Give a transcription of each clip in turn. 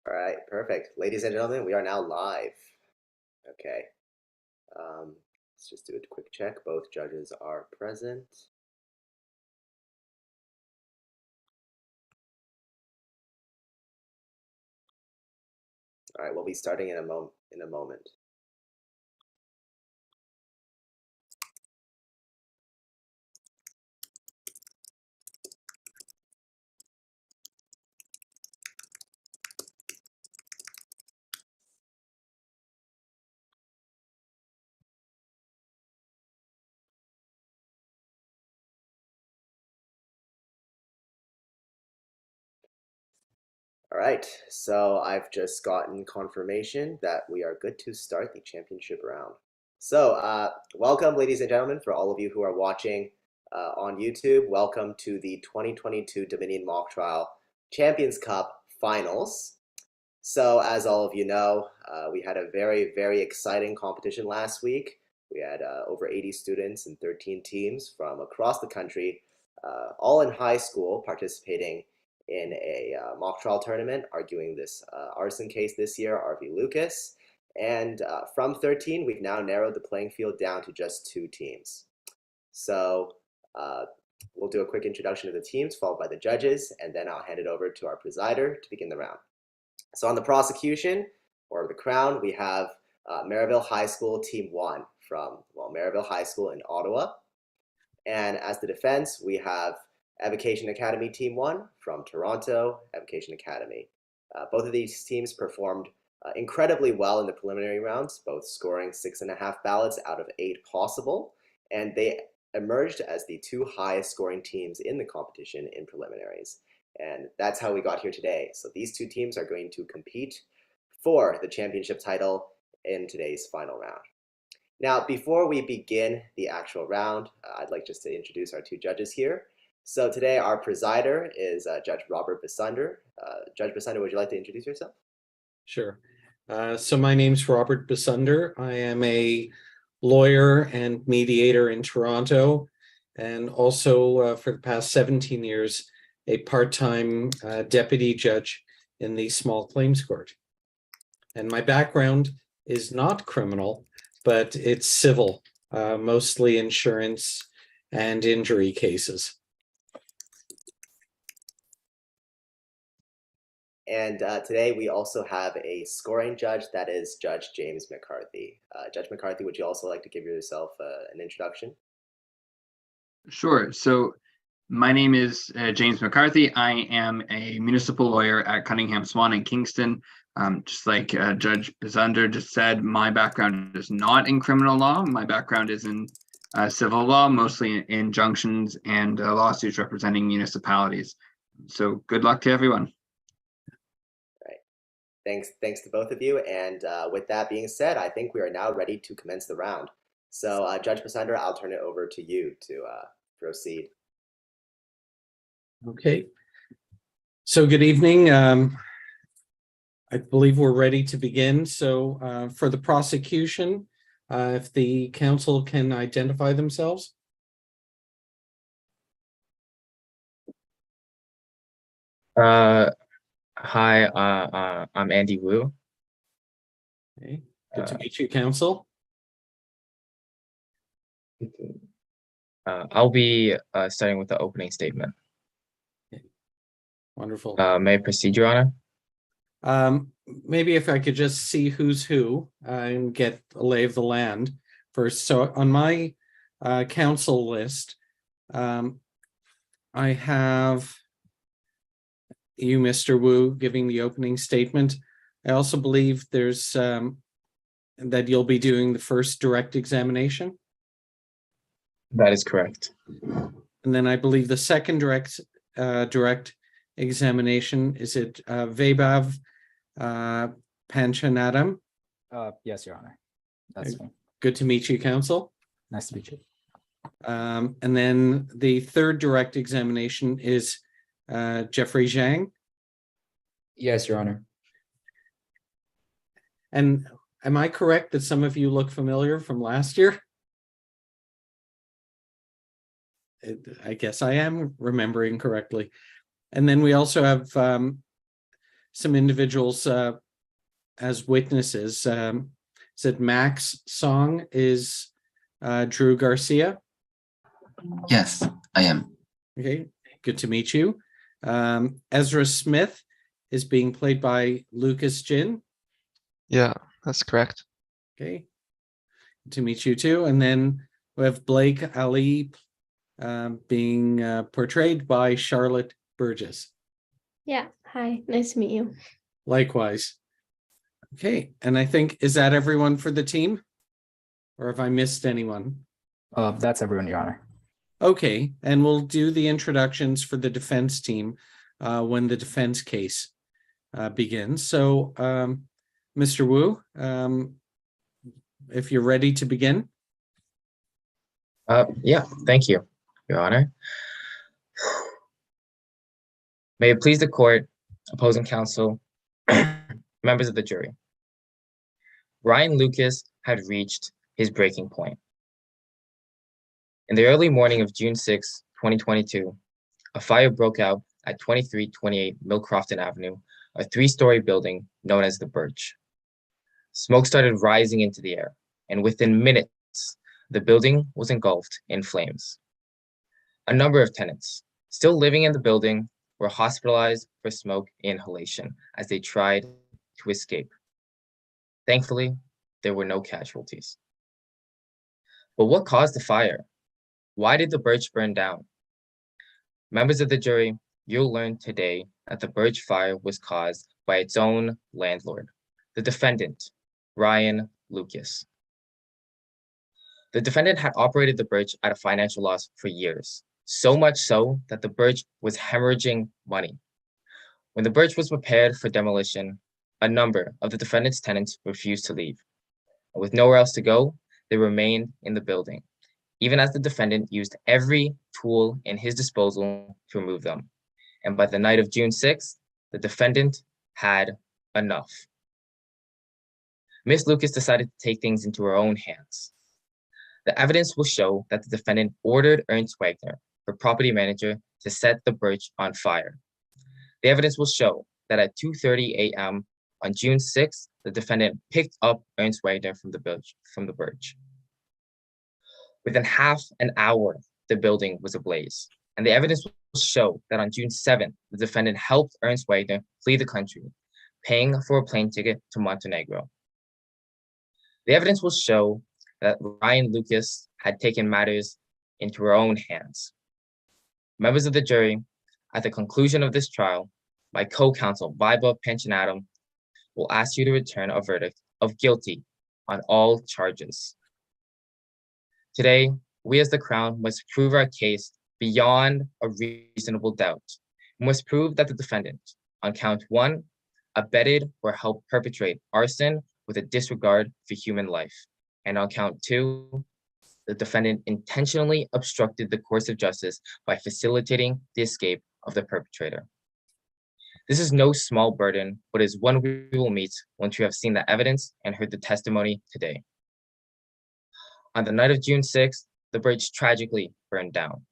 All right, perfect. Ladies and gentlemen, we are now live. Okay. Let's just do a quick check. Both judges are present. All right, we'll be starting in a moment. All right, so I've just gotten confirmation that we are good to start the championship round. So, welcome, ladies and gentlemen, for all of you who are watching on YouTube. Welcome to the 2022 Dominion Mock Trial Champions Cup Finals. So, as all of you know, we had a very, very exciting competition last week. We had over 80 students and 13 teams from across the country, all in high school, participating in a mock trial tournament, arguing this arson case this year, RV Lucas. And from 13, we've now narrowed the playing field down to just 2 teams. So we'll do a quick introduction of the teams, followed by the judges, and then I'll hand it over to our presider to begin the round. So on the prosecution, or the crown, we have Merivale High School Team 1 from, Merivale High School in Ottawa. And as the defense, we have Evocation Academy Team 1 from Toronto, Evocation Academy. Both of these teams performed incredibly well in the preliminary rounds, both scoring 6.5 ballots out of 8 possible, and they emerged as the 2 highest scoring teams in the competition in preliminaries. And that's how we got here today. So these 2 teams are going to compete for the championship title in today's final round. Now, before we begin the actual round, I'd like just to introduce our 2 judges here. So today our presider is Judge Robert Basunder. Judge Basunder, would you like to introduce yourself? Sure. So my name's Robert Basunder. I am a lawyer and mediator in Toronto, and also for the past 17 years, a part-time deputy judge in the small claims court. And my background is not criminal, but it's civil, mostly insurance and injury cases. And today we also have a scoring judge, that is Judge James McCarthy. Judge McCarthy, would you also like to give yourself an introduction? Sure. So my name is James McCarthy. I am a municipal lawyer at Cunningham Swan in Kingston. Just like Judge Basunder just said, my background is not in criminal law. My background is in civil law, mostly in injunctions and lawsuits representing municipalities. So good luck to everyone. Thanks to both of you. And with that being said, I think we are now ready to commence the round. So Judge Basunder, I'll turn it over to you to proceed. Okay. So good evening. I believe we're ready to begin. So for the prosecution, if the counsel can identify themselves. Hi, I'm Andy Wu. Okay. Good to meet you, counsel. I'll be starting with the opening statement. Okay. Wonderful. May I proceed, Your Honor? Maybe if I could just see who's who and get a lay of the land first. So on my counsel list, I have you, Mr. Wu, giving the opening statement. I also believe there's that you'll be doing the first direct examination. That is correct. And then I believe the second direct examination, is it Vaibhav Panchanatam? Yes, Your Honor. That's fine. Good to meet you, counsel. Nice to meet you. And then the third direct examination is Jeffrey Zhang. Yes, Your Honor. And am I correct that some of you look familiar from last year? I guess I am remembering correctly. And then we also have some individuals as witnesses. Said Max Song is Drew Garcia. Yes, I am. Okay, good to meet you. Ezra Smith is being played by Lucas Jin. Yeah, that's correct. Okay, good to meet you too. And then we have Blake Ali being portrayed by Charlotte Burgess. Yeah, hi, nice to meet you. Likewise. Okay, and I think, is that everyone for the team? Or have I missed anyone? That's everyone, Your Honor. Okay, and we'll do the introductions for the defense team when the defense case begins. So, Mr. Wu, if you're ready to begin. Yeah, thank you, Your Honor. May it please the court, opposing counsel, members of the jury. Ryan Lucas had reached his breaking point. In the early morning of June 6, 2022, a fire broke out at 2328 Millcrofton Avenue, a three-story building known as the Birch. Smoke started rising into the air, and within minutes, the building was engulfed in flames. A number of tenants, still living in the building, were hospitalized for smoke inhalation as they tried to escape. Thankfully, there were no casualties. But what caused the fire? Why did the Birch burn down? Members of the jury, you'll learn today that the Birch fire was caused by its own landlord, the defendant, Ryan Lucas. The defendant had operated the Birch at a financial loss for years, so much so that the Birch was hemorrhaging money. When the Birch was prepared for demolition, a number of the defendant's tenants refused to leave. And with nowhere else to go, they remained in the building, even as the defendant used every tool in his disposal to remove them. And by the night of June 6th, the defendant had enough. Ms. Lucas decided to take things into her own hands. The evidence will show that the defendant ordered Ernst Wagner, her property manager, to set the Birch on fire. The evidence will show that at 2:30 a.m. on June 6th, the defendant picked up Ernst Wagner from the Birch. Within half an hour, the building was ablaze, and the evidence will show that on June 7th, the defendant helped Ernst Wagner flee the country, paying for a plane ticket to Montenegro. The evidence will show that Ryan Lucas had taken matters into her own hands. Members of the jury, at the conclusion of this trial, my co-counsel, Viba Pensionatum, will ask you to return a verdict of guilty on all charges. Today, we as the Crown must prove our case beyond a reasonable doubt. We must prove that the defendant, on count 1, abetted or helped perpetrate arson with a disregard for human life. And on count 2, the defendant intentionally obstructed the course of justice by facilitating the escape of the perpetrator. This is no small burden, but is one we will meet once you have seen the evidence and heard the testimony today. On the night of June 6th, the Birch tragically burned down,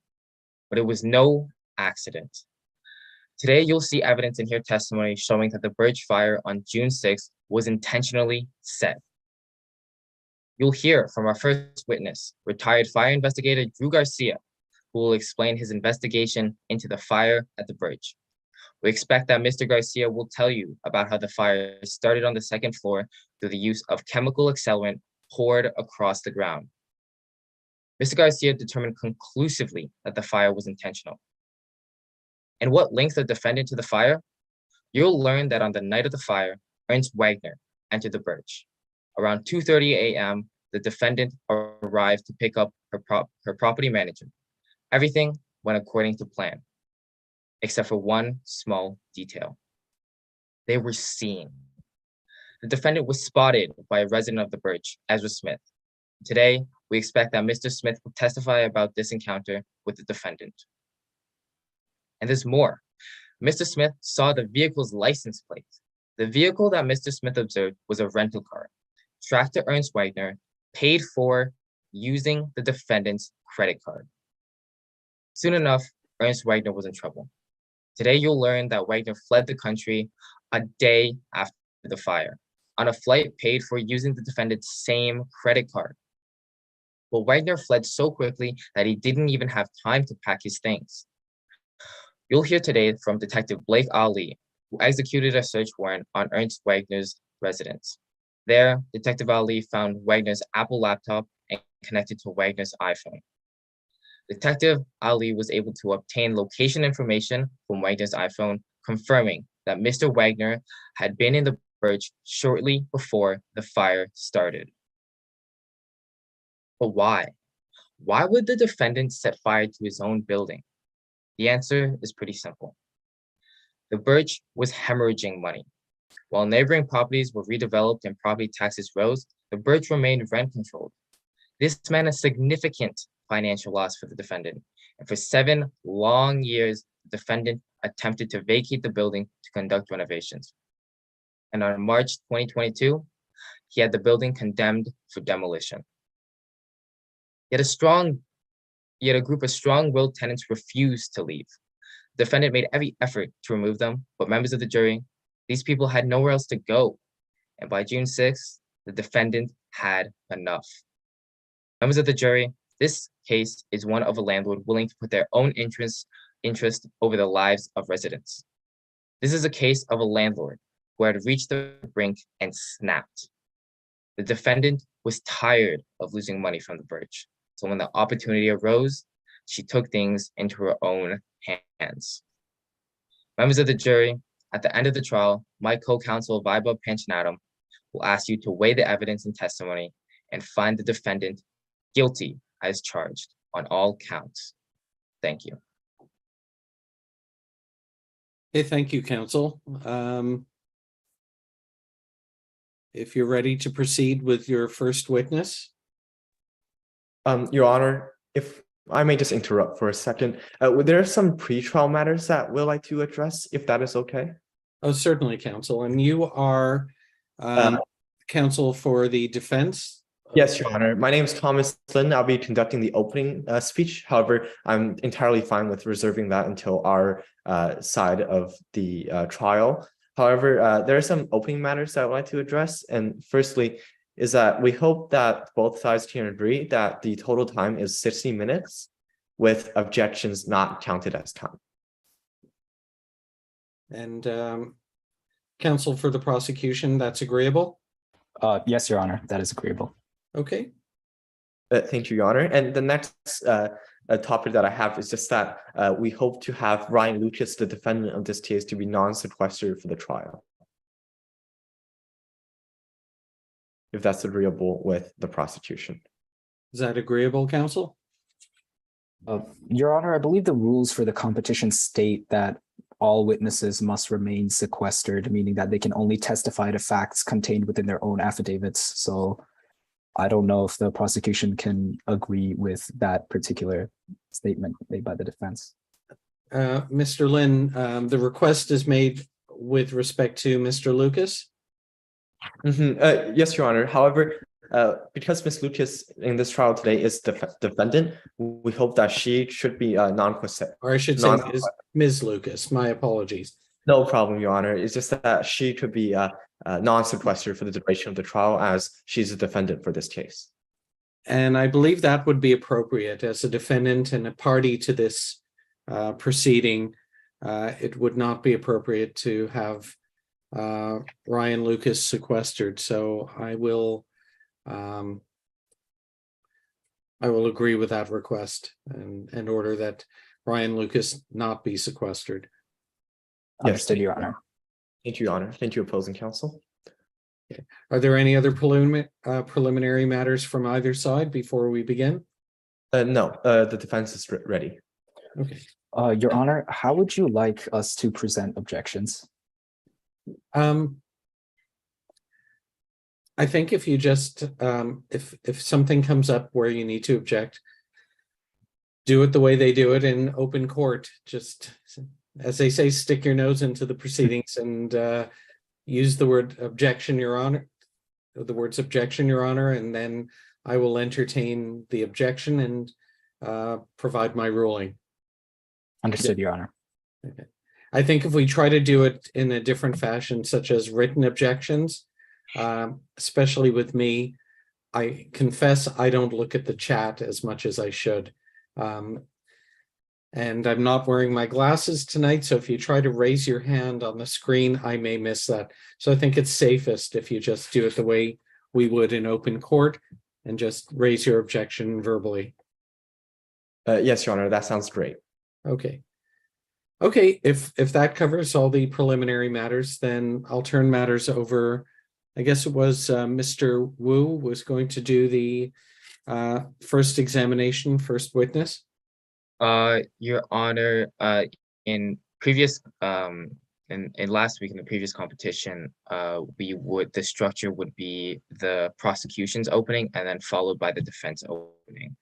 but it was no accident. Today, you'll see evidence and hear testimony showing that the Birch fire on June 6th was intentionally set. You'll hear from our first witness, retired fire investigator Drew Garcia, who will explain his investigation into the fire at the Birch. We expect that Mr. Garcia will tell you about how the fire started on the second floor through the use of chemical accelerant poured across the ground. Mr. Garcia determined conclusively that the fire was intentional. And what linked the defendant to the fire? You'll learn that on the night of the fire, Ernst Wagner entered the Birch. Around 2:30 a.m., the defendant arrived to pick up her property manager. Everything went according to plan, except for one small detail. They were seen. The defendant was spotted by a resident of the Birch, Ezra Smith. Today, we expect that Mr. Smith will testify about this encounter with the defendant. And there's more. Mr. Smith saw the vehicle's license plate. The vehicle that Mr. Smith observed was a rental car, tracked to Ernst Wagner, paid for using the defendant's credit card. Soon enough, Ernst Wagner was in trouble. Today, you'll learn that Wagner fled the country a day after the fire on a flight paid for using the defendant's same credit card. But Wagner fled so quickly that he didn't even have time to pack his things. You'll hear today from Detective Blake Ali, who executed a search warrant on Ernst Wagner's residence. There, Detective Ali found Wagner's Apple laptop and connected to Wagner's iPhone. Detective Ali was able to obtain location information from Wagner's iPhone, confirming that Mr. Wagner had been in the Birch shortly before the fire started. But why? Why would the defendant set fire to his own building? The answer is pretty simple. The Birch was hemorrhaging money. While neighboring properties were redeveloped and property taxes rose, the Birch remained rent-controlled. This meant a significant financial loss for the defendant, and for 7 long years, the defendant attempted to vacate the building to conduct renovations. And on March 2022, he had the building condemned for demolition. Yet a group of strong-willed tenants refused to leave. The defendant made every effort to remove them, but members of the jury, these people had nowhere else to go. And by June 6th, the defendant had enough. Members of the jury, this case is one of a landlord willing to put their own interest over the lives of residents. This is a case of a landlord who had reached the brink and snapped. The defendant was tired of losing money from the Birch. So when the opportunity arose, she took things into her own hands. Members of the jury, at the end of the trial, my co-counsel Vaibhav Panchanatam will ask you to weigh the evidence and testimony and find the defendant guilty as charged on all counts. Thank you. Okay, thank you, counsel. If you're ready to proceed with your first witness. Your Honor, if I may just interrupt for a second, there are some pre-trial matters that we'd like to address, if that is okay. Oh, certainly, counsel. And you are counsel for the defense? Yes, Your Honor. My name is Thomas Lin. I'll be conducting the opening speech. However, I'm entirely fine with reserving that until our side of the trial. However, there are some opening matters that I'd like to address. And firstly, is that we hope that both sides can agree that the total time is 60 minutes with objections not counted as time. And counsel for the prosecution, that's agreeable? Yes, Your Honor, that is agreeable. Okay. Thank you, Your Honor. And the next topic that I have is just that we hope to have Ryan Lucas, the defendant of this case, to be non-sequestered for the trial, if that's agreeable with the prosecution. Is that agreeable, counsel? Your Honor, I believe the rules for the competition state that all witnesses must remain sequestered, meaning that they can only testify to facts contained within their own affidavits. So I don't know if the prosecution can agree with that particular statement made by the defense. Mr. Lin, the request is made with respect to Mr. Lucas? Yes, Your Honor. However, because Ms. Lucas in this trial today is the defendant, we hope that she should be non-sequestered. Or I should say Ms. Lucas. My apologies. No problem, Your Honor. It's just that she could be non-sequestered for the duration of the trial as she's a defendant for this case. And I believe that would be appropriate as a defendant and a party to this proceeding. It would not be appropriate to have Ryan Lucas sequestered. So I will agree with that request and order that Ryan Lucas not be sequestered. Understood, Your Honor. Thank you, Your Honor. Thank you, opposing counsel. Okay. Are there any other preliminary matters from either side before we begin? No, the defense is ready. Okay. Your Honor, how would you like us to present objections? I think if you just if something comes up where you need to object, do it the way they do it in open court. Just as they say, stick your nose into the proceedings and use the word objection, Your Honor, the words objection, Your Honor, and then I will entertain the objection and provide my ruling. Understood, Your Honor. Okay. I think if we try to do it in a different fashion, such as written objections, especially with me, I confess I don't look at the chat as much as I should. And I'm not wearing my glasses tonight, so if you try to raise your hand on the screen, I may miss that. So I think it's safest if you just do it the way we would in open court and just raise your objection verbally. Yes, Your Honor, that sounds great. Okay. Okay, if that covers all the preliminary matters, then I'll turn matters over. I guess it was Mr. Wu was going to do the first examination, first witness. Your Honor, in previous in last week in the previous competition, the structure would be the prosecution's opening and then followed by the defense opening.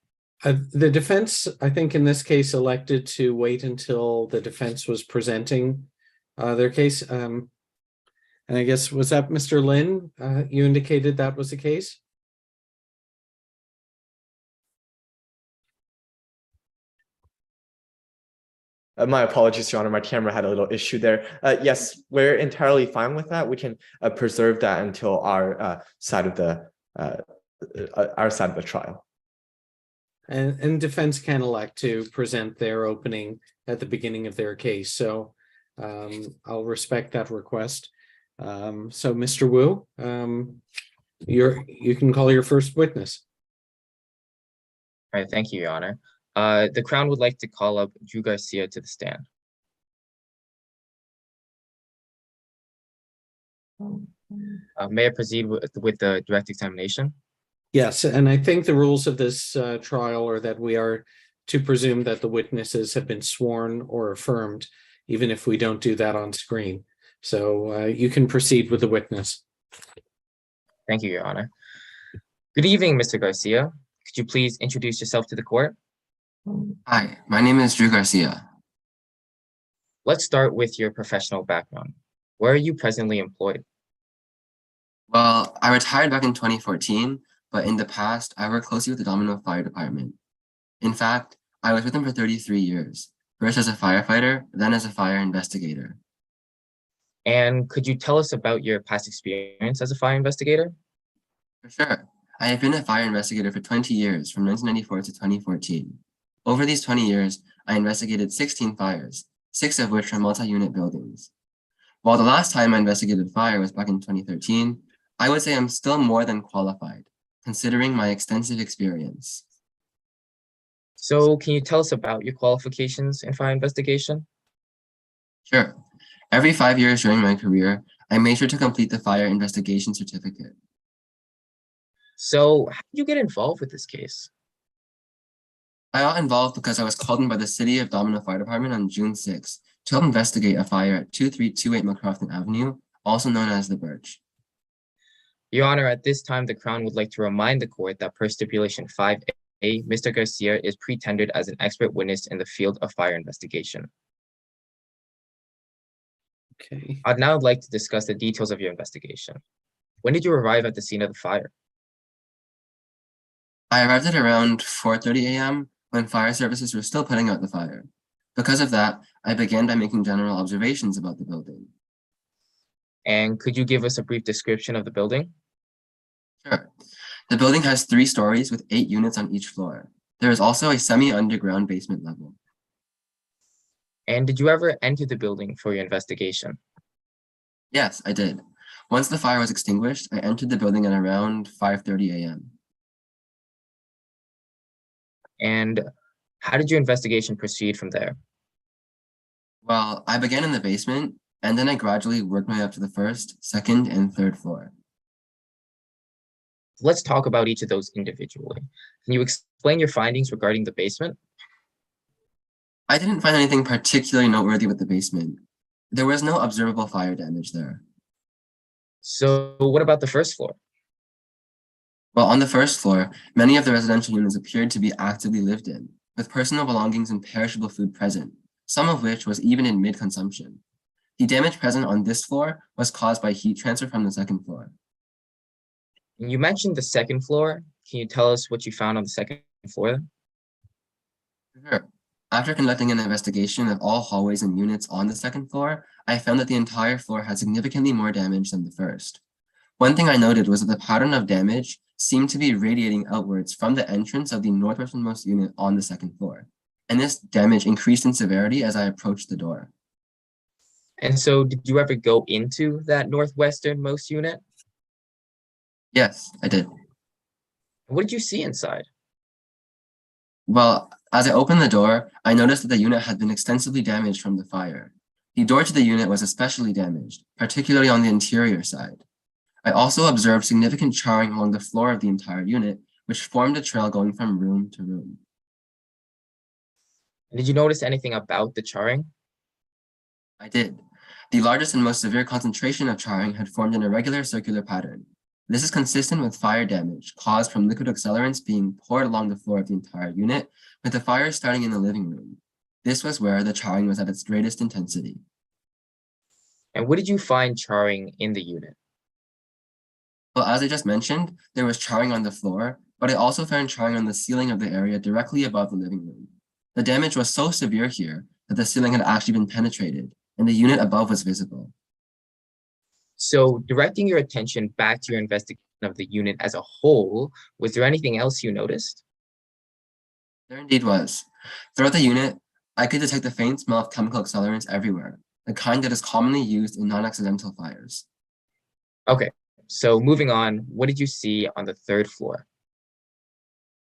The defense, I think in this case, elected to wait until the defense was presenting their case. And I guess, was that Mr. Lin? You indicated that was the case? My apologies, Your Honor, my camera had a little issue there. Yes, we're entirely fine with that. We can preserve that until our side of the trial. And defense can elect to present their opening at the beginning of their case. So I'll respect that request. So Mr. Wu, you can call your first witness. All right, thank you, Your Honor. The Crown would like to call up Drew Garcia to the stand. May I proceed with the direct examination? Yes, and I think the rules of this trial are that we are to presume that the witnesses have been sworn or affirmed, even if we don't do that on screen. So you can proceed with the witness. Thank you, Your Honor. Good evening, Mr. Garcia. Could you please introduce yourself to the court? Hi, my name is Drew Garcia. Let's start with your professional background. Where are you presently employed? Well, I retired back in 2014, but in the past, I worked closely with the Domino Fire Department. In fact, I was with them for 33 years, first as a firefighter, then as a fire investigator. And could you tell us about your past experience as a fire investigator? For sure. I have been a fire investigator for 20 years, from 1994 to 2014. Over these 20 years, I investigated 16 fires, 6 of which were multi-unit buildings. While the last time I investigated fire was back in 2013, I would say I'm still more than qualified, considering my extensive experience. So can you tell us about your qualifications in fire investigation? Sure. Every 5 years during my career, I made sure to complete the fire investigation certificate. So how did you get involved with this case? I got involved because I was called in by the City of Domino Fire Department on June 6 to help investigate a fire at 2328 McCrofton Avenue, also known as the Birch. Your Honor, at this time, the Crown would like to remind the court that per stipulation 5A, Mr. Garcia is pre-tendered as an expert witness in the field of fire investigation. Okay. I'd now like to discuss the details of your investigation. When did you arrive at the scene of the fire? I arrived at around 4:30 a.m. when fire services were still putting out the fire. Because of that, I began by making general observations about the building. And could you give us a brief description of the building? Sure. The building has 3 stories with 8 units on each floor. There is also a semi-underground basement level. And did you ever enter the building for your investigation? Yes, I did. Once the fire was extinguished, I entered the building at around 5:30 a.m. And how did your investigation proceed from there? Well, I began in the basement, and then I gradually worked my way up to the 1st, 2nd, and 3rd floor. Let's talk about each of those individually. Can you explain your findings regarding the basement? I didn't find anything particularly noteworthy with the basement. There was no observable fire damage there. So what about the first floor? Well, on the 1st floor, many of the residential units appeared to be actively lived in, with personal belongings and perishable food present, some of which was even in mid-consumption. The damage present on this floor was caused by heat transfer from the 2nd floor. You mentioned the 2nd floor. Can you tell us what you found on the 2nd floor? Sure. After conducting an investigation of all hallways and units on the second floor, I found that the entire floor had significantly more damage than the first. One thing I noted was that the pattern of damage seemed to be radiating outwards from the entrance of the northwesternmost unit on the second floor, and this damage increased in severity as I approached the door. And so did you ever go into that northwesternmost unit? Yes, I did. What did you see inside? Well, as I opened the door, I noticed that the unit had been extensively damaged from the fire. The door to the unit was especially damaged, particularly on the interior side. I also observed significant charring along the floor of the entire unit, which formed a trail going from room to room. Did you notice anything about the charring? I did. The largest and most severe concentration of charring had formed an irregular circular pattern. This is consistent with fire damage caused from liquid accelerants being poured along the floor of the entire unit, with the fire starting in the living room. This was where the charring was at its greatest intensity. And what did you find charring in the unit? Well, as I just mentioned, there was charring on the floor, but I also found charring on the ceiling of the area directly above the living room. The damage was so severe here that the ceiling had actually been penetrated, and the unit above was visible. So directing your attention back to your investigation of the unit as a whole, was there anything else you noticed? There indeed was. Throughout the unit, I could detect the faint smell of chemical accelerants everywhere, the kind that is commonly used in non-accidental fires. Okay, so moving on, what did you see on the third floor?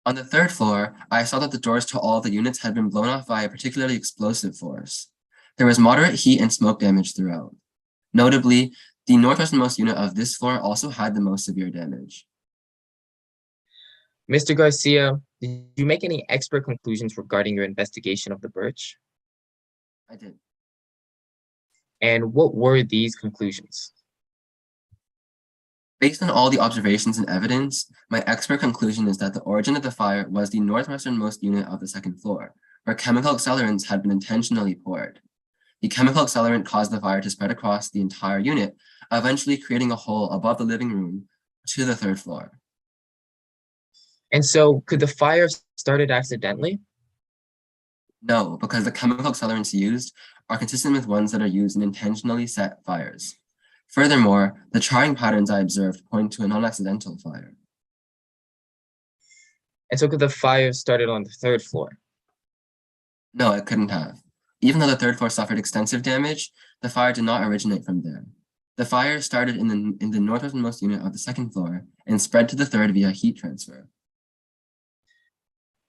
On the third floor, I saw that the doors to all of the units had been blown off by a particularly explosive force. There was moderate heat and smoke damage throughout. Notably, the northwesternmost unit of this floor also had the most severe damage. Mr. Garcia, did you make any expert conclusions regarding your investigation of the Birch? I did. And what were these conclusions? Based on all the observations and evidence, my expert conclusion is that the origin of the fire was the northwesternmost unit of the second floor, where chemical accelerants had been intentionally poured. The chemical accelerant caused the fire to spread across the entire unit, eventually creating a hole above the living room to the third floor. And so could the fire started accidentally? No, because the chemical accelerants used are consistent with ones that are used in intentionally set fires. Furthermore, the charring patterns I observed point to a non-accidental fire. And so could the fire started on the third floor? No, it couldn't have. Even though the third floor suffered extensive damage, the fire did not originate from there. The fire started in the northwesternmost unit of the second floor and spread to the third via heat transfer.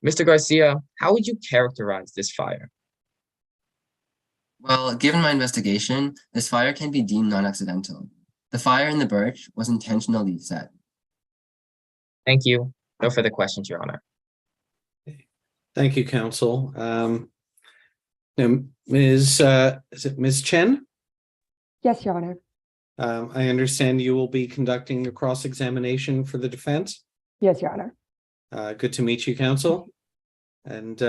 Mr. Garcia, how would you characterize this fire? Well, given my investigation, this fire can be deemed non-accidental. The fire in the Birch was intentionally set. Thank you. No further questions, Your Honor. Thank you, counsel. Now, is it Ms. Chen? Yes, Your Honor. I understand you will be conducting a cross-examination for the defense. Yes, Your Honor. Good to meet you, counsel. And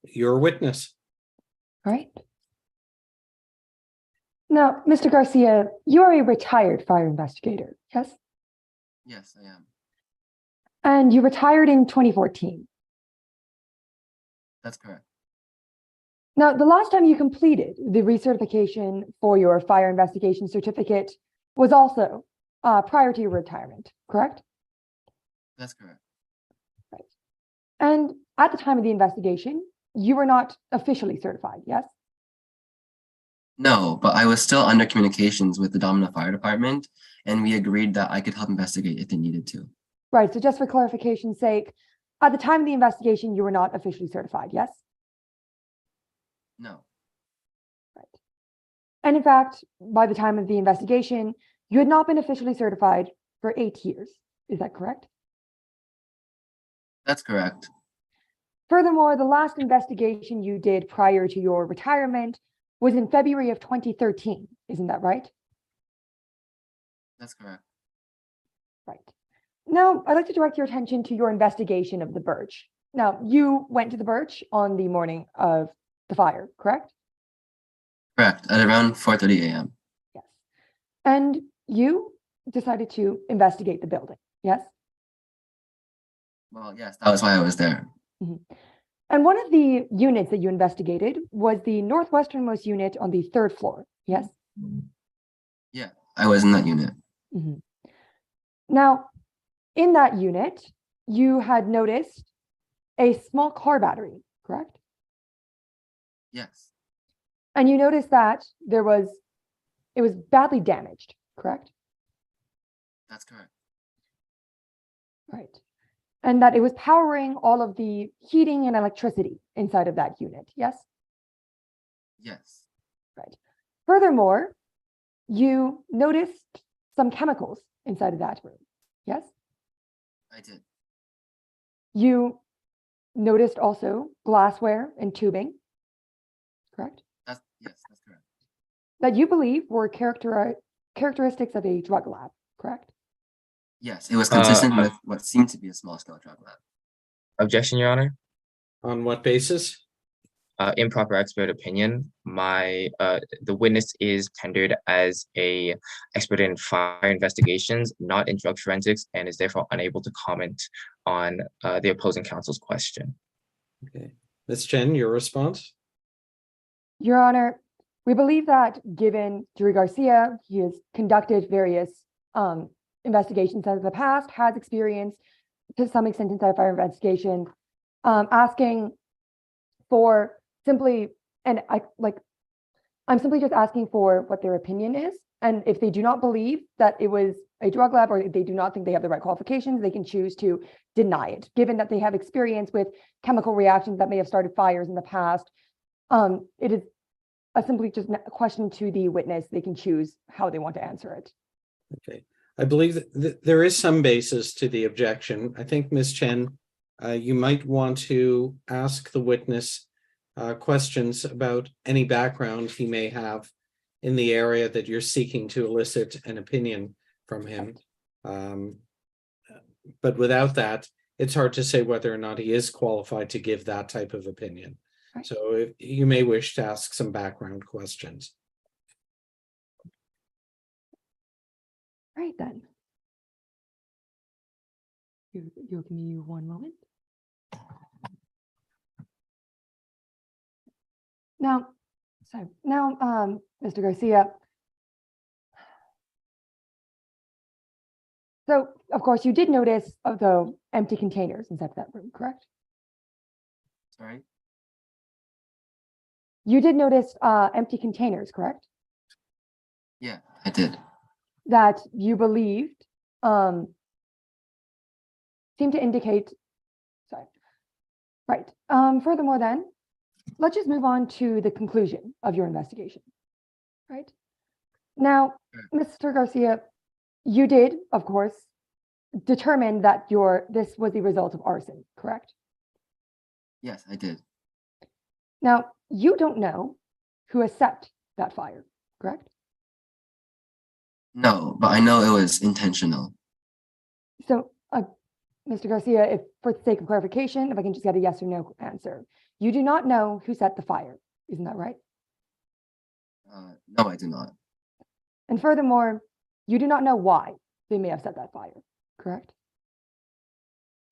you're a witness. All right. Now, Mr. Garcia, you are a retired fire investigator, yes? Yes, I am. And you retired in 2014. That's correct. Now, the last time you completed the recertification for your fire investigation certificate was also prior to your retirement, correct? That's correct. Right. And at the time of the investigation, you were not officially certified, yes? No, but I was still under communications with the Domina Fire Department, and we agreed that I could help investigate if they needed to. Right, so just for clarification's sake, at the time of the investigation, you were not officially certified, yes? No. Right. And in fact, by the time of the investigation, you had not been officially certified for 8 years. Is that correct? That's correct. Furthermore, the last investigation you did prior to your retirement was in February of 2013. Isn't that right? That's correct. Right. Now, I'd like to direct your attention to your investigation of the Birch. Now, you went to the Birch on the morning of the fire, correct? Correct, at around 4:30 a.m. Yes. And you decided to investigate the building, yes? Well, yes, that was why I was there. Mhm. And one of the units that you investigated was the northwesternmost unit on the 3rd floor, yes? Yeah, I was in that unit. Mhm. Now, in that unit, you had noticed a small car battery, correct? Yes, And you noticed that it was badly damaged, correct? that's correct. Right. And that it was powering all of the heating and electricity inside of that unit, yes? Yes, Right. Furthermore, you noticed some chemicals inside of that room, yes? I did. You noticed also glassware and tubing, correct? Yes, that's correct. That you believe were characteristics of a drug lab, correct? Yes, it was consistent with what seemed to be a small scale drug lab. Objection, Your Honor. On what basis? Improper expert opinion. The witness is tendered as a expert in fire investigations, not in drug forensics, and is therefore unable to comment on the opposing counsel's question. Okay. Ms. Chen, your response? Your Honor, we believe that given Drew Garcia, he has conducted various investigations in the past, has experience to some extent inside fire investigation, asking for simply, and I'm simply just asking for what their opinion is. And if they do not believe that it was a drug lab, or if they do not think they have the right qualifications, they can choose to deny it, given that they have experience with chemical reactions that may have started fires in the past. It is simply just a question to the witness. They can choose how they want to answer it. Okay. I believe that there is some basis to the objection. I think, Ms. Chen, you might want to ask the witness questions about any background he may have in the area that you're seeking to elicit an opinion from him. But without that, it's hard to say whether or not he is qualified to give that type of opinion. Right. So you may wish to ask some background questions. Right then. You'll give me one moment. Now, Mr. Garcia. So, of course, you did notice of the empty containers inside that room, correct? Sorry? You did notice empty containers, correct? Yeah, I did. That you believed seemed to indicate, sorry. Right. Furthermore then, let's just move on to the conclusion of your investigation, right? Now, Mr. Garcia, you did, of course, determine that this was the result of arson, correct? Yes, I did. Now, you don't know who has set that fire, correct? No, but I know it was intentional. So, Mr. Garcia, if for the sake of clarification, if I can just get a yes or no answer, you do not know who set the fire, isn't that right? No, I do not. And furthermore, you do not know why they may have set that fire, correct?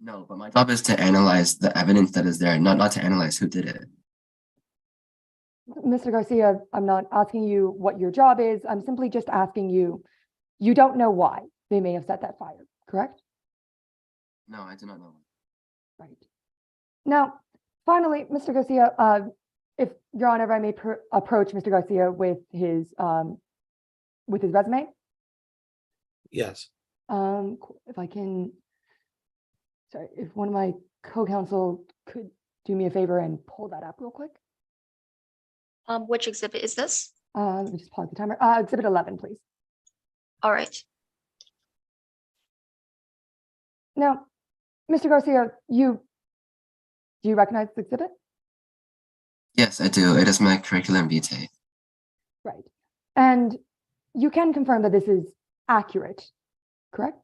No, but my job is to analyze the evidence that is there, not to analyze who did it. Mr. Garcia, I'm not asking you what your job is. I'm simply just asking you, you don't know why they may have set that fire, correct? No, I do not know. Right. Now, finally, Mr. Garcia, if Your Honor, if I may approach Mr. Garcia with his resume. Yes. If I can, sorry, if one of my co-counsel could do me a favor and pull that up real quick. Which exhibit is this? Let me just pause the timer. Exhibit 11, please. All right. Now, Mr. Garcia, do you recognize this exhibit? Yes, I do. It is my curriculum vitae. Right. And you can confirm that this is accurate, correct?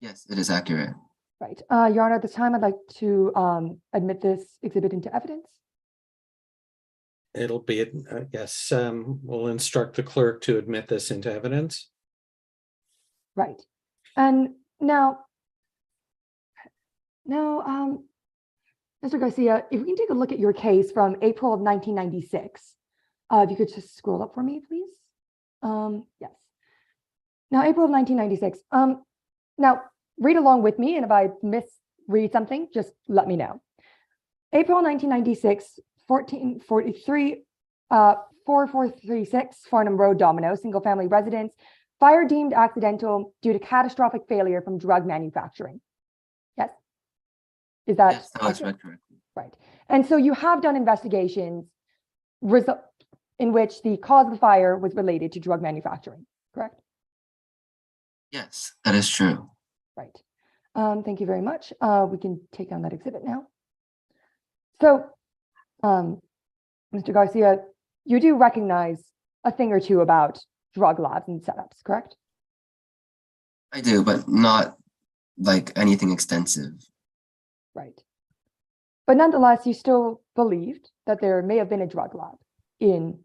Yes, it is accurate. Right. Your Honor, at this time, I'd like to admit this exhibit into evidence. It'll be, yes, we'll instruct the clerk to admit this into evidence. Right. And now, Mr. Garcia, if we can take a look at your case from April of 1996. If you could just scroll up for me, please. Yes. Now, April of 1996. Now, read along with me, and if I misread something, just let me know. April 1996, 1443, 4436 Farnham Road, Domino, single family residence, fire deemed accidental due to catastrophic failure from drug manufacturing. Yes? Is that Yes, that was accurate? read correctly. Right. And so you have done investigations in which the cause of the fire was related to drug manufacturing, correct? Yes, that is true. Right. Thank you very much. We can take on that exhibit now. So, Mr. Garcia, you do recognize a thing or two about drug labs and setups, correct? I do, but not like anything extensive. Right. But nonetheless, you still believed that there may have been a drug lab in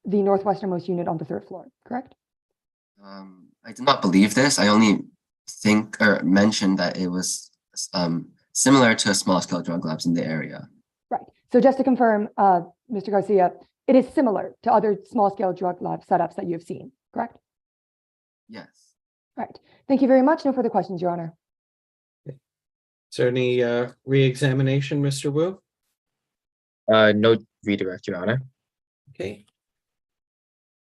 the northwesternmost unit on the 3rd floor, correct? I do not believe this. I only think or mentioned that it was similar to small scale drug labs in the area. Right. So just to confirm, Mr. Garcia, it is similar to other small scale drug lab setups that you have seen, correct? Yes. Right. Thank you very much. No further questions, Your Honor. Is there any re-examination, Mr. Wu? No redirect, Your Honor. Okay.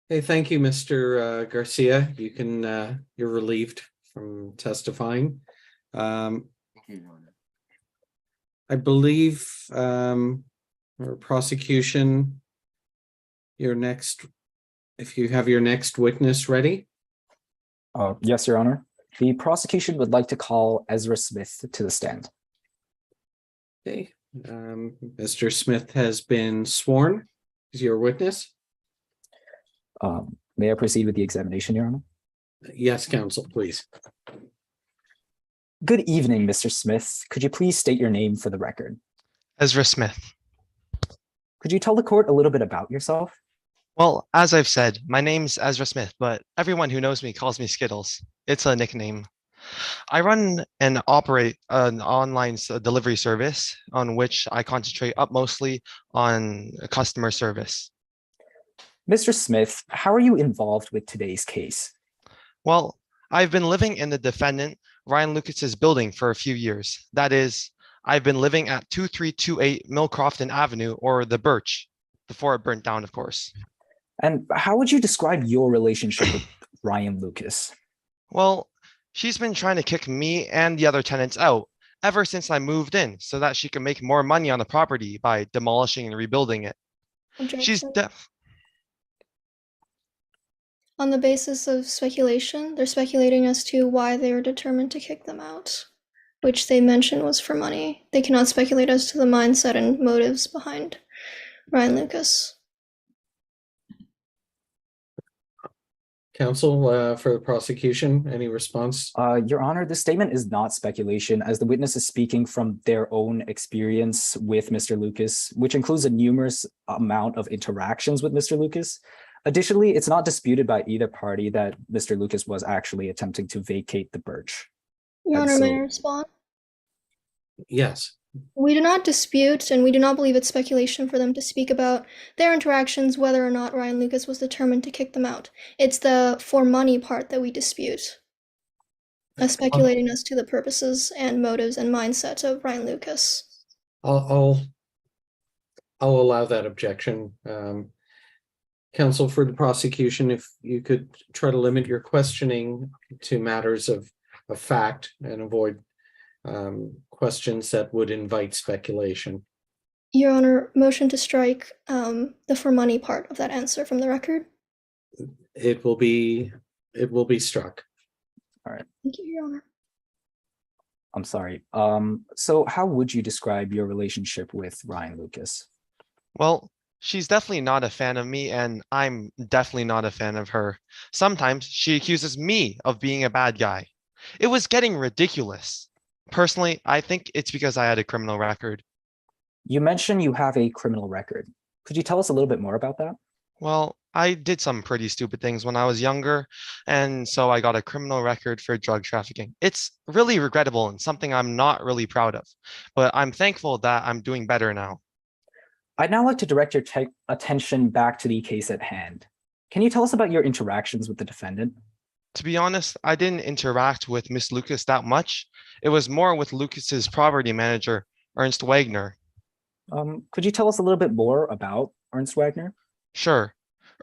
Hey, thank you, Mr. Garcia. You can, you're relieved from testifying. Thank you, Your Honor. I believe, or prosecution, if you have your next witness ready. Yes, Your Honor. The prosecution would like to call Ezra Smith to the stand. Okay, Mr. Smith has been sworn as your witness. May I proceed with the examination, Your Honor? Yes, counsel, please. Good evening, Mr. Smith. Could you please state your name for the record? Ezra Smith. Could you tell the court a little bit about yourself? Well, as I've said, my name's Ezra Smith, but everyone who knows me calls me Skittles. It's a nickname. I run and operate an online delivery service on which I concentrate up mostly on customer service. Mr. Smith, how are you involved with today's case? Well, I've been living in the defendant Ryan Lucas's building for a few years. That is, I've been living at 2328 Millcrofton Avenue, or the Birch, before it burnt down, of course. And how would you describe your relationship with Ryan Lucas? Well, she's been trying to kick me and the other tenants out ever since I moved in so that she can make more money on the property by demolishing and rebuilding it. She's Objection. On the basis of speculation, they're speculating as to why they were determined to kick them out, which they mentioned was for money. They cannot speculate as to the mindset and motives behind Ryan Lucas. Counsel, for the prosecution, any response? Your Honor, this statement is not speculation, as the witness is speaking from their own experience with Mr. Lucas, which includes a numerous amount of interactions with Mr. Lucas. Additionally, it's not disputed by either party that Mr. Lucas was actually attempting to vacate the Birch. Your Honor, may I respond? Yes. We do not dispute, and we do not believe it's speculation for them to speak about their interactions, whether or not Ryan Lucas was determined to kick them out. It's the for money part that we dispute, speculating as to the purposes and motives and mindset of Ryan Lucas. I'll allow that objection. Counsel for the prosecution, if you could try to limit your questioning to matters of fact and avoid questions that would invite speculation. Your Honor, motion to strike the for money part of that answer from the record. It will be struck. All right. Thank you, Your Honor. I'm sorry. So how would you describe your relationship with Ryan Lucas? Well, she's definitely not a fan of me, and I'm definitely not a fan of her. Sometimes she accuses me of being a bad guy. It was getting ridiculous. Personally, I think it's because I had a criminal record. You mentioned you have a criminal record. Could you tell us a little bit more about that? Well, I did some pretty stupid things when I was younger, and so I got a criminal record for drug trafficking. It's really regrettable and something I'm not really proud of, but I'm thankful that I'm doing better now. I'd now like to direct your attention back to the case at hand. Can you tell us about your interactions with the defendant? To be honest, I didn't interact with Miss Lucas that much. It was more with Lucas's property manager, Ernst Wagner. Could you tell us a little bit more about Ernst Wagner? Sure.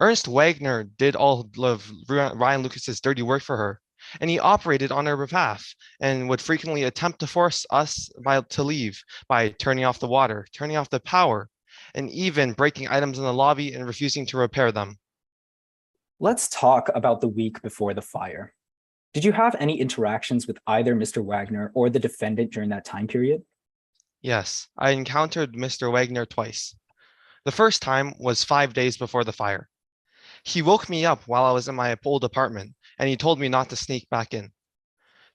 Ernst Wagner did all of Ryan Lucas's dirty work for her, and he operated on her behalf and would frequently attempt to force us to leave by turning off the water, turning off the power, and even breaking items in the lobby and refusing to repair them. Let's talk about the week before the fire. Did you have any interactions with either Mr. Wagner or the defendant during that time period? Yes, I encountered Mr. Wagner twice. The first time was 5 days before the fire. He woke me up while I was in my old apartment, and he told me not to sneak back in.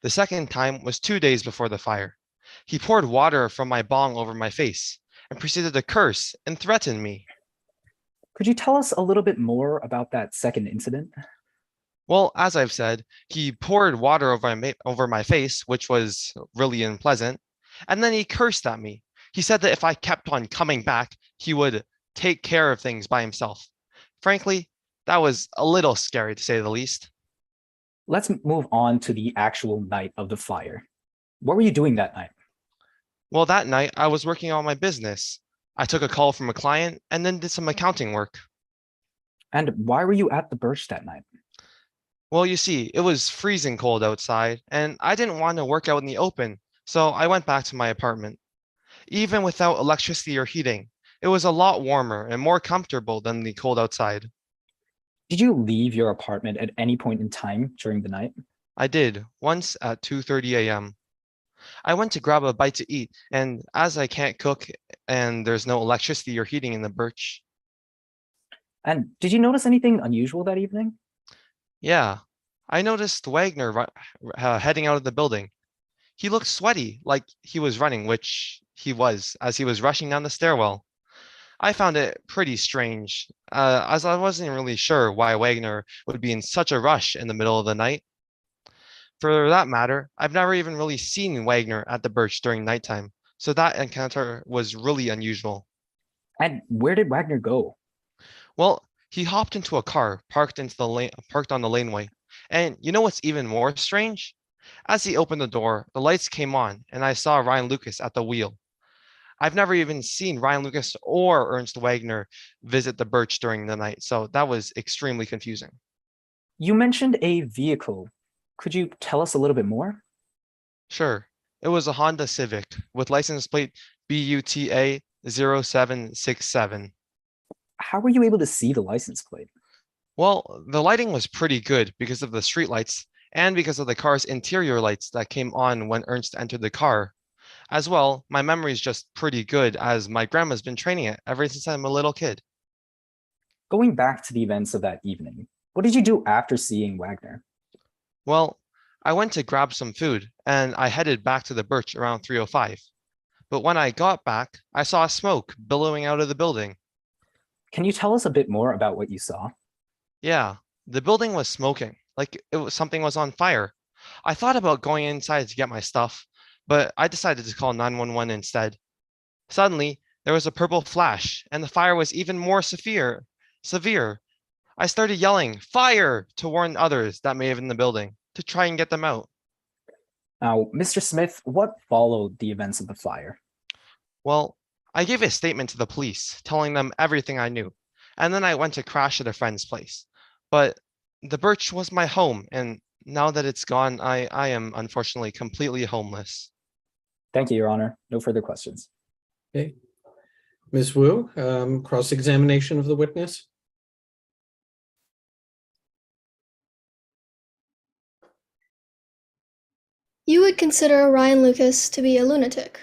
The second time was 2 days before the fire. He poured water from my bong over my face and proceeded to curse and threaten me. Could you tell us a little bit more about that second incident? Well, as I've said, he poured water over my face, which was really unpleasant, and then he cursed at me. He said that if I kept on coming back, he would take care of things by himself. Frankly, that was a little scary to say the least. Let's move on to the actual night of the fire. What were you doing that night? Well, that night I was working on my business. I took a call from a client and then did some accounting work. And why were you at the Birch that night? Well, you see, it was freezing cold outside, and I didn't want to work out in the open, so I went back to my apartment. Even without electricity or heating, it was a lot warmer and more comfortable than the cold outside. Did you leave your apartment at any point in time during the night? I did, once at 2:30 a.m. I went to grab a bite to eat, and as I can't cook and there's no electricity or heating in the Birch. And did you notice anything unusual that evening? Yeah, I noticed Wagner heading out of the building. He looked sweaty, like he was running, which he was, as he was rushing down the stairwell. I found it pretty strange, as I wasn't really sure why Wagner would be in such a rush in the middle of the night. For that matter, I've never even really seen Wagner at the Birch during nighttime, so that encounter was really unusual. And where did Wagner go? Well, he hopped into a car parked on the laneway. And you know what's even more strange? As he opened the door, the lights came on, and I saw Ryan Lucas at the wheel. I've never even seen Ryan Lucas or Ernst Wagner visit the Birch during the night, so that was extremely confusing. You mentioned a vehicle. Could you tell us a little bit more? Sure, it was a Honda Civic with license plate BUTA 0767. How were you able to see the license plate? Well, the lighting was pretty good because of the streetlights and because of the car's interior lights that came on when Ernst entered the car. As well, my memory is just pretty good as my grandma's been training it ever since I'm a little kid. Going back to the events of that evening, what did you do after seeing Wagner? Well, I went to grab some food and I headed back to the Birch around 3:05. But when I got back, I saw smoke billowing out of the building. Can you tell us a bit more about what you saw? Yeah, the building was smoking, like something was on fire. I thought about going inside to get my stuff, but I decided to call 911 instead. Suddenly, there was a purple flash, and the fire was even more severe. I started yelling, "Fire!" to warn others that may have been in the building, to try and get them out. Now, Mr. Smith, what followed the events of the fire? Well, I gave a statement to the police, telling them everything I knew, and then I went to crash at a friend's place. But the Birch was my home, and now that it's gone, I am unfortunately completely homeless. Thank you, Your Honor. No further questions. Okay. Ms. Wu, cross-examination of the witness. You would consider Ryan Lucas to be a lunatic.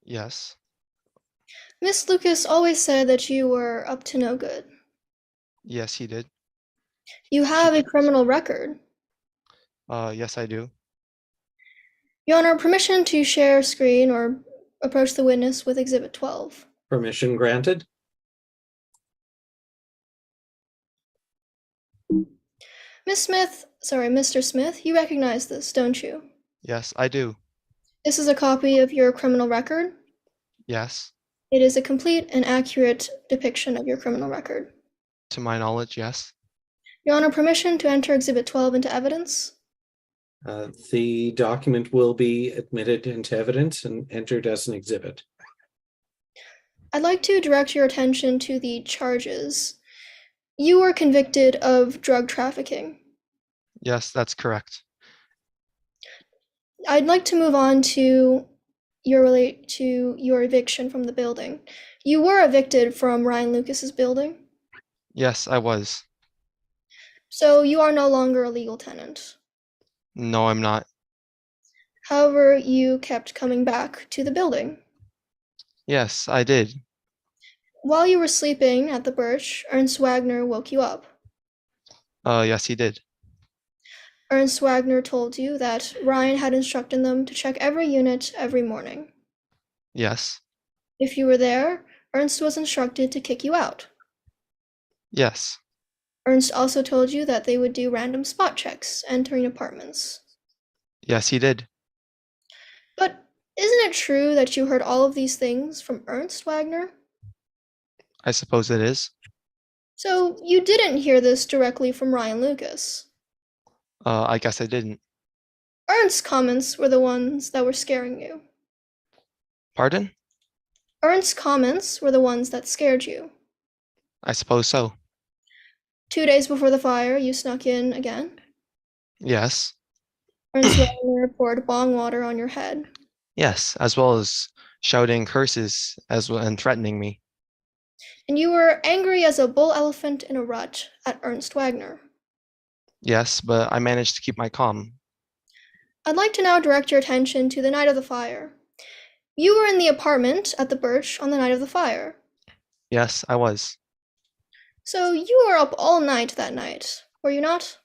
Yes. Miss Lucas always said that you were up to no good. Yes, he did. You have a criminal record. Yes, I do. Your Honor, permission to share screen or approach the witness with Exhibit 12. Permission granted. Mr. Smith, you recognize this, don't you? Yes, I do. This is a copy of your criminal record. Yes. It is a complete and accurate depiction of your criminal record. To my knowledge, yes. Your Honor, permission to enter Exhibit 12 into evidence? The document will be admitted into evidence and entered as an exhibit. I'd like to direct your attention to the charges. You were convicted of drug trafficking. Yes, that's correct. I'd like to move on to your eviction from the building. You were evicted from Ryan Lucas's building, Yes, I was. so you are no longer a legal tenant. No, I'm not. However, you kept coming back to the building. Yes, I did. While you were sleeping at the Birch, Ernst Wagner woke you up. Yes, he did. Ernst Wagner told you that Ryan had instructed them to check every unit every morning. Yes. If you were there, Ernst was instructed to kick you out. Yes. Ernst also told you that they would do random spot checks entering apartments. Yes, he did. But isn't it true that you heard all of these things from Ernst Wagner? I suppose it is. So you didn't hear this directly from Ryan Lucas. I guess I didn't. Ernst's comments were the ones that were scaring you. Pardon? Ernst's comments were the ones that scared you. I suppose so. 2 days before the fire, you snuck in again. Yes. Ernst Wagner poured bong water on your head. Yes, as well as shouting curses as well and threatening me. And you were angry as a bull elephant in a rut at Ernst Wagner. Yes, but I managed to keep my calm. I'd like to now direct your attention to the night of the fire. You were in the apartment at the Birch on the night of the fire. Yes, I was. So you were up all night that night, were you not?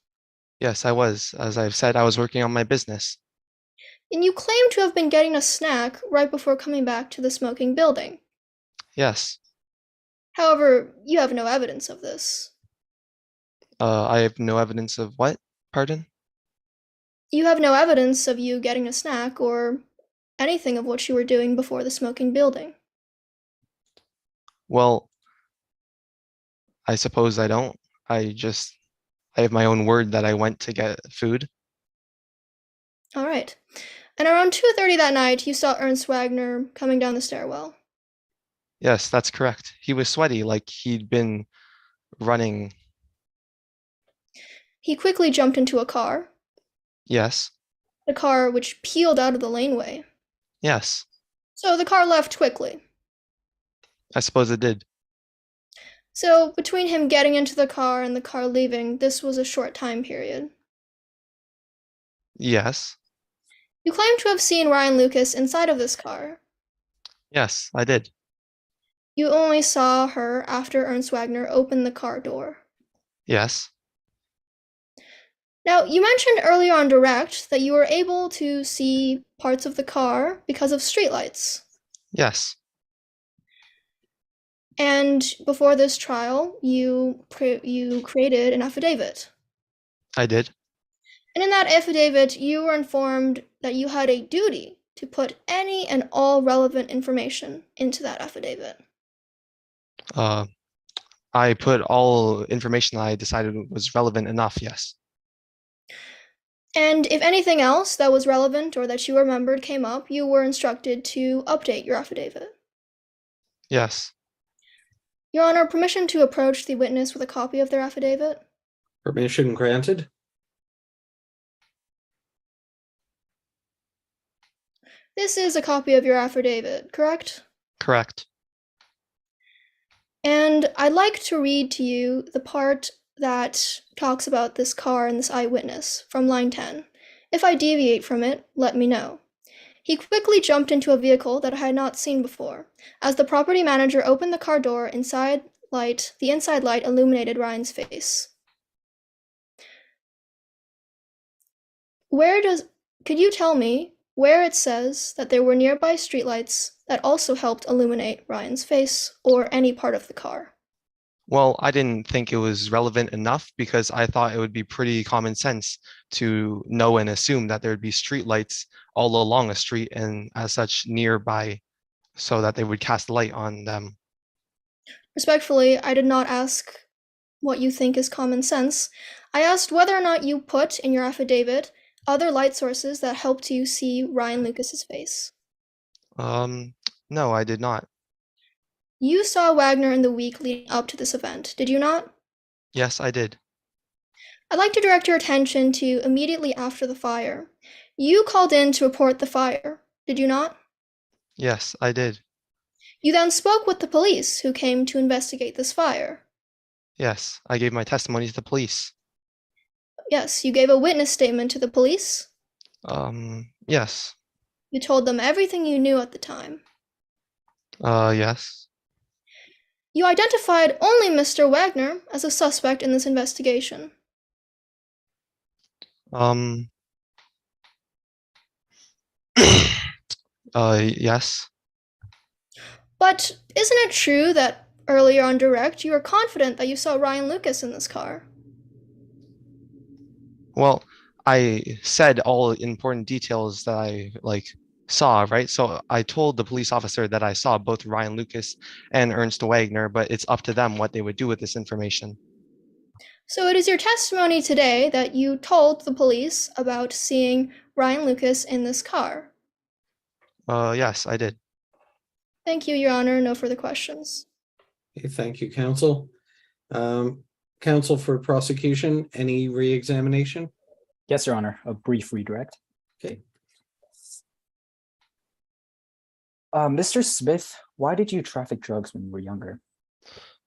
Yes, I was. As I've said, I was working on my business. And you claim to have been getting a snack right before coming back to the smoking building. Yes. However, you have no evidence of this. I have no evidence of what? Pardon? You have no evidence of you getting a snack or anything of what you were doing before the smoking building. Well, I suppose I don't. I have my own word that I went to get food. All right. And around 2:30 that night, you saw Ernst Wagner coming down the stairwell. Yes, that's correct. He was sweaty, like he'd been running. He quickly jumped into a car, Yes. the car which peeled out of the laneway. Yes. So the car left quickly. I suppose it did. So between him getting into the car and the car leaving, this was a short time period. Yes. You claim to have seen Ryan Lucas inside of this car. Yes, I did. You only saw her after Ernst Wagner opened the car door. Yes. Now, you mentioned earlier on Direct that you were able to see parts of the car because of streetlights. Yes. And before this trial, you created an affidavit. I did. And in that affidavit, you were informed that you had a duty to put any and all relevant information into that affidavit. I put all information I decided was relevant enough, yes. And if anything else that was relevant or that you remembered came up, you were instructed to update your affidavit. Yes. Your Honor, permission to approach the witness with a copy of their affidavit? Permission granted. This is a copy of your affidavit, correct? Correct. And I'd like to read to you the part that talks about this car and this eyewitness from line 10. If I deviate from it, let me know. He quickly jumped into a vehicle that I had not seen before. As the property manager opened the car door, the inside light illuminated Ryan's face. Could you tell me where it says that there were nearby streetlights that also helped illuminate Ryan's face or any part of the car? Well, I didn't think it was relevant enough because I thought it would be pretty common sense to know and assume that there would be street lights all along a street and as such nearby so that they would cast light on them. Respectfully, I did not ask what you think is common sense. I asked whether or not you put in your affidavit other light sources that helped you see Ryan Lucas's face. No, I did not. You saw Wagner in the week leading up to this event, did you not? Yes, I did. I'd like to direct your attention to immediately after the fire. You called in to report the fire, did you not? Yes, I did. You then spoke with the police who came to investigate this fire. Yes, I gave my testimony to the police. Yes, you gave a witness statement to the police. Yes. You told them everything you knew at the time. Yes. You identified only Mr. Wagner as a suspect in this investigation. Yes. But isn't it true that earlier on Direct you were confident that you saw Ryan Lucas in this car? Well, I said all important details that I saw, right? So I told the police officer that I saw both Ryan Lucas and Ernst Wagner, but it's up to them what they would do with this information. So it is your testimony today that you told the police about seeing Ryan Lucas in this car. Yes, I did. Thank you, Your Honor. No further questions. Okay, thank you, counsel. Counsel for prosecution, any re-examination? Yes, Your Honor, a brief redirect. Okay. Mr. Smith, why did you traffic drugs when you were younger?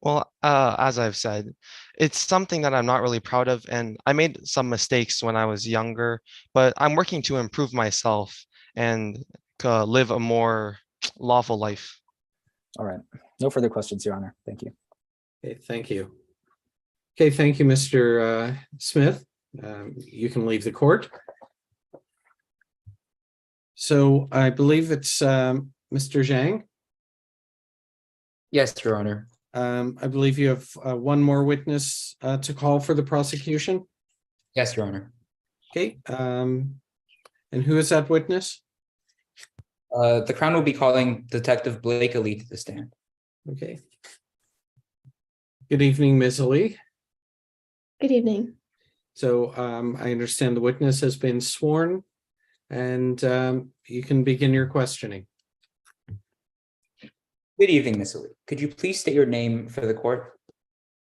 Well, as I've said, it's something that I'm not really proud of, and I made some mistakes when I was younger, but I'm working to improve myself and live a more lawful life. All right. No further questions, Your Honor. Thank you. Okay, thank you. Okay, thank you, Mr. Smith. You can leave the court. So I believe it's Mr. Zhang. Yes, Your Honor. I believe you have one more witness to call for the prosecution. Yes, Your Honor. Okay. And who is that witness? The Crown will be calling Detective Blake Ali to the stand. Okay. Good evening, Ms. Ali. Good evening. So I understand the witness has been sworn and you can begin your questioning. Good evening, Miss Ali. Could you please state your name for the court?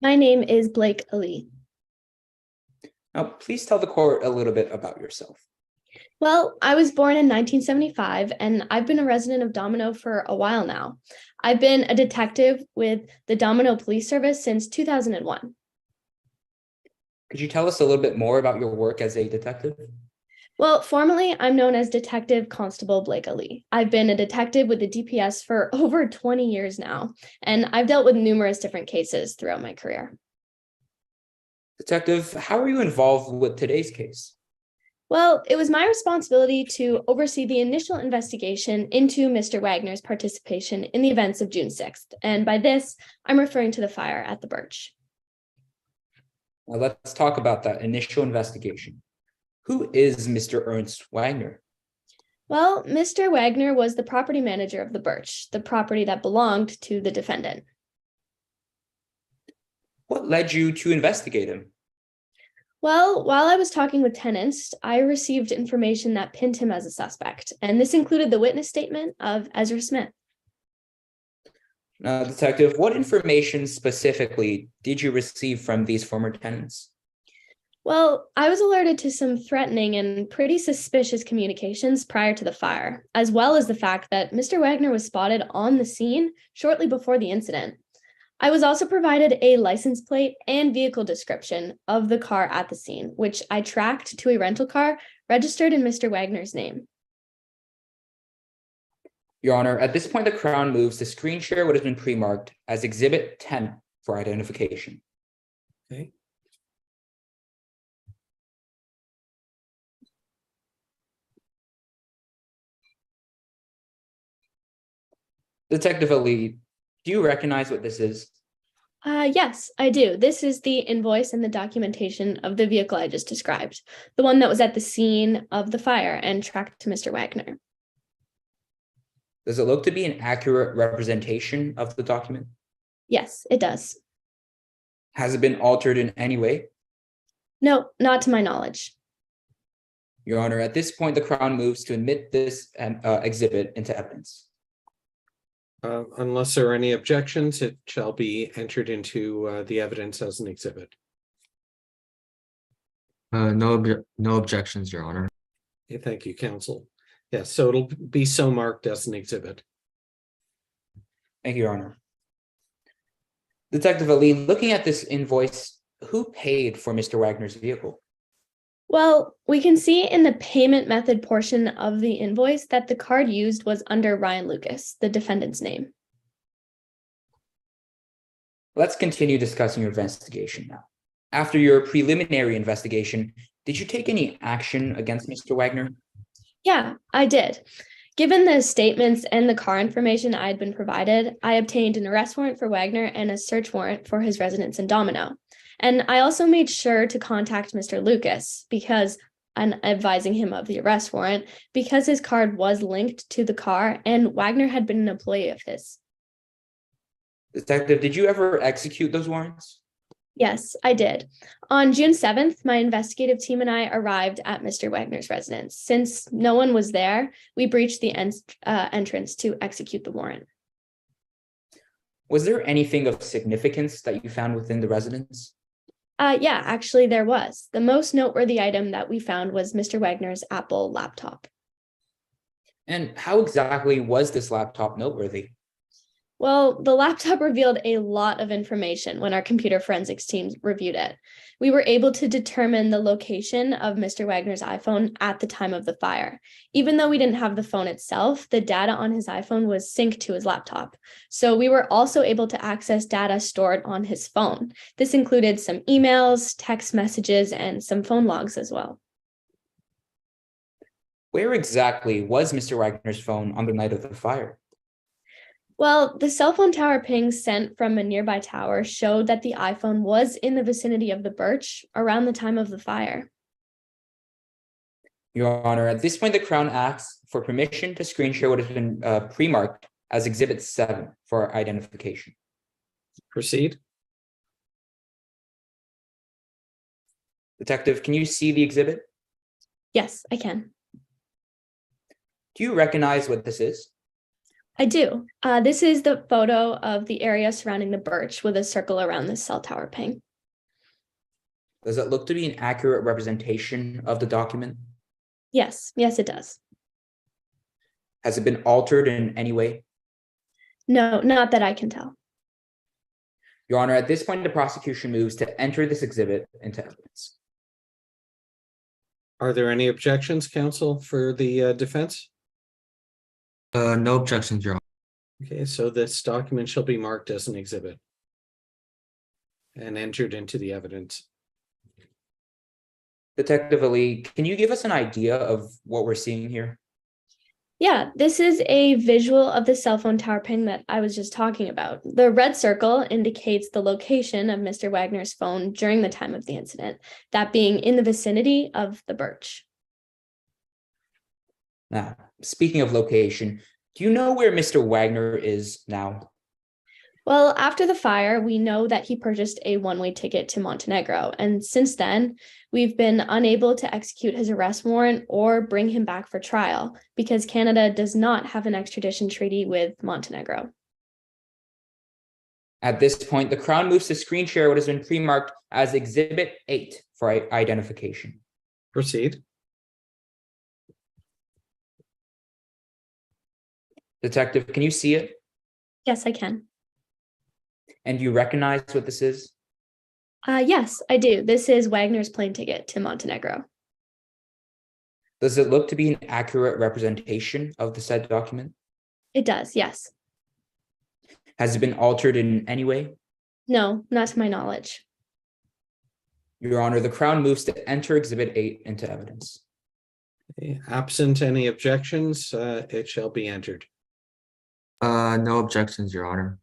My name is Blake Ali. Now, please tell the court a little bit about yourself. Well, I was born in 1975 and I've been a resident of Domino for a while now. I've been a detective with the Domino Police Service since 2001. Could you tell us a little bit more about your work as a detective? Well, formally, I'm known as Detective Constable Blake Ali. I've been a detective with the DPS for over 20 years now, and I've dealt with numerous different cases throughout my career. Detective, how are you involved with today's case? Well, it was my responsibility to oversee the initial investigation into Mr. Wagner's participation in the events of June 6th, and by this, I'm referring to the fire at the Birch. Now let's talk about that initial investigation. Who is Mr. Ernst Wagner? Well, Mr. Wagner was the property manager of the Birch, the property that belonged to the defendant. What led you to investigate him? Well, while I was talking with tenants, I received information that pinned him as a suspect, and this included the witness statement of Ezra Smith. Now, Detective, what information specifically did you receive from these former tenants? Well, I was alerted to some threatening and pretty suspicious communications prior to the fire, as well as the fact that Mr. Wagner was spotted on the scene shortly before the incident. I was also provided a license plate and vehicle description of the car at the scene, which I tracked to a rental car registered in Mr. Wagner's name. Your Honor, at this point, the Crown moves to screen share what has been pre-marked as Exhibit 10 for identification. Okay. Detective Ali, do you recognize what this is? Yes, I do. This is the invoice and the documentation of the vehicle I just described, the one that was at the scene of the fire and tracked to Mr. Wagner. Does it look to be an accurate representation of the document? Yes, it does. Has it been altered in any way? No, not to my knowledge. Your Honor, at this point, the Crown moves to admit this exhibit into evidence. Unless there are any objections, it shall be entered into the evidence as an exhibit. No objections, Your Honor. Okay, thank you, counsel. Yes, so it'll be so marked as an exhibit. Thank you, Your Honor. Detective Ali, looking at this invoice, who paid for Mr. Wagner's vehicle? Well, we can see in the payment method portion of the invoice that the card used was under Ryan Lucas, the defendant's name. Let's continue discussing your investigation now. After your preliminary investigation, did you take any action against Mr. Wagner? Yeah, I did. Given the statements and the car information I had been provided, I obtained an arrest warrant for Wagner and a search warrant for his residence in Domino. And I also made sure to contact Mr. Lucas because I'm advising him of the arrest warrant because his card was linked to the car and Wagner had been an employee of his. Detective, did you ever execute those warrants? Yes, I did. On June 7th, my investigative team and I arrived at Mr. Wagner's residence. Since no one was there, we breached the entrance to execute the warrant. Was there anything of significance that you found within the residence? Yeah, actually there was. The most noteworthy item that we found was Mr. Wagner's Apple laptop. And how exactly was this laptop noteworthy? Well, the laptop revealed a lot of information when our computer forensics team reviewed it. We were able to determine the location of Mr. Wagner's iPhone at the time of the fire. Even though we didn't have the phone itself, the data on his iPhone was synced to his laptop. So we were also able to access data stored on his phone. This included some emails, text messages, and some phone logs as well. Where exactly was Mr. Wagner's phone on the night of the fire? Well, the cell phone tower pings sent from a nearby tower showed that the iPhone was in the vicinity of the Birch around the time of the fire. Your Honor, at this point, the Crown asks for permission to screen share what has been pre-marked as Exhibit 7 for identification. Proceed. Detective, can you see the exhibit? Yes, I can. Do you recognize what this is? I do. This is the photo of the area surrounding the Birch with a circle around the cell tower ping. Does it look to be an accurate representation of the document? Yes, it does. Has it been altered in any way? No, not that I can tell. Your Honor, at this point, the prosecution moves to enter this exhibit into evidence. Are there any objections, counsel, for the defense? No objections, Your Honor. Okay, so this document shall be marked as an exhibit and entered into the evidence. Detective Ali, can you give us an idea of what we're seeing here? Yeah, this is a visual of the cell phone tower ping that I was just talking about. The red circle indicates the location of Mr. Wagner's phone during the time of the incident, that being in the vicinity of the Birch. Now, speaking of location, do you know where Mr. Wagner is now? Well, after the fire, we know that he purchased a one-way ticket to Montenegro, and since then, we've been unable to execute his arrest warrant or bring him back for trial because Canada does not have an extradition treaty with Montenegro. At this point, the Crown moves to screen share what has been pre-marked as Exhibit 8 for identification. Proceed. Detective, can you see it? Yes, I can. And you recognize what this is? Yes, I do. This is Wagner's plane ticket to Montenegro. Does it look to be an accurate representation of the said document? It does, yes. Has it been altered in any way? No, not to my knowledge. Your Honor, the Crown moves to enter Exhibit 8 into evidence. Okay, absent any objections, it shall be entered. No objections, Your Honor.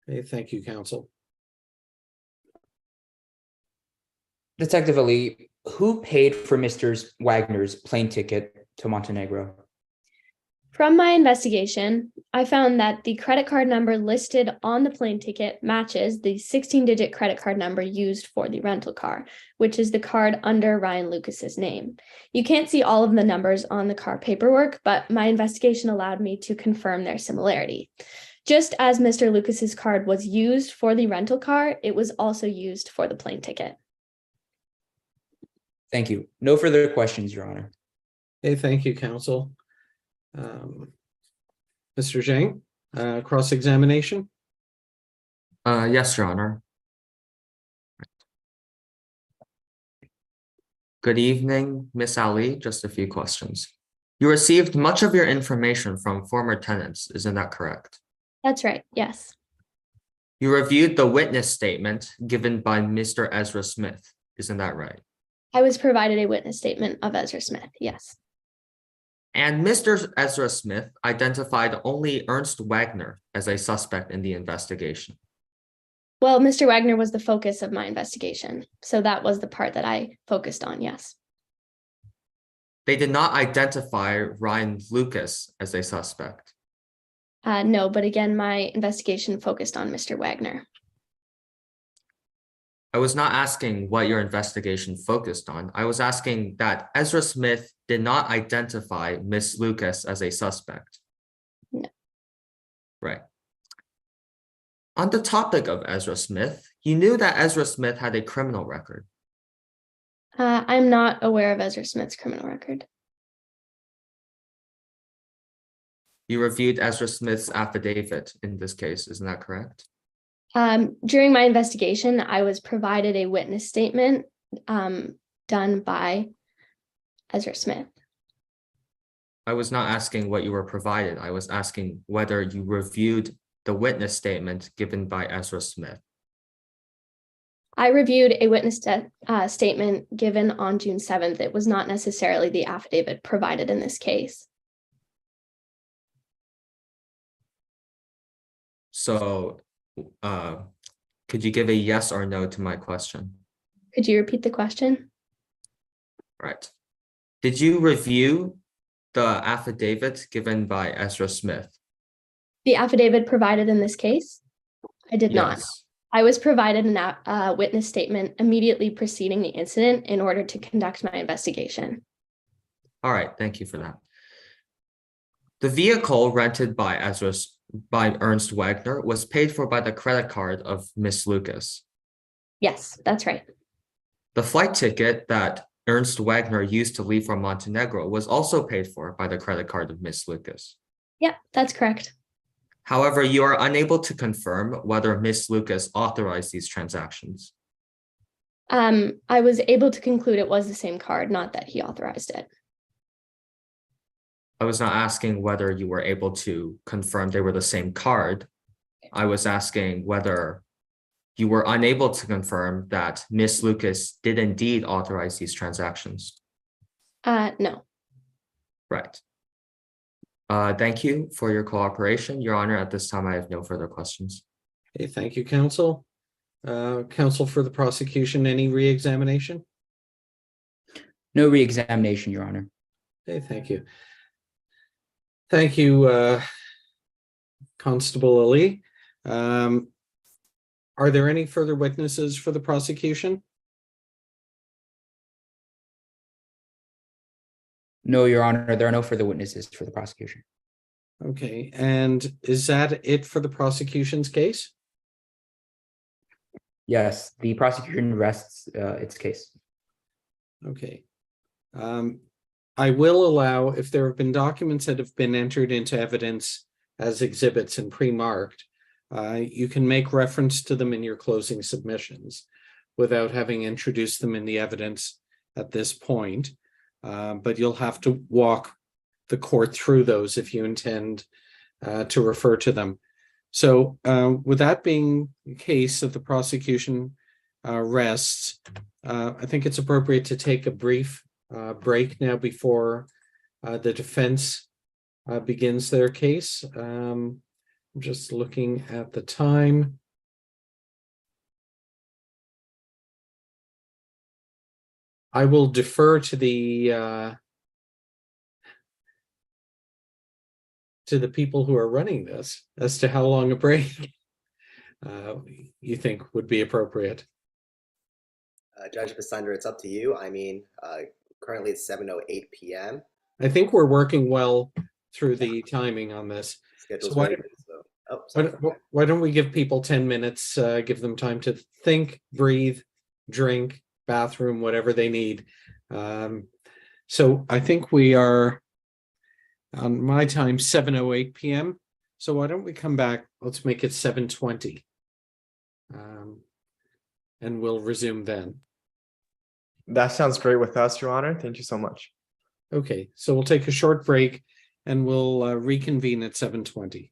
Okay, thank you, counsel. Detective Ali, who paid for Mr. Wagner's plane ticket to Montenegro? From my investigation, I found that the credit card number listed on the plane ticket matches the 16-digit credit card number used for the rental car, which is the card under Ryan Lucas's name. You can't see all of the numbers on the car paperwork, but my investigation allowed me to confirm their similarity. Just as Mr. Lucas's card was used for the rental car, it was also used for the plane ticket. Thank you. No further questions, Your Honor. Okay, thank you, counsel. Mr. Zhang, cross-examination? Yes, Your Honor. Good evening, Miss Ali. Just a few questions. You received much of your information from former tenants, isn't that correct? That's right, yes. You reviewed the witness statement given by Mr. Ezra Smith, isn't that right? I was provided a witness statement of Ezra Smith, yes. And Mr. Ezra Smith identified only Ernst Wagner as a suspect in the investigation. Well, Mr. Wagner was the focus of my investigation, so that was the part that I focused on, yes. They did not identify Ryan Lucas as a suspect. No, but again, my investigation focused on Mr. Wagner. I was not asking what your investigation focused on. I was asking that Ezra Smith did not identify Miss Lucas as a suspect. No. Right. On the topic of Ezra Smith, you knew that Ezra Smith had a criminal record. I'm not aware of Ezra Smith's criminal record. You reviewed Ezra Smith's affidavit in this case, isn't that correct? During my investigation, I was provided a witness statement done by Ezra Smith. I was not asking what you were provided. I was asking whether you reviewed the witness statement given by Ezra Smith. I reviewed a witness statement given on June 7th. It was not necessarily the affidavit provided in this case. So, could you give a yes or no to my question? Could you repeat the question? Right. Did you review the affidavit given by Ezra Smith? The affidavit provided in this case? I did not. Yes. I was provided a witness statement immediately preceding the incident in order to conduct my investigation. All right, thank you for that. The vehicle rented by Ernst Wagner was paid for by the credit card of Miss Lucas. Yes, that's right. The flight ticket that Ernst Wagner used to leave for Montenegro was also paid for by the credit card of Miss Lucas. Yep, that's correct. However, you are unable to confirm whether Miss Lucas authorized these transactions. I was able to conclude it was the same card, not that he authorized it. I was not asking whether you were able to confirm they were the same card. I was asking whether you were unable to confirm that Miss Lucas did indeed authorize these transactions. No. Right. Thank you for your cooperation. Your Honor, at this time, I have no further questions. Okay, thank you, counsel. Counsel for the prosecution, any re-examination? No re-examination, Your Honor. Okay, thank you. Thank you, Constable Ali. Are there any further witnesses for the prosecution? No, Your Honor, there are no further witnesses for the prosecution. Okay, and is that it for the prosecution's case? Yes, the prosecution rests its case. Okay. I will allow, if there have been documents that have been entered into evidence as exhibits and pre-marked, you can make reference to them in your closing submissions without having introduced them in the evidence at this point. But you'll have to walk the court through those if you intend to refer to them. So with that being the case that the prosecution rests, I think it's appropriate to take a brief break now before the defense begins their case. I'm just looking at the time. I will defer to the people who are running this as to how long a break you think would be appropriate. Judge Basunder, it's up to you. I mean, currently it's 7:08 p.m. I think we're working well through the timing on this. Schedule's So very good. So, oh, sorry. why don't we give people 10 minutes, give them time to think, breathe, drink, bathroom, whatever they need. So I think we are on my time, 7:08 p.m. So why don't we come back? Let's make it 7:20. And we'll resume then. That sounds great with us, Your Honor. Thank you so much. Okay, so we'll take a short break and we'll reconvene at 7:20.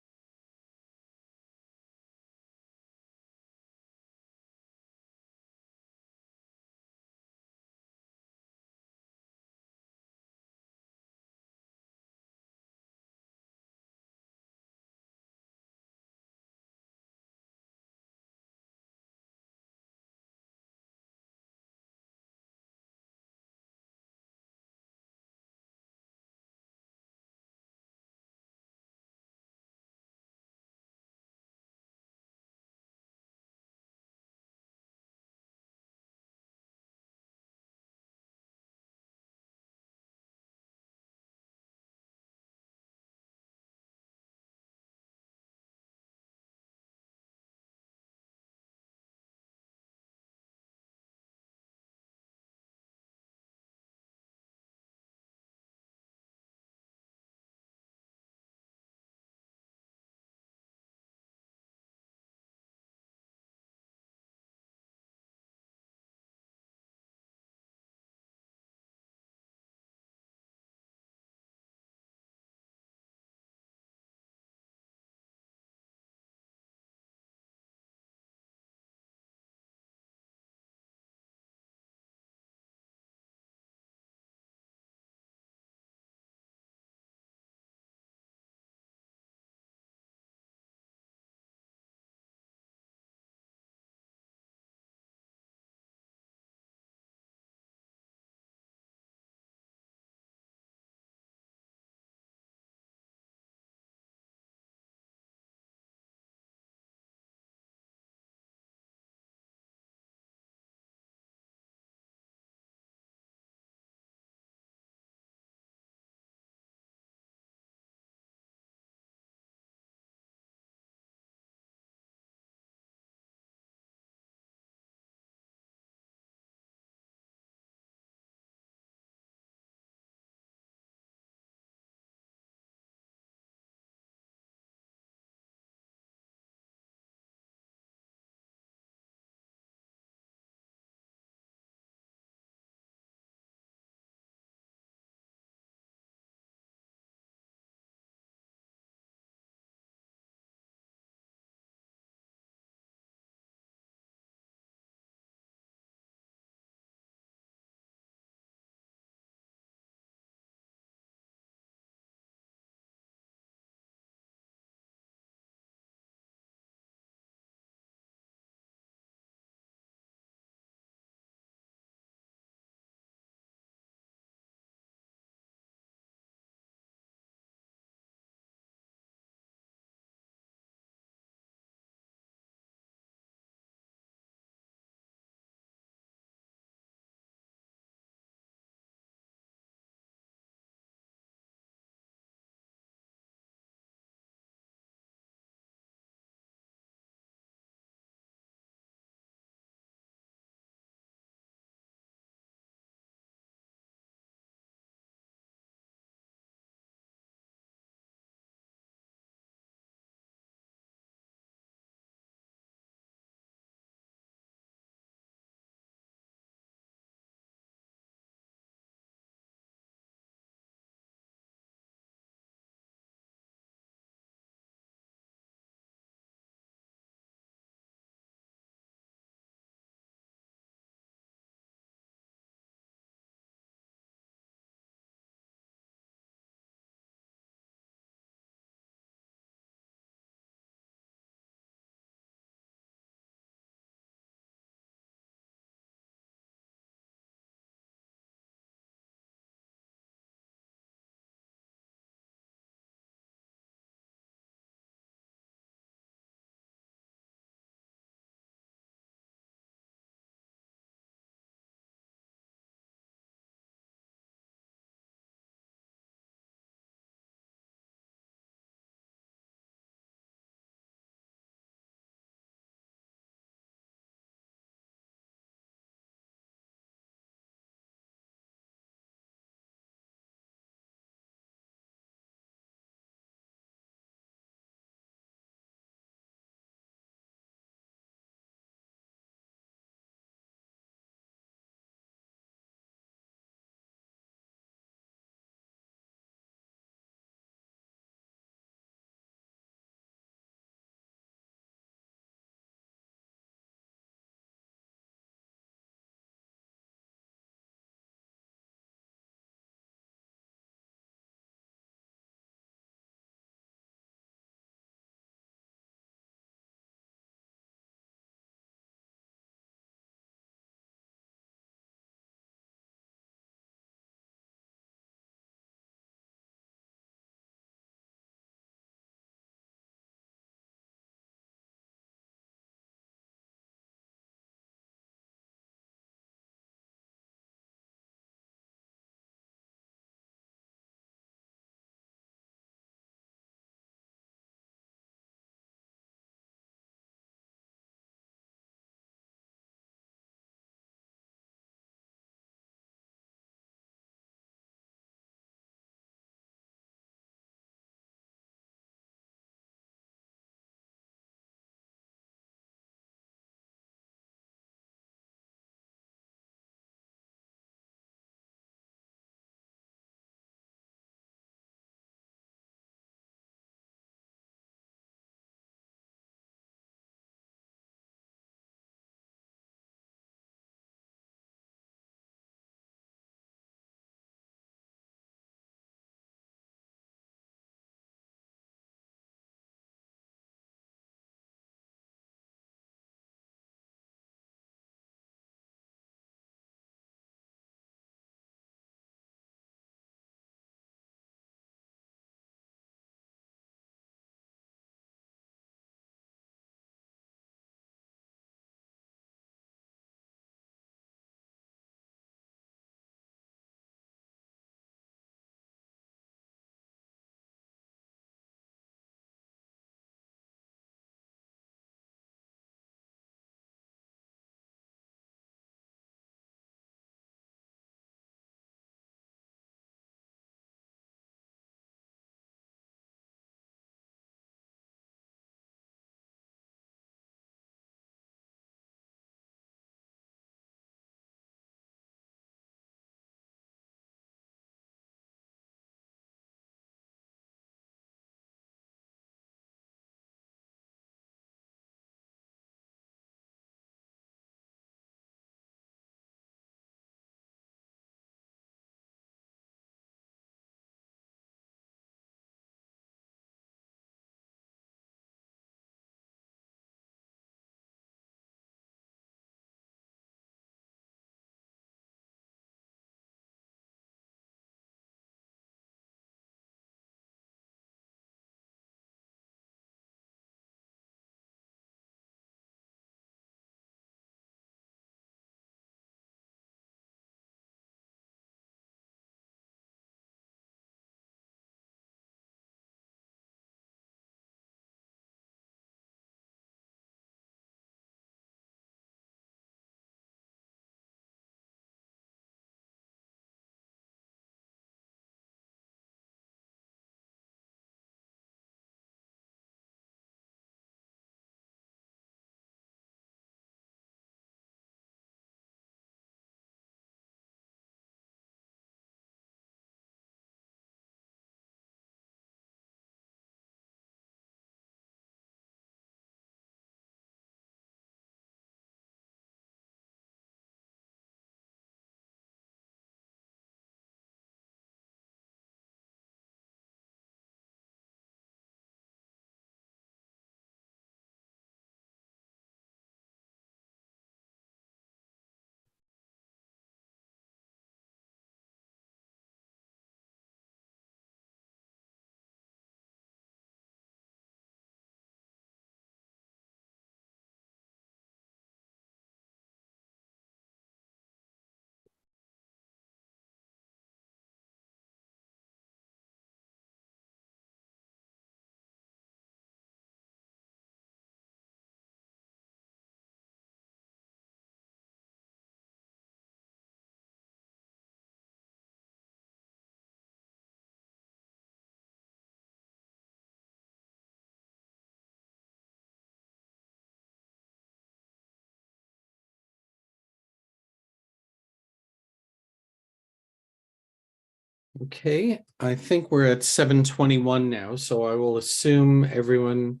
Okay, I think we're at 7:21 now, so I will assume everyone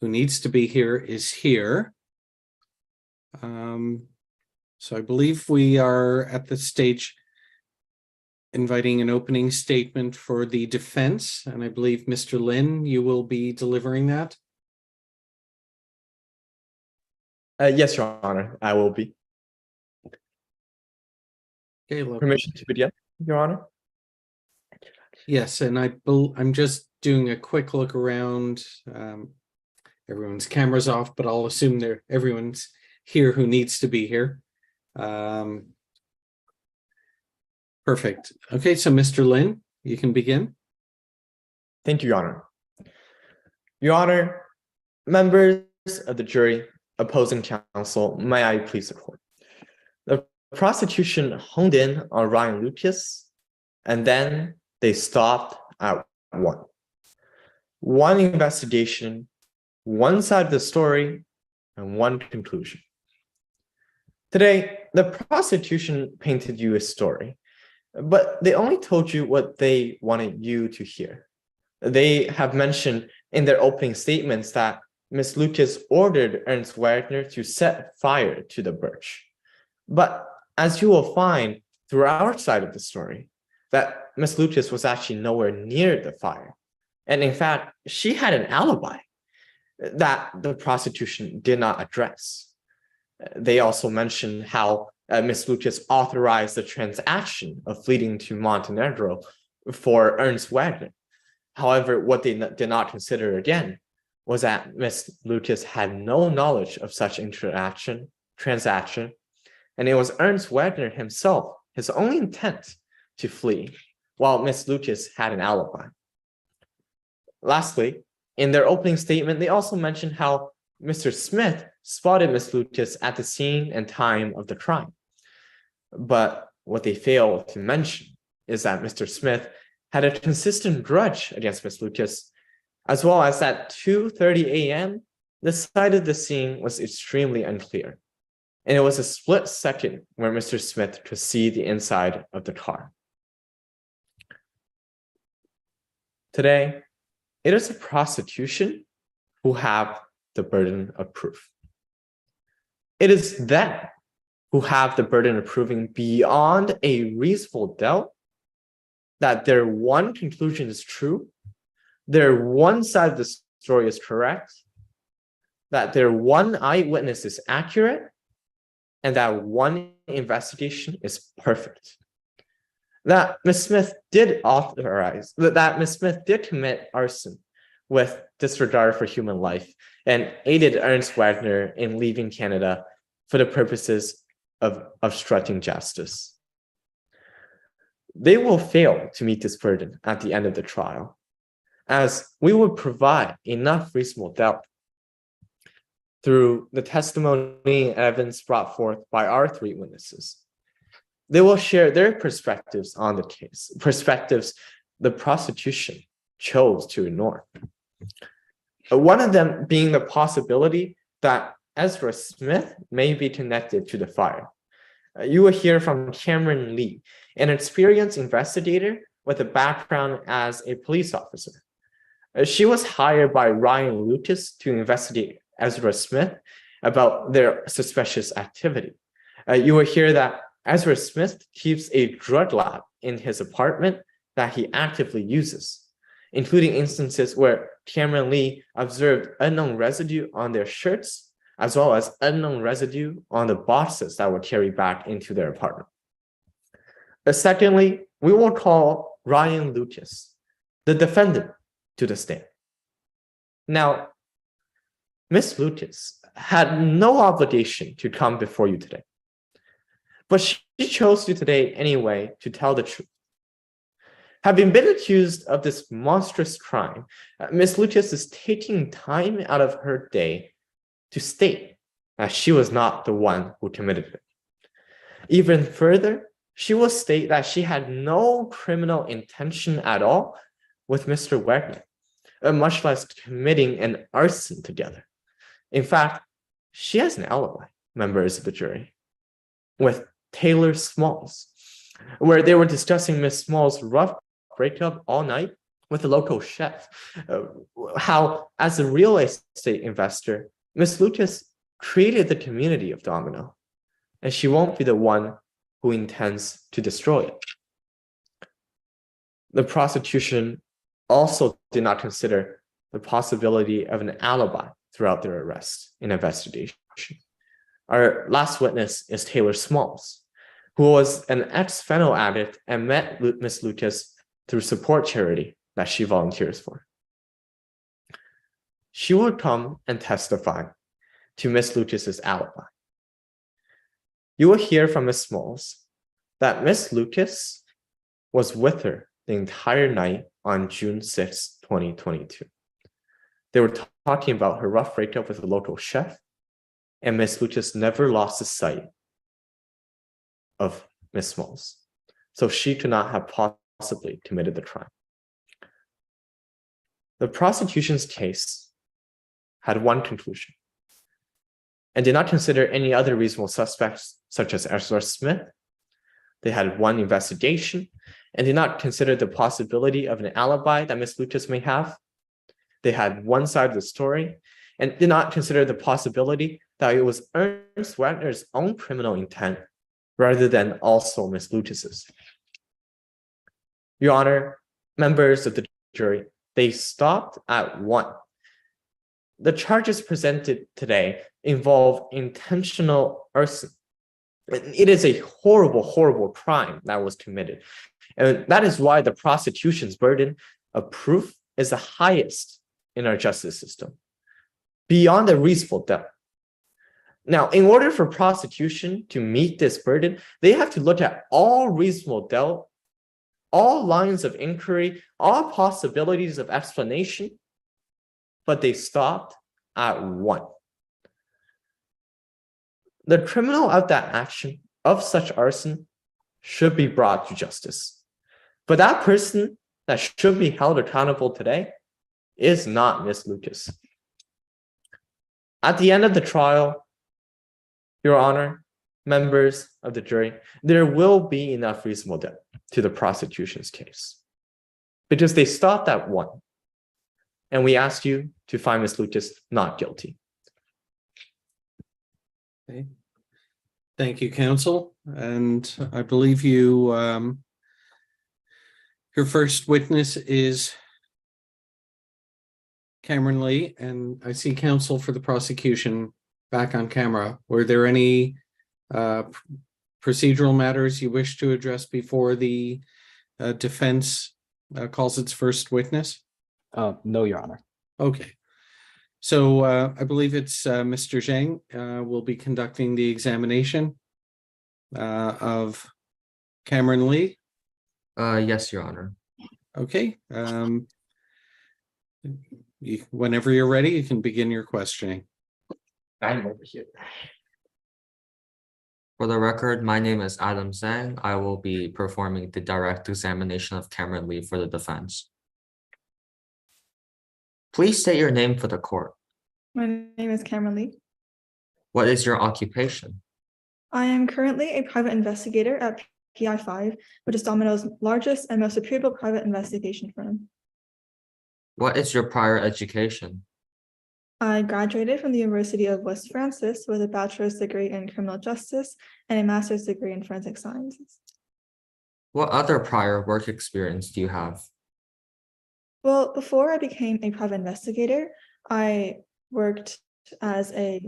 who needs to be here is here. So I believe we are at the stage inviting an opening statement for the defense, and I believe Mr. Lin, you will be delivering that. Yes, Your Honor, I will be. Okay, lovely. Permission to begin, Your Honor? Yes, and I'm just doing a quick look around. Everyone's camera's off, but I'll assume everyone's here who needs to be here. Perfect. Okay, so Mr. Lin, you can begin. Thank you, Your Honor. Your Honor, members of the jury, opposing counsel, may I please report. The prosecution honed in on Ryan Lucas, and then they stopped at one. One investigation, one side of the story, and one conclusion. Today, the prosecution painted you a story, but they only told you what they wanted you to hear. They have mentioned in their opening statements that Ms. Lucas ordered Ernst Wagner to set fire to the birch. But as you will find through our side of the story, that Ms. Lucas was actually nowhere near the fire. And in fact, she had an alibi that the prosecution did not address. They also mentioned how Ms. Lucas authorized the transaction of fleeing to Montenegro for Ernst Wagner. However, what they did not consider again was that Ms. Lucas had no knowledge of such transaction, and it was Ernst Wagner himself, his only intent to flee, while Ms. Lucas had an alibi. Lastly, in their opening statement, they also mentioned how Mr. Smith spotted Ms. Lucas at the scene and time of the crime. But what they fail to mention is that Mr. Smith had a consistent grudge against Ms. Lucas, as well as at 2:30 a.m., the site of the scene was extremely unclear. And it was a split second where Mr. Smith could see the inside of the car. Today, it is the prosecution who have the burden of proof. It is them who have the burden of proving beyond a reasonable doubt that their one conclusion is true, their one side of the story is correct, that their one eyewitness is accurate, and that one investigation is perfect. That Ms. Smith did commit arson with disregard for human life and aided Ernst Wagner in leaving Canada for the purposes of obstructing justice. They will fail to meet this burden at the end of the trial, as we will provide enough reasonable doubt through the testimony and evidence brought forth by our three witnesses. They will share their perspectives on the case, perspectives the prosecution chose to ignore. One of them being the possibility that Ezra Smith may be connected to the fire. You will hear from Cameron Lee, an experienced investigator with a background as a police officer. She was hired by Ryan Lucas to investigate Ezra Smith about their suspicious activity. You will hear that Ezra Smith keeps a drug lab in his apartment that he actively uses, including instances where Cameron Lee observed unknown residue on their shirts, as well as unknown residue on the boxes that were carried back into their apartment. Secondly, we will call Ryan Lucas, the defendant, to the stand. Now, Ms. Lucas had no obligation to come before you today, but she chose to today anyway to tell the truth. Having been accused of this monstrous crime, Ms. Lucas is taking time out of her day to state that she was not the one who committed it. Even further, she will state that she had no criminal intention at all with Mr. Wagner, much less committing an arson together. In fact, she has an alibi, members of the jury, with Taylor Smalls, where they were discussing Miss Small's rough breakup all night with a local chef. How, as a real estate investor, Miss Lucas created the community of Domino, and she won't be the one who intends to destroy it. The prosecution also did not consider the possibility of an alibi throughout their arrest and investigation. Our last witness is Taylor Smalls, who was an ex-fentanyl addict and met Miss Lucas through support charity that she volunteers for. She would come and testify to Miss Lucas's alibi. You will hear from Miss Smalls that Miss Lucas was with her the entire night on June 6, 2022. They were talking about her rough breakup with a local chef, and Miss Lucas never lost the sight of Miss Smalls, so she could not have possibly committed the crime. The prosecution's case had one conclusion and did not consider any other reasonable suspects, such as Ezra Smith. They had one investigation and did not consider the possibility of an alibi that Miss Lucas may have. They had one side of the story and did not consider the possibility that it was Ernst Wagner's own criminal intent rather than also Miss Lucas's. Your Honor, members of the jury, they stopped at one. The charges presented today involve intentional arson. It is a horrible, horrible crime that was committed. And that is why the prosecution's burden of proof is the highest in our justice system, beyond a reasonable doubt. Now, in order for prosecution to meet this burden, they have to look at all reasonable doubt, all lines of inquiry, all possibilities of explanation, but they stopped at one. The criminal of that action, of such arson, should be brought to justice. But that person that should be held accountable today is not Miss Lucas. At the end of the trial, Your Honor, members of the jury, there will be enough reasonable doubt to the prosecution's case because they stopped at one. And we ask you to find Miss Lucas not guilty. Okay. Thank you, counsel. And I believe you, your first witness is Cameron Lee, and I see counsel for the prosecution back on camera. Were there any procedural matters you wish to address before the defense calls its first witness? No, Your Honor. Okay. So I believe it's Mr. Zhang will be conducting the examination of Cameron Lee. Yes, Your Honor. Okay. Whenever you're ready, you can begin your questioning. I'm over here. For the record, my name is Adam Zhang. I will be performing the direct examination of Cameron Lee for the defense. Please state your name for the court. My name is Cameron Lee. What is your occupation? I am currently a private investigator at PI5, which is Domino's largest and most reputable private investigation firm. What is your prior education? I graduated from the University of West Francis with a bachelor's degree in criminal justice and a master's degree in forensic sciences. What other prior work experience do you have? Well, before I became a private investigator, I worked as I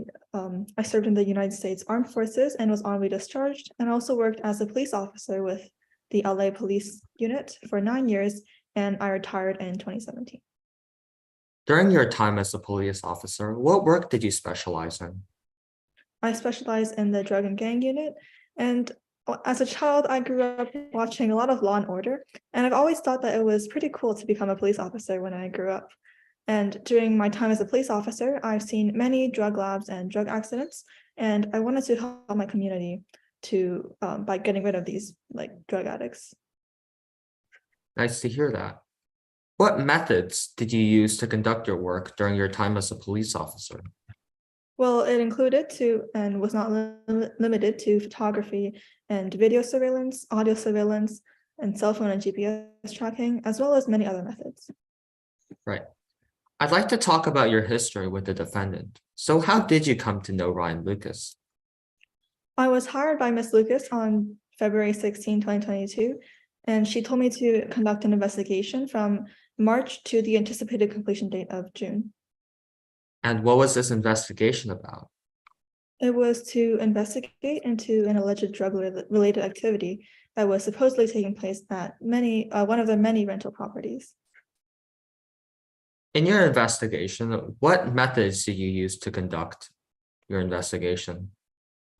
served in the United States Armed Forces and was honorably discharged, and also worked as a police officer with the LA Police Unit for 9 years, and I retired in 2017. During your time as a police officer, what work did you specialize in? I specialize in the drug and gang unit, and as a child, I grew up watching a lot of Law and Order, and I've always thought that it was pretty cool to become a police officer when I grew up. And during my time as a police officer, I've seen many drug labs and drug accidents, and I wanted to help my community to by getting rid of these drug addicts. Nice to hear that. What methods did you use to conduct your work during your time as a police officer? Well, it included and was not limited to photography and video surveillance, audio surveillance, and cell phone and GPS tracking, as well as many other methods. Right. I'd like to talk about your history with the defendant. So how did you come to know Ryan Lucas? I was hired by Ms. Lucas on February 16, 2022, and she told me to conduct an investigation from March to the anticipated completion date of June. And what was this investigation about? It was to investigate into an alleged drug-related activity that was supposedly taking place at one of the many rental properties. In your investigation, what methods did you use to conduct your investigation?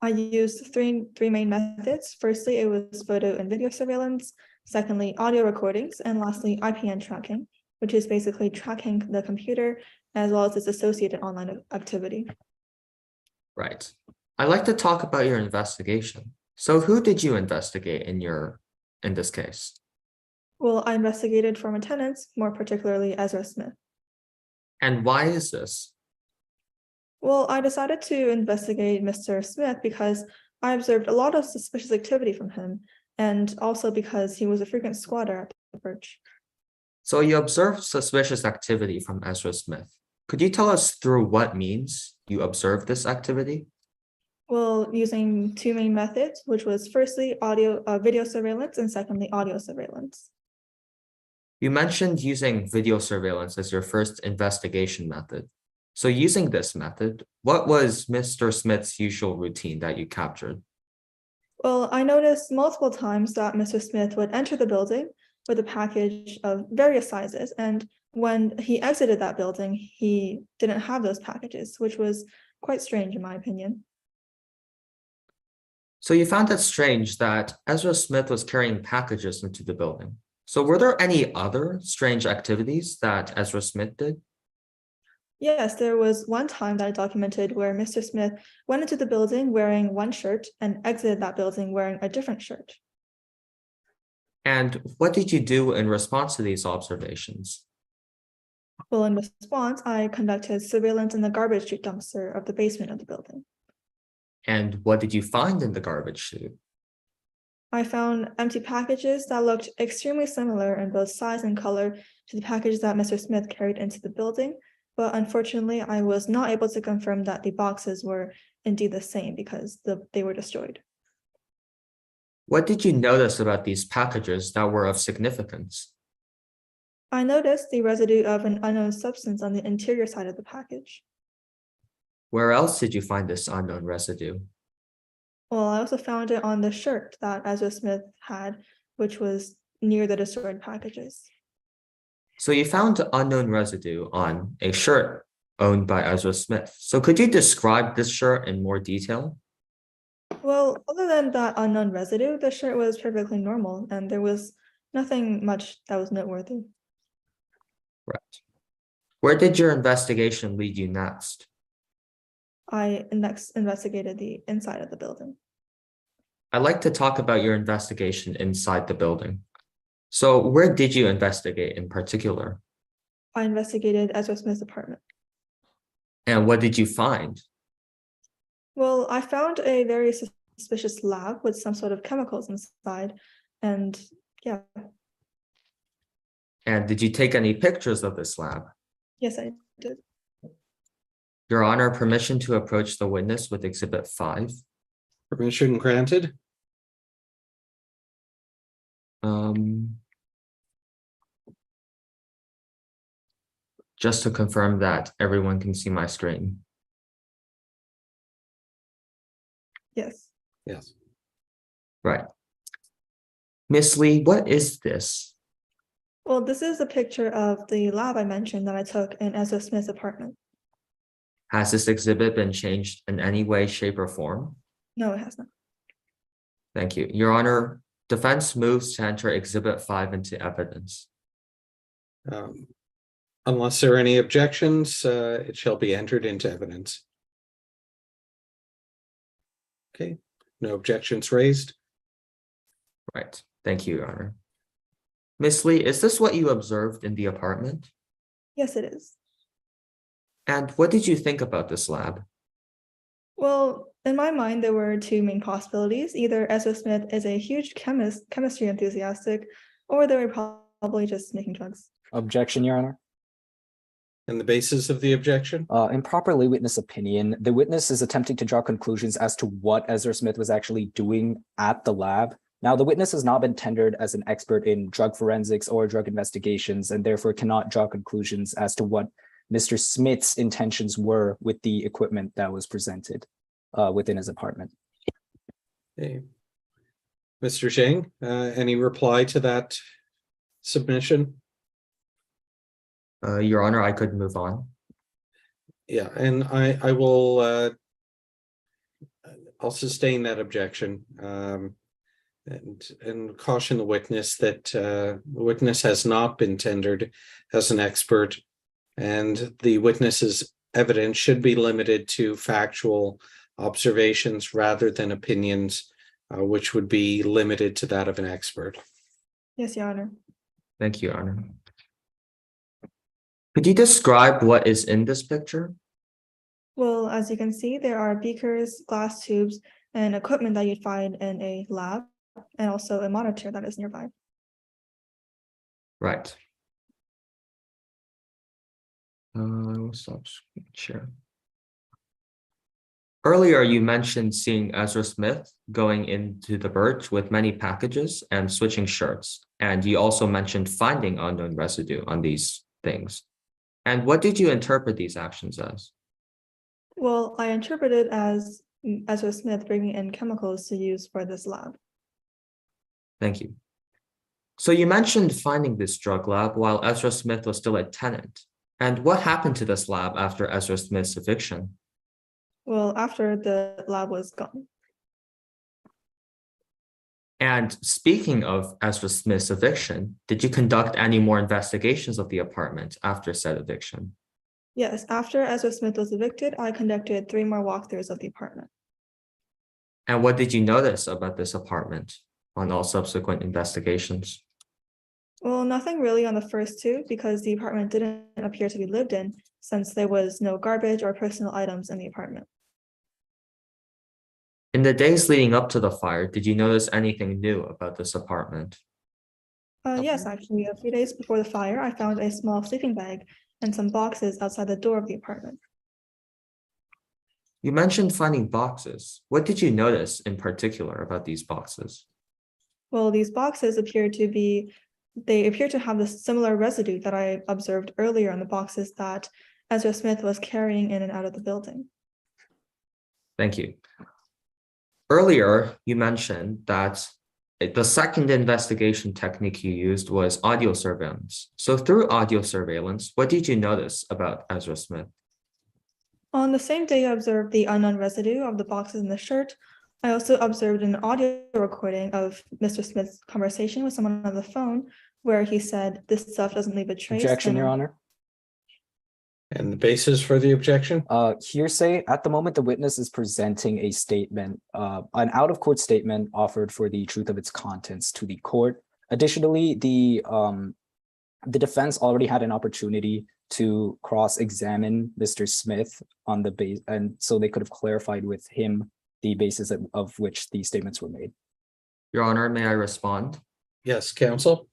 I used three main methods. Firstly, it was photo and video surveillance. Secondly, audio recordings. And lastly, IPN tracking, which is basically tracking the computer as well as its associated online activity. Right. I'd like to talk about your investigation. So who did you investigate in this case? Well, I investigated former tenants, more particularly Ezra Smith. And why is this? Well, I decided to investigate Mr. Smith because I observed a lot of suspicious activity from him, and also because he was a frequent squatter at the Birch. So you observed suspicious activity from Ezra Smith. Could you tell us through what means you observed this activity? Well, using two main methods, which was firstly video surveillance, and secondly audio surveillance. You mentioned using video surveillance as your first investigation method. So using this method, what was Mr. Smith's usual routine that you captured? Well, I noticed multiple times that Mr. Smith would enter the building with a package of various sizes, and when he exited that building, he didn't have those packages, which was quite strange in my opinion. So you found it strange that Ezra Smith was carrying packages into the building. So were there any other strange activities that Ezra Smith did? Yes, there was one time that I documented where Mr. Smith went into the building wearing one shirt and exited that building wearing a different shirt. And what did you do in response to these observations? Well, in response, I conducted surveillance in the garbage chute dumpster of the basement of the building. And what did you find in the garbage chute? I found empty packages that looked extremely similar in both size and color to the packages that Mr. Smith carried into the building, but unfortunately, I was not able to confirm that the boxes were indeed the same because they were destroyed. What did you notice about these packages that were of significance? I noticed the residue of an unknown substance on the interior side of the package. Where else did you find this unknown residue? Well, I also found it on the shirt that Ezra Smith had, which was near the destroyed packages. So you found unknown residue on a shirt owned by Ezra Smith. So could you describe this shirt in more detail? Well, other than that unknown residue, the shirt was perfectly normal, and there was nothing much that was noteworthy. Right. Where did your investigation lead you next? I next investigated the inside of the building. I'd like to talk about your investigation inside the building. So where did you investigate in particular? I investigated Ezra Smith's apartment. And what did you find? Well, I found a very suspicious lab with some sort of chemicals inside, and yeah. And did you take any pictures of this lab? Yes, I did. Your Honor, permission to approach the witness with Exhibit 5. Permission granted. Just to confirm that everyone can see my screen. Yes. Yes. Right. Miss Lee, what is this? Well, this is a picture of the lab I mentioned that I took in Ezra Smith's apartment. Has this exhibit been changed in any way, shape, or form? No, it has not. Thank you. Your Honor, defense moves to enter Exhibit 5 into evidence. Unless there are any objections, it shall be entered into evidence. Okay, no objections raised. Right. Thank you, Your Honor. Miss Lee, is this what you observed in the apartment? Yes, it is. And what did you think about this lab? Well, in my mind, there were two main possibilities. Either Ezra Smith is a huge chemistry enthusiastic, or they were probably just making drugs. Objection, Your Honor. And the basis of the objection? Improper lay witness opinion. The witness is attempting to draw conclusions as to what Ezra Smith was actually doing at the lab. Now, the witness has not been tendered as an expert in drug forensics or drug investigations, and therefore cannot draw conclusions as to what Mr. Smith's intentions were with the equipment that was presented within his apartment. Okay. Mr. Zhang, any reply to that submission? Your Honor, I could move on. Yeah, and I will I'll sustain that objection and caution the witness that the witness has not been tendered as an expert, and the witness's evidence should be limited to factual observations rather than opinions, which would be limited to that of an expert. Yes, Your Honor. Thank you, Your Honor. Could you describe what is in this picture? Well, as you can see, there are beakers, glass tubes, and equipment that you'd find in a lab, and also a monitor that is nearby. Right. Stop share. Earlier, you mentioned seeing Ezra Smith going into the Birch with many packages and switching shirts. And you also mentioned finding unknown residue on these things. And what did you interpret these actions as? Well, I interpret it as Ezra Smith bringing in chemicals to use for this lab. Thank you. So you mentioned finding this drug lab while Ezra Smith was still a tenant. And what happened to this lab after Ezra Smith's eviction? Well, after the lab was gone. And speaking of Ezra Smith's eviction, did you conduct any more investigations of the apartment after said eviction? Yes, after Ezra Smith was evicted, I conducted 3 more walkthroughs of the apartment. And what did you notice about this apartment on all subsequent investigations? Well, nothing really on the first 2 because the apartment didn't appear to be lived in since there was no garbage or personal items in the apartment. In the days leading up to the fire, did you notice anything new about this apartment? Yes, actually, a few days before the fire, I found a small sleeping bag and some boxes outside the door of the apartment. You mentioned finding boxes. What did you notice in particular about these boxes? Well, these boxes appear to have the similar residue that I observed earlier on the boxes that Ezra Smith was carrying in and out of the building. Thank you. Earlier, you mentioned that the second investigation technique you used was audio surveillance. So through audio surveillance, what did you notice about Ezra Smith? On the same day I observed the unknown residue of the boxes in the shirt, I also observed an audio recording of Mr. Smith's conversation with someone on the phone where he said, "This stuff doesn't leave a trace." Objection, Your Honor. And the basis for the objection? Hearsay. At the moment, the witness is presenting a statement, an out-of-court statement offered for the truth of its contents to the court. Additionally, the defense already had an opportunity to cross-examine Mr. Smith on the base, and so they could have clarified with him the basis of which these statements were made. Your Honor, may I respond? Yes, counsel.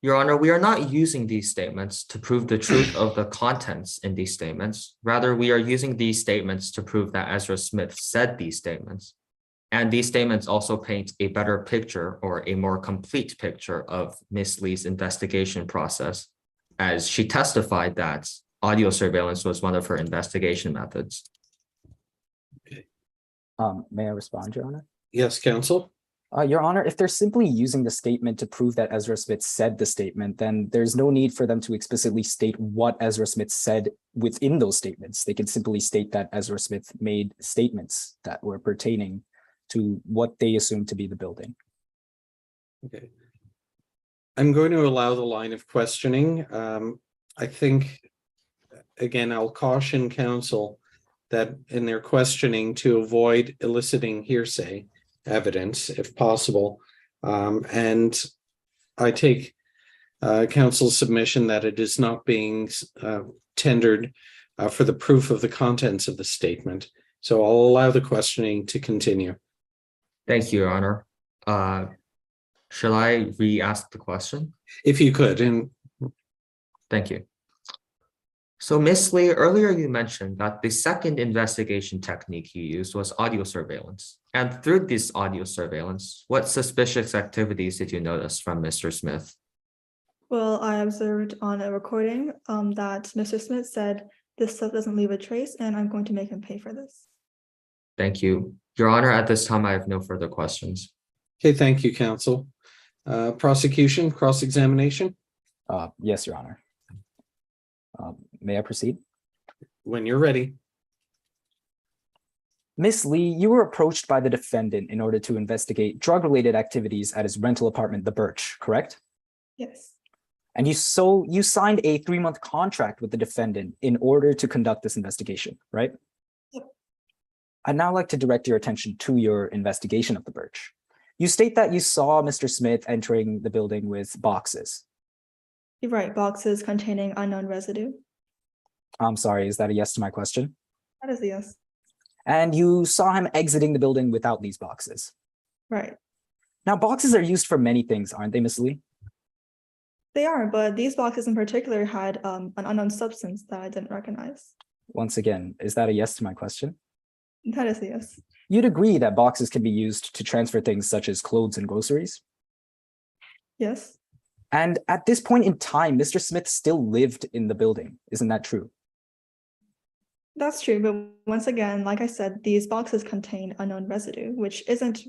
Your Honor, we are not using these statements to prove the truth of the contents in these statements. Rather, we are using these statements to prove that Ezra Smith said these statements. And these statements also paint a better picture or a more complete picture of Ms. Lee's investigation process, as she testified that audio surveillance was one of her investigation methods. May I respond, Your Honor? Yes, counsel. Your Honor, if they're simply using the statement to prove that Ezra Smith said the statement, then there's no need for them to explicitly state what Ezra Smith said within those statements. They can simply state that Ezra Smith made statements that were pertaining to what they assumed to be the building. Okay. I'm going to allow the line of questioning. I think, again, I'll caution counsel that in their questioning to avoid eliciting hearsay evidence if possible. And I take counsel's submission that it is not being tendered for the proof of the contents of the statement. So I'll allow the questioning to continue. Thank you, Your Honor. Shall I re-ask the question? If you could, and Thank you. So, Ms. Lee, earlier you mentioned that the second investigation technique you used was audio surveillance. And through this audio surveillance, what suspicious activities did you notice from Mr. Smith? Well, I observed on a recording that Mr. Smith said, "This stuff doesn't leave a trace, and I'm going to make him pay for this." Thank you. Your Honor, at this time, I have no further questions. okay, thank you, counsel. Prosecution, cross-examination, Yes, Your Honor. May I proceed? when you're ready. Miss Lee, you were approached by the defendant in order to investigate drug-related activities at his rental apartment, The Birch, correct? Yes. And you signed a 3-month contract with the defendant in order to conduct this investigation, right? Yep. I'd now like to direct your attention to your investigation of The Birch. You state that you saw Mr. Smith entering the building with boxes. You're right, boxes containing unknown residue. I'm sorry, is that a yes to my question? That is a yes. And you saw him exiting the building without these boxes. Right. Now, boxes are used for many things, aren't they, Miss Lee? They are, but these boxes in particular had an unknown substance that I didn't recognize. Once again, is that a yes to my question? That is a yes. You'd agree that boxes can be used to transfer things such as clothes and groceries? Yes. And at this point in time, Mr. Smith still lived in the building. Isn't that true? That's true, but once again, like I said, these boxes contain unknown residue, which isn't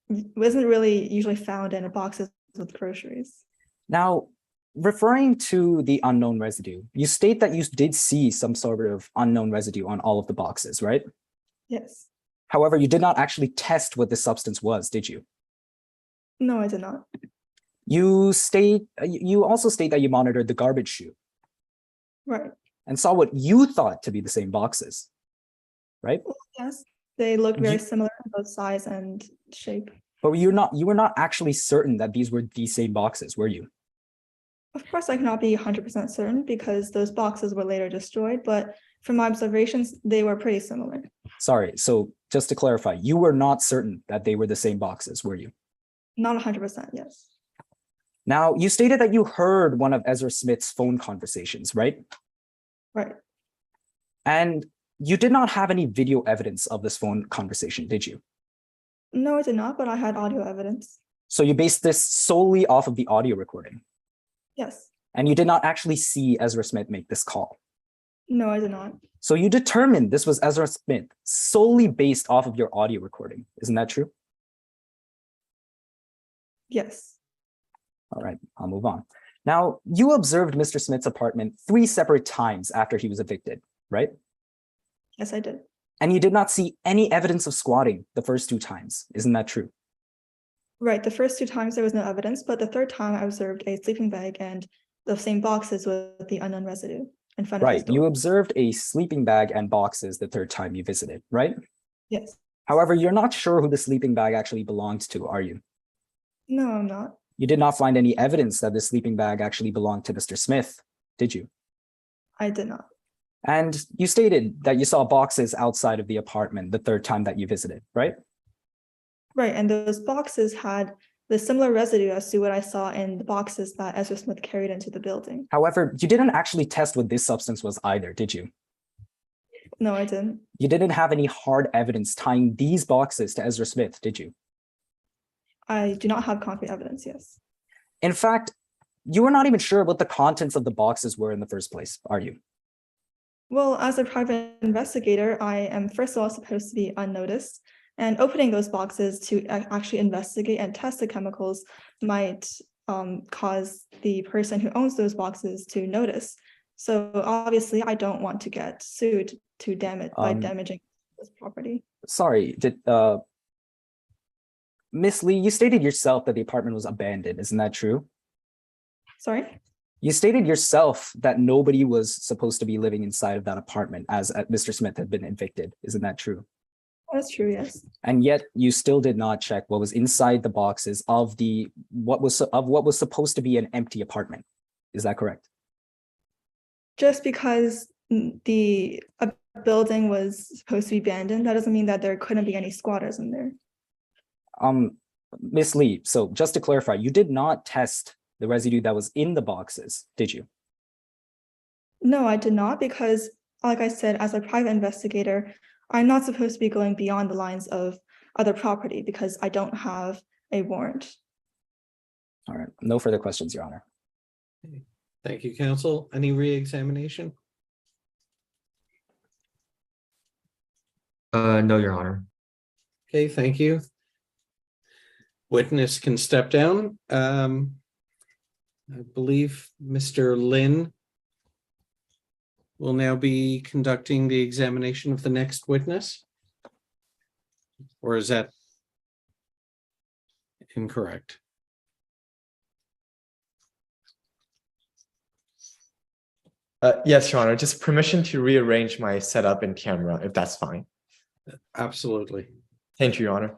really usually found in boxes with groceries. Now, referring to the unknown residue, you state that you did see some sort of unknown residue on all of the boxes, right? Yes. However, you did not actually test what this substance was, did you? No, I did not. You also state that you monitored the garbage chute Right. and saw what you thought to be the same boxes, right? Yes, they look very similar in both size and shape. But you were not actually certain that these were the same boxes, were you? Of course, I cannot be 100% certain because those boxes were later destroyed, but from my observations, they were pretty similar. Sorry, so just to clarify, you were not certain that they were the same boxes, were you? Not 100%, yes. Now, you stated that you heard one of Ezra Smith's phone conversations, right? Right. And you did not have any video evidence of this phone conversation, did you? No, I did not, but I had audio evidence. So you based this solely off of the audio recording? Yes. And you did not actually see Ezra Smith make this call? No, I did not. So you determined this was Ezra Smith solely based off of your audio recording. Isn't that true? Yes. All right, I'll move on. Now, you observed Mr. Smith's apartment 3 separate times after he was evicted, right? Yes, I did. And you did not see any evidence of squatting the first 2 times. Isn't that true? Right. The first 2 times there was no evidence, but the third time I observed a sleeping bag and the same boxes with the unknown residue in front of his Right. door. You observed a sleeping bag and boxes the 3rd time you visited, right? Yes. However, you're not sure who the sleeping bag actually belonged to, are you? No, I'm not. You did not find any evidence that the sleeping bag actually belonged to Mr. Smith, did you? I did not. And you stated that you saw boxes outside of the apartment the 3rd time that you visited, right? Right. And those boxes had the similar residue as to what I saw in the boxes that Ezra Smith carried into the building. However, you didn't actually test what this substance was either, did you? No, I didn't. You didn't have any hard evidence tying these boxes to Ezra Smith, did you? I do not have concrete evidence, yes. In fact, you were not even sure what the contents of the boxes were in the first place, are you? Well, as a private investigator, I am first of all supposed to be unnoticed, and opening those boxes to actually investigate and test the chemicals might cause the person who owns those boxes to notice. So obviously, I don't want to get sued to damage by damaging this property. Sorry, Miss Lee, you stated yourself that the apartment was abandoned. Isn't that true? Sorry? You stated yourself that nobody was supposed to be living inside of that apartment as Mr. Smith had been evicted. Isn't that true? That's true, yes. And yet you still did not check what was inside the boxes of what was supposed to be an empty apartment. Is that correct? Just because the building was supposed to be abandoned, that doesn't mean that there couldn't be any squatters in there. Miss Lee, so just to clarify, you did not test the residue that was in the boxes, did you? No, I did not, because like I said, as a private investigator, I'm not supposed to be going beyond the lines of other property because I don't have a warrant. All right, no further questions, Your Honor. Thank you, counsel. Any re-examination? No, Your Honor. Okay, thank you. Witness can step down. I believe Mr. Lin will now be conducting the examination of the next witness. Or is that incorrect? Yes, Your Honor, just permission to rearrange my setup and camera, if that's fine. Absolutely. Thank you, Your Honor.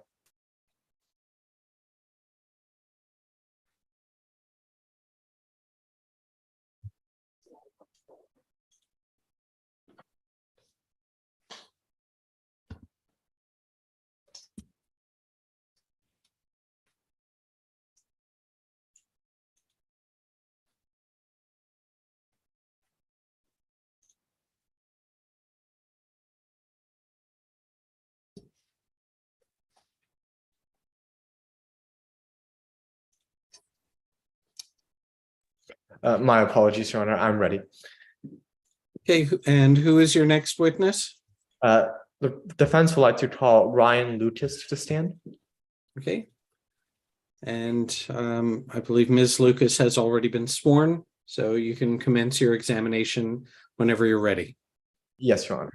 My apologies, Your Honor, I'm ready. Okay, and who is your next witness? The defense would like to call Ryan Lucas to the stand. Okay. And I believe Ms. Lucas has already been sworn, so you can commence your examination whenever you're ready. Yes, Your Honor.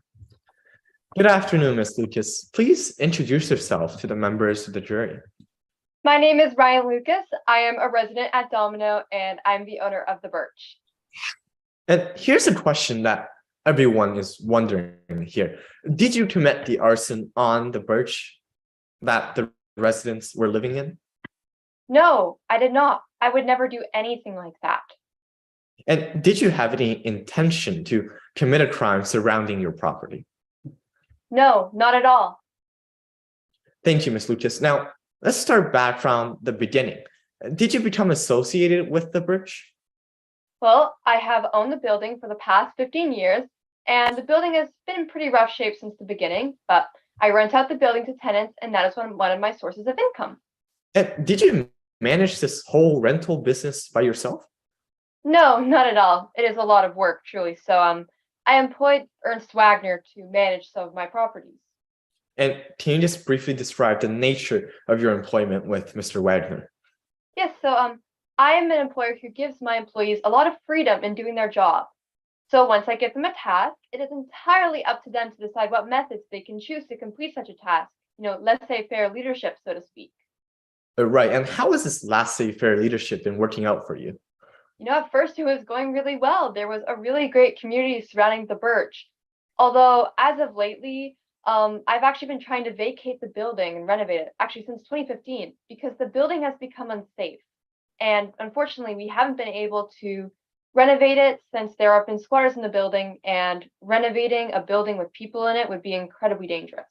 Good afternoon, Ms. Lucas. Please introduce yourself to the members of the jury. My name is Ryan Lucas. I am a resident at Domino and I'm the owner of the Birch. And here's a question that everyone is wondering here. Did you commit the arson on the Birch that the residents were living in? No, I did not. I would never do anything like that. And did you have any intention to commit a crime surrounding your property? No, not at all. Thank you, Ms. Lucas. Now, let's start back from the beginning. Did you become associated with the Birch? Well, I have owned the building for the past 15 years, and the building has been in pretty rough shape since the beginning, but I rent out the building to tenants, and that is one of my sources of income. And did you manage this whole rental business by yourself? No, not at all. It is a lot of work, truly. So I employed Ernst Wagner to manage some of my properties. And can you just briefly describe the nature of your employment with Mr. Wagner? Yes, so I am an employer who gives my employees a lot of freedom in doing their job. So once I give them a task, it is entirely up to them to decide what methods they can choose to complete such a task. Laissez-faire leadership, so to speak. Right, and how has this laissez-faire leadership been working out for you? At first it was going really well. There was a really great community surrounding the Birch. Although, as of lately, I've actually been trying to vacate the building and renovate it, actually since 2015, because the building has become unsafe. And unfortunately, we haven't been able to renovate it since there have been squatters in the building, and renovating a building with people in it would be incredibly dangerous.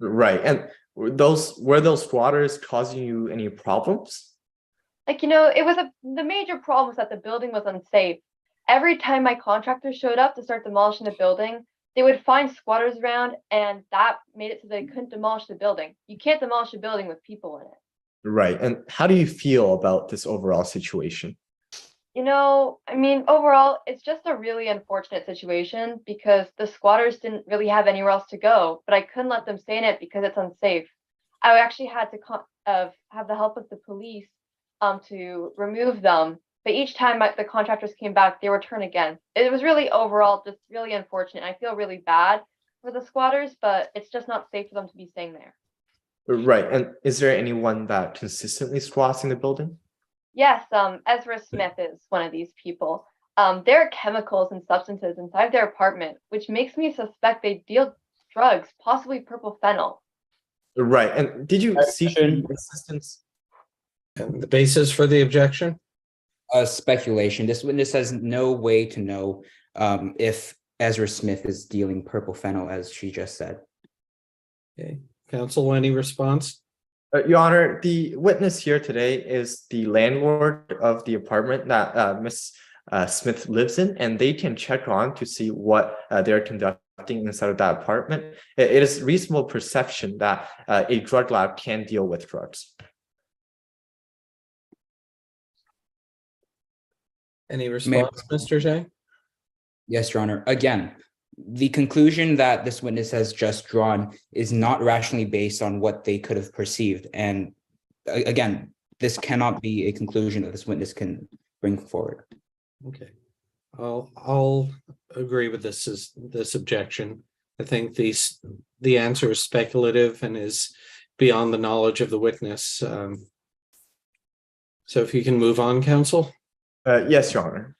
Right, and were those squatters causing you any problems? The major problem was that the building was unsafe. Every time my contractors showed up to start demolishing the building, they would find squatters around, and that made it so they couldn't demolish the building. You can't demolish a building with people in it. Right, and how do you feel about this overall situation? Overall, it's just a really unfortunate situation because the squatters didn't really have anywhere else to go, but I couldn't let them stay in it because it's unsafe. I actually had to have the help of the police to remove them. But each time the contractors came back, they returned again. It was really overall just really unfortunate. I feel really bad for the squatters, but it's just not safe for them to be staying there. Right, and is there anyone that consistently squats in the building? Yes, Ezra Smith is one of these people. There are chemicals and substances inside their apartment, which makes me suspect they deal drugs, possibly purple fennel. Right, and did you seek any assistance? And the basis for the objection? Speculation. This witness has no way to know if Ezra Smith is dealing purple fennel, as she just said. Okay, counsel, any response? Your Honor, the witness here today is the landlord of the apartment that Miss Smith lives in, and they can check on to see what they're conducting inside of that apartment. It is reasonable perception that a drug lab can deal with drugs. Any response, Mr. Zhang? Yes, Your Honor. Again, the conclusion that this witness has just drawn is not rationally based on what they could have perceived. And again, this cannot be a conclusion that this witness can bring forward. Okay, I'll agree with this objection. I think the answer is speculative and is beyond the knowledge of the witness. So if you can move on, counsel. Yes, Your Honor.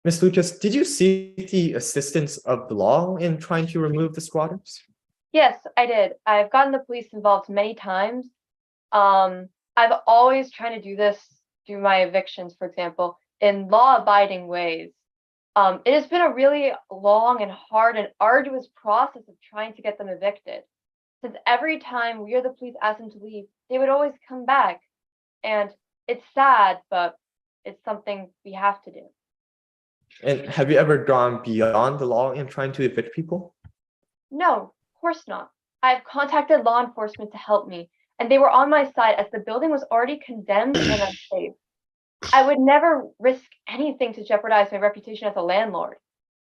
Ms. Lucas, did you seek the assistance of the law in trying to remove the squatters? Yes, I did. I've gotten the police involved many times. I've always tried to do this through my evictions, for example, in law-abiding ways. It has been a really long and hard and arduous process of trying to get them evicted. Since every time we or the police asked them to leave, they would always come back. And it's sad, but it's something we have to do. And have you ever gone beyond the law in trying to evict people? No, of course not. I've contacted law enforcement to help me, and they were on my side as the building was already condemned and unsafe. I would never risk anything to jeopardize my reputation as a landlord,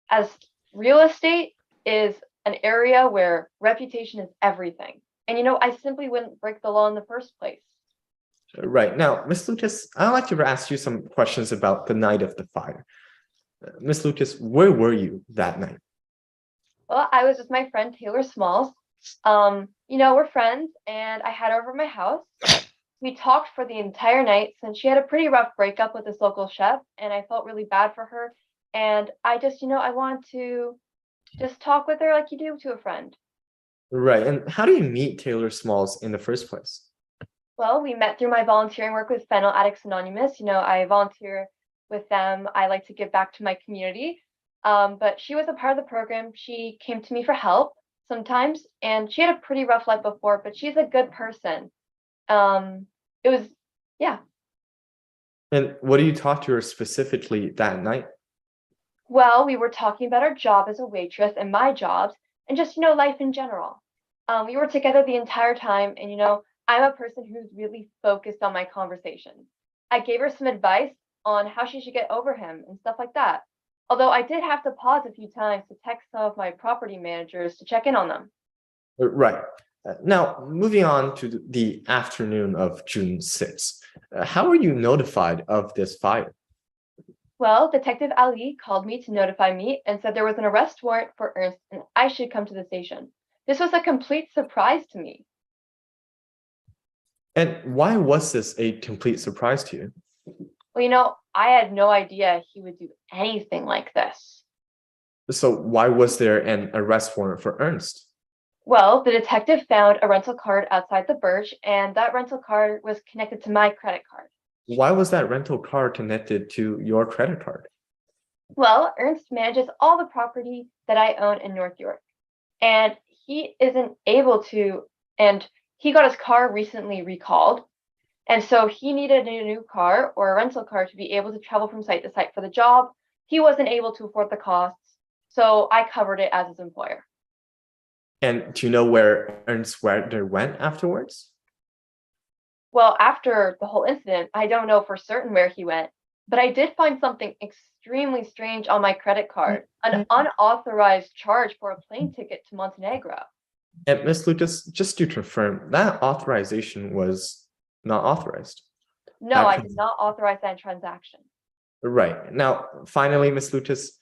as real estate is an area where reputation is everything. And I simply wouldn't break the law in the first place. Right. Now, Ms. Lucas, I'd like to ask you some questions about the night of the fire. Ms. Lucas, where were you that night? Well, I was with my friend Taylor Smalls. We're friends, and I had her over at my house. We talked for the entire night since she had a pretty rough breakup with this local chef, and I felt really bad for her. And I just, I want to just talk with her like you do to a friend. Right. And how do you meet Taylor Smalls in the first place? Well, we met through my volunteering work with Fentanyl Addicts Anonymous. I volunteer with them. I like to give back to my community. But she was a part of the program. She came to me for help sometimes, and she had a pretty rough life before, but she's a good person. Yeah. And what do you talk to her specifically that night? Well, we were talking about our job as a waitress and my jobs and just, life in general. We were together the entire time, and, I'm a person who's really focused on my conversations. I gave her some advice on how she should get over him and stuff like that. Although I did have to pause a few times to text some of my property managers to check in on them. Right. Now, moving on to the afternoon of June 6th, how were you notified of this fire? Well, Detective Ali called me to notify me and said there was an arrest warrant for Ernst and I should come to the station. This was a complete surprise to me. And why was this a complete surprise to you? Well, I had no idea he would do anything like this. So why was there an arrest warrant for Ernst? Well, the detective found a rental card outside the Birch, and that rental card was connected to my credit card. Why was that rental card connected to your credit card? Well, Ernst manages all the property that I own in North York, and he isn't able to, and he got his car recently recalled, and so he needed a new car or a rental car to be able to travel from site to site for the job. He wasn't able to afford the costs, so I covered it as his employer. And do you know where Ernst Wagner went afterwards? Well, after the whole incident, I don't know for certain where he went, but I did find something extremely strange on my credit card, an unauthorized charge for a plane ticket to Montenegro. And Ms. Lucas, just to confirm, that authorization was not authorized. No, I did not authorize that transaction. Right. Now, finally, Ms. Lucas,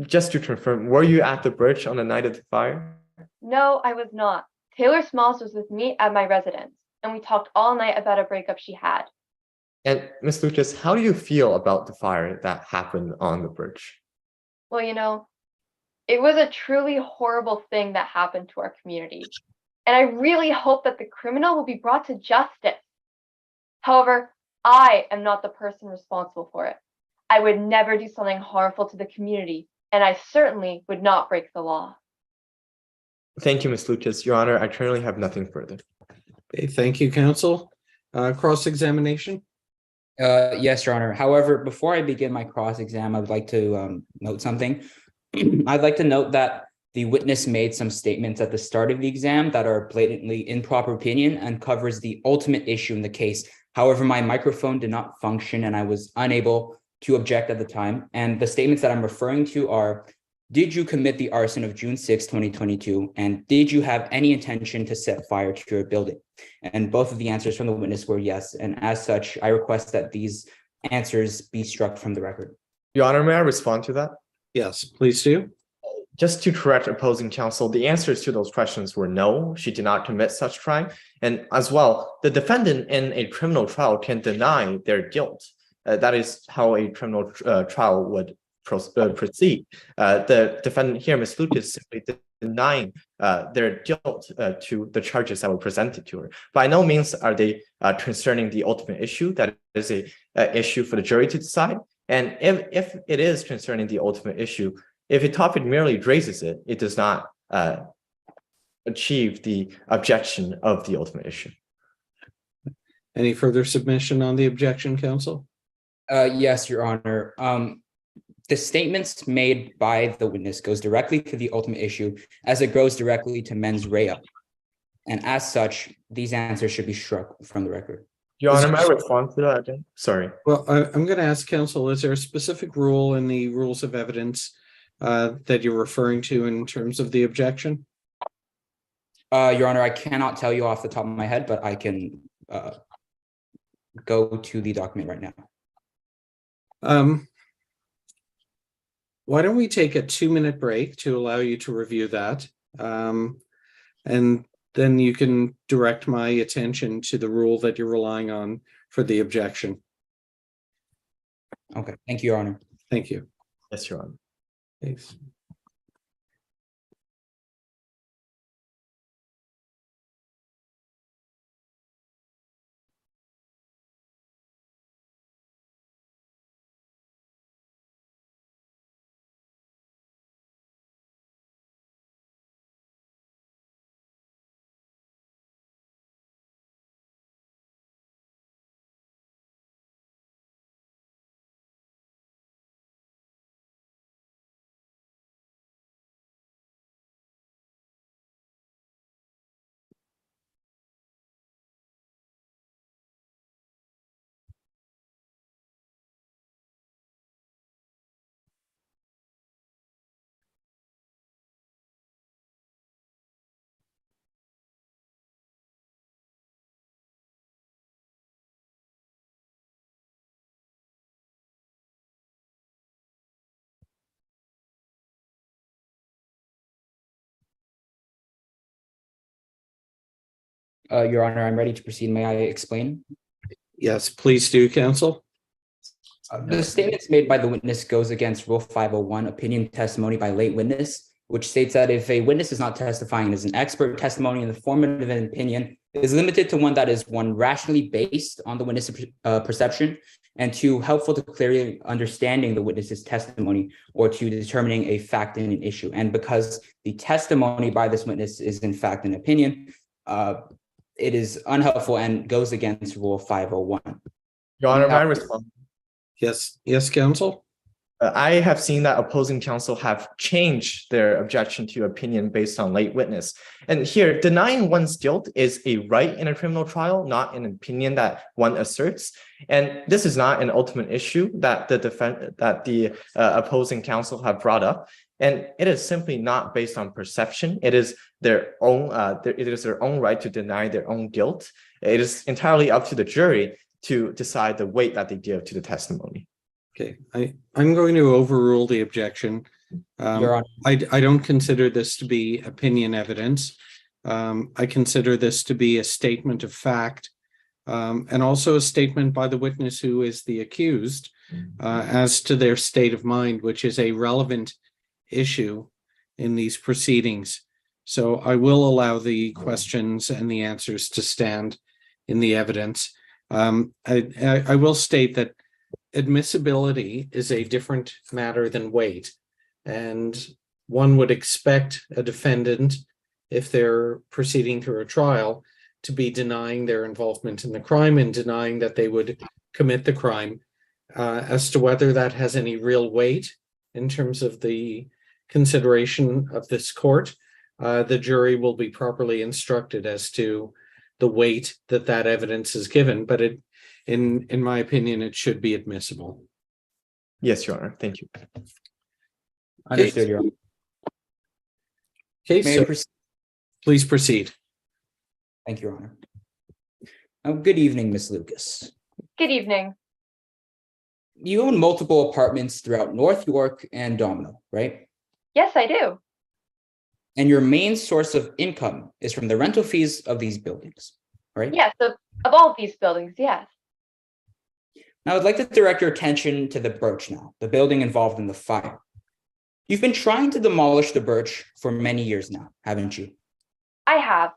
just to confirm, were you at the Birch on the night of the fire? No, I was not. Taylor Smalls was with me at my residence, and we talked all night about a breakup she had. And Ms. Lucas, how do you feel about the fire that happened on the Birch? Well, it was a truly horrible thing that happened to our community, and I really hope that the criminal will be brought to justice. However, I am not the person responsible for it. I would never do something harmful to the community, and I certainly would not break the law. Thank you, Ms. Lucas. Your Honor, I currently have nothing further. Okay, thank you, counsel. Cross-examination? Yes, Your Honor. However, before I begin my cross-exam, I would like to note something. I'd like to note that the witness made some statements at the start of the exam that are blatantly improper opinion and covers the ultimate issue in the case. However, my microphone did not function and I was unable to object at the time. And the statements that I'm referring to are, did you commit the arson of June 6, 2022? And did you have any intention to set fire to your building? And both of the answers from the witness were yes. And as such, I request that these answers be struck from the record. Your Honor, may I respond to that? Yes, please do. Just to correct opposing counsel, the answers to those questions were no, she did not commit such crime. And as well, the defendant in a criminal trial can deny their guilt. That is how a criminal trial would proceed. The defendant here, Ms. Lucas, simply denying their guilt to the charges that were presented to her. By no means are they concerning the ultimate issue. That is a issue for the jury to decide. And if it is concerning the ultimate issue, if a topic merely raises it, it does not achieve the objection of the ultimate issue. Any further submission on the objection, counsel? Yes, Your Honor. The statements made by the witness goes directly to the ultimate issue as it goes directly to mens rea. And as such, these answers should be struck from the record. Your Honor, may I respond to that again? Sorry. Well, I'm going to ask counsel, is there a specific rule in the rules of evidence that you're referring to in terms of the objection? Your Honor, I cannot tell you off the top of my head, but I can go to the document right now. Why don't we take a 2-minute break to allow you to review that? And then you can direct my attention to the rule that you're relying on for the objection. Okay, thank you, Your Honor. Thank you. Yes, Your Honor. Thanks. Your Honor, I'm ready to proceed. May I explain? Yes, please do, counsel. The statements made by the witness goes against Rule 501, opinion testimony by late witness, which states that if a witness is not testifying as an expert, testimony in the form of an opinion is limited to one that is one rationally based on the witness perception and two helpful to clearly understanding the witness's testimony or to determining a fact in an issue. And because the testimony by this witness is in fact an opinion, it is unhelpful and goes against Rule 501. Your Honor, may I respond? Yes, yes, counsel. I have seen that opposing counsel have changed their objection to opinion based on late witness. And here, denying one's guilt is a right in a criminal trial, not an opinion that one asserts. And this is not an ultimate issue that the opposing counsel have brought up. And it is simply not based on perception. It is their own. It is their own right to deny their own guilt. It is entirely up to the jury to decide the weight that they give to the testimony. Okay, I'm going to overrule the objection. Your Honor. I don't consider this to be opinion evidence. I consider this to be a statement of fact, and also a statement by the witness who is the accused as to their state of mind, which is a relevant issue in these proceedings. So I will allow the questions and the answers to stand in the evidence. I will state that admissibility is a different matter than weight. And one would expect a defendant, if they're proceeding through a trial, to be denying their involvement in the crime and denying that they would commit the crime. As to whether that has any real weight in terms of the consideration of this court, the jury will be properly instructed as to the weight that that evidence is given. But in my opinion, it should be admissible. Yes, Your Honor. Thank you. Understood, Your Honor. Okay, May I so proceed? please proceed. Thank you, Your Honor. Good evening, Ms. Lucas. Good evening. You own multiple apartments throughout North York and Domino, right? Yes, I do. And your main source of income is from the rental fees of these buildings, right? Yes, of all of these buildings, yes. Now, I'd like to direct your attention to the Birch now, the building involved in the fire. You've been trying to demolish the Birch for many years now, haven't you? I have.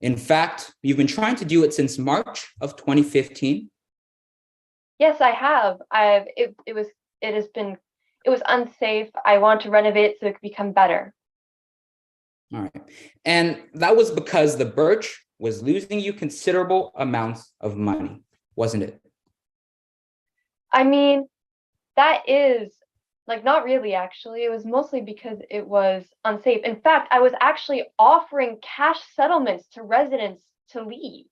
In fact, you've been trying to do it since March of 2015. Yes, I have. It was unsafe. I want to renovate it so it could become better. All right. And that was because the Birch was losing you considerable amounts of money, wasn't it? I mean, that is not really, actually. It was mostly because it was unsafe. In fact, I was actually offering cash settlements to residents to leave.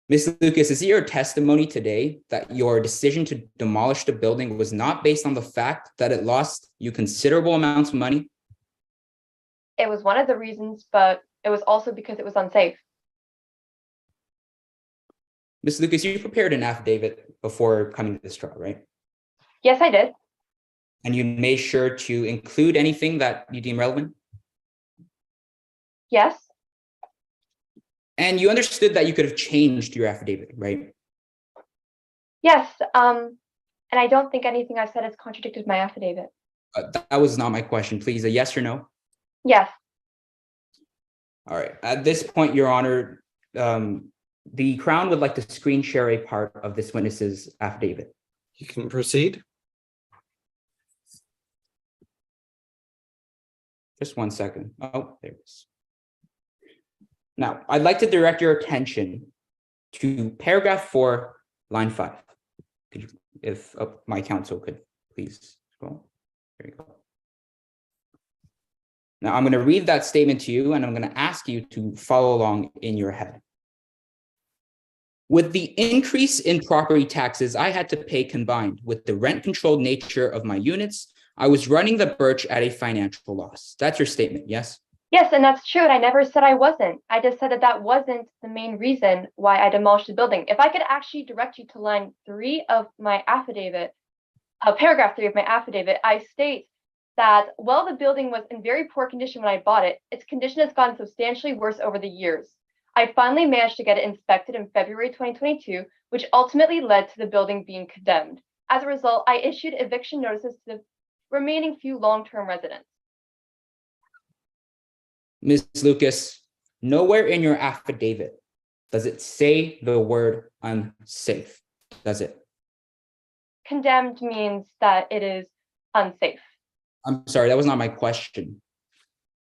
Ms. Lucas, is it your testimony today that your decision to demolish the building was not based on the fact that it lost you considerable amounts of money? It was one of the reasons, but it was also because it was unsafe. Ms. Lucas, you prepared an affidavit before coming to this trial, right? Yes, I did. And you made sure to include anything that you deem relevant? Yes. And you understood that you could have changed your affidavit, right? Yes. And I don't think anything I've said has contradicted my affidavit. That was not my question. Please, a yes or no? Yes. All right. At this point, Your Honor, the Crown would like to screen share a part of this witness's affidavit. You can proceed. Just 1 second. Oh, there it is. Now, I'd like to direct your attention to paragraph 4, line 5. Could you, if my counsel could please scroll. There you go. Now, I'm going to read that statement to you, and I'm going to ask you to follow along in your head. With the increase in property taxes I had to pay combined with the rent-controlled nature of my units, I was running the Birch at a financial loss. That's your statement, yes? Yes, and that's true. And I never said I wasn't. I just said that that wasn't the main reason why I demolished the building. If I could actually direct you to line 3 of my affidavit, paragraph 3 of my affidavit, I state that while the building was in very poor condition when I bought it, its condition has gotten substantially worse over the years. I finally managed to get it inspected in February 2022, which ultimately led to the building being condemned. As a result, I issued eviction notices to the remaining few long-term residents. Ms. Lucas, nowhere in your affidavit does it say the word unsafe, does it? Condemned means that it is unsafe. I'm sorry, that was not my question.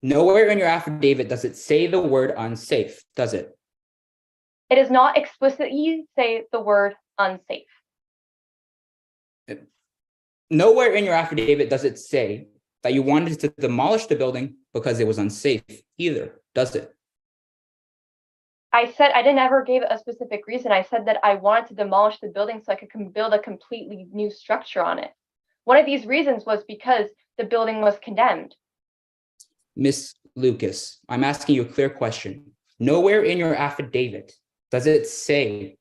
Nowhere in your affidavit does it say the word unsafe, does it? It does not explicitly say the word unsafe. Nowhere in your affidavit does it say that you wanted to demolish the building because it was unsafe either, does it? I said I didn't ever give a specific reason. I said that I wanted to demolish the building so I could build a completely new structure on it. One of these reasons was because the building was condemned. Miss Lucas, I'm asking you a clear question. Nowhere in your affidavit does it say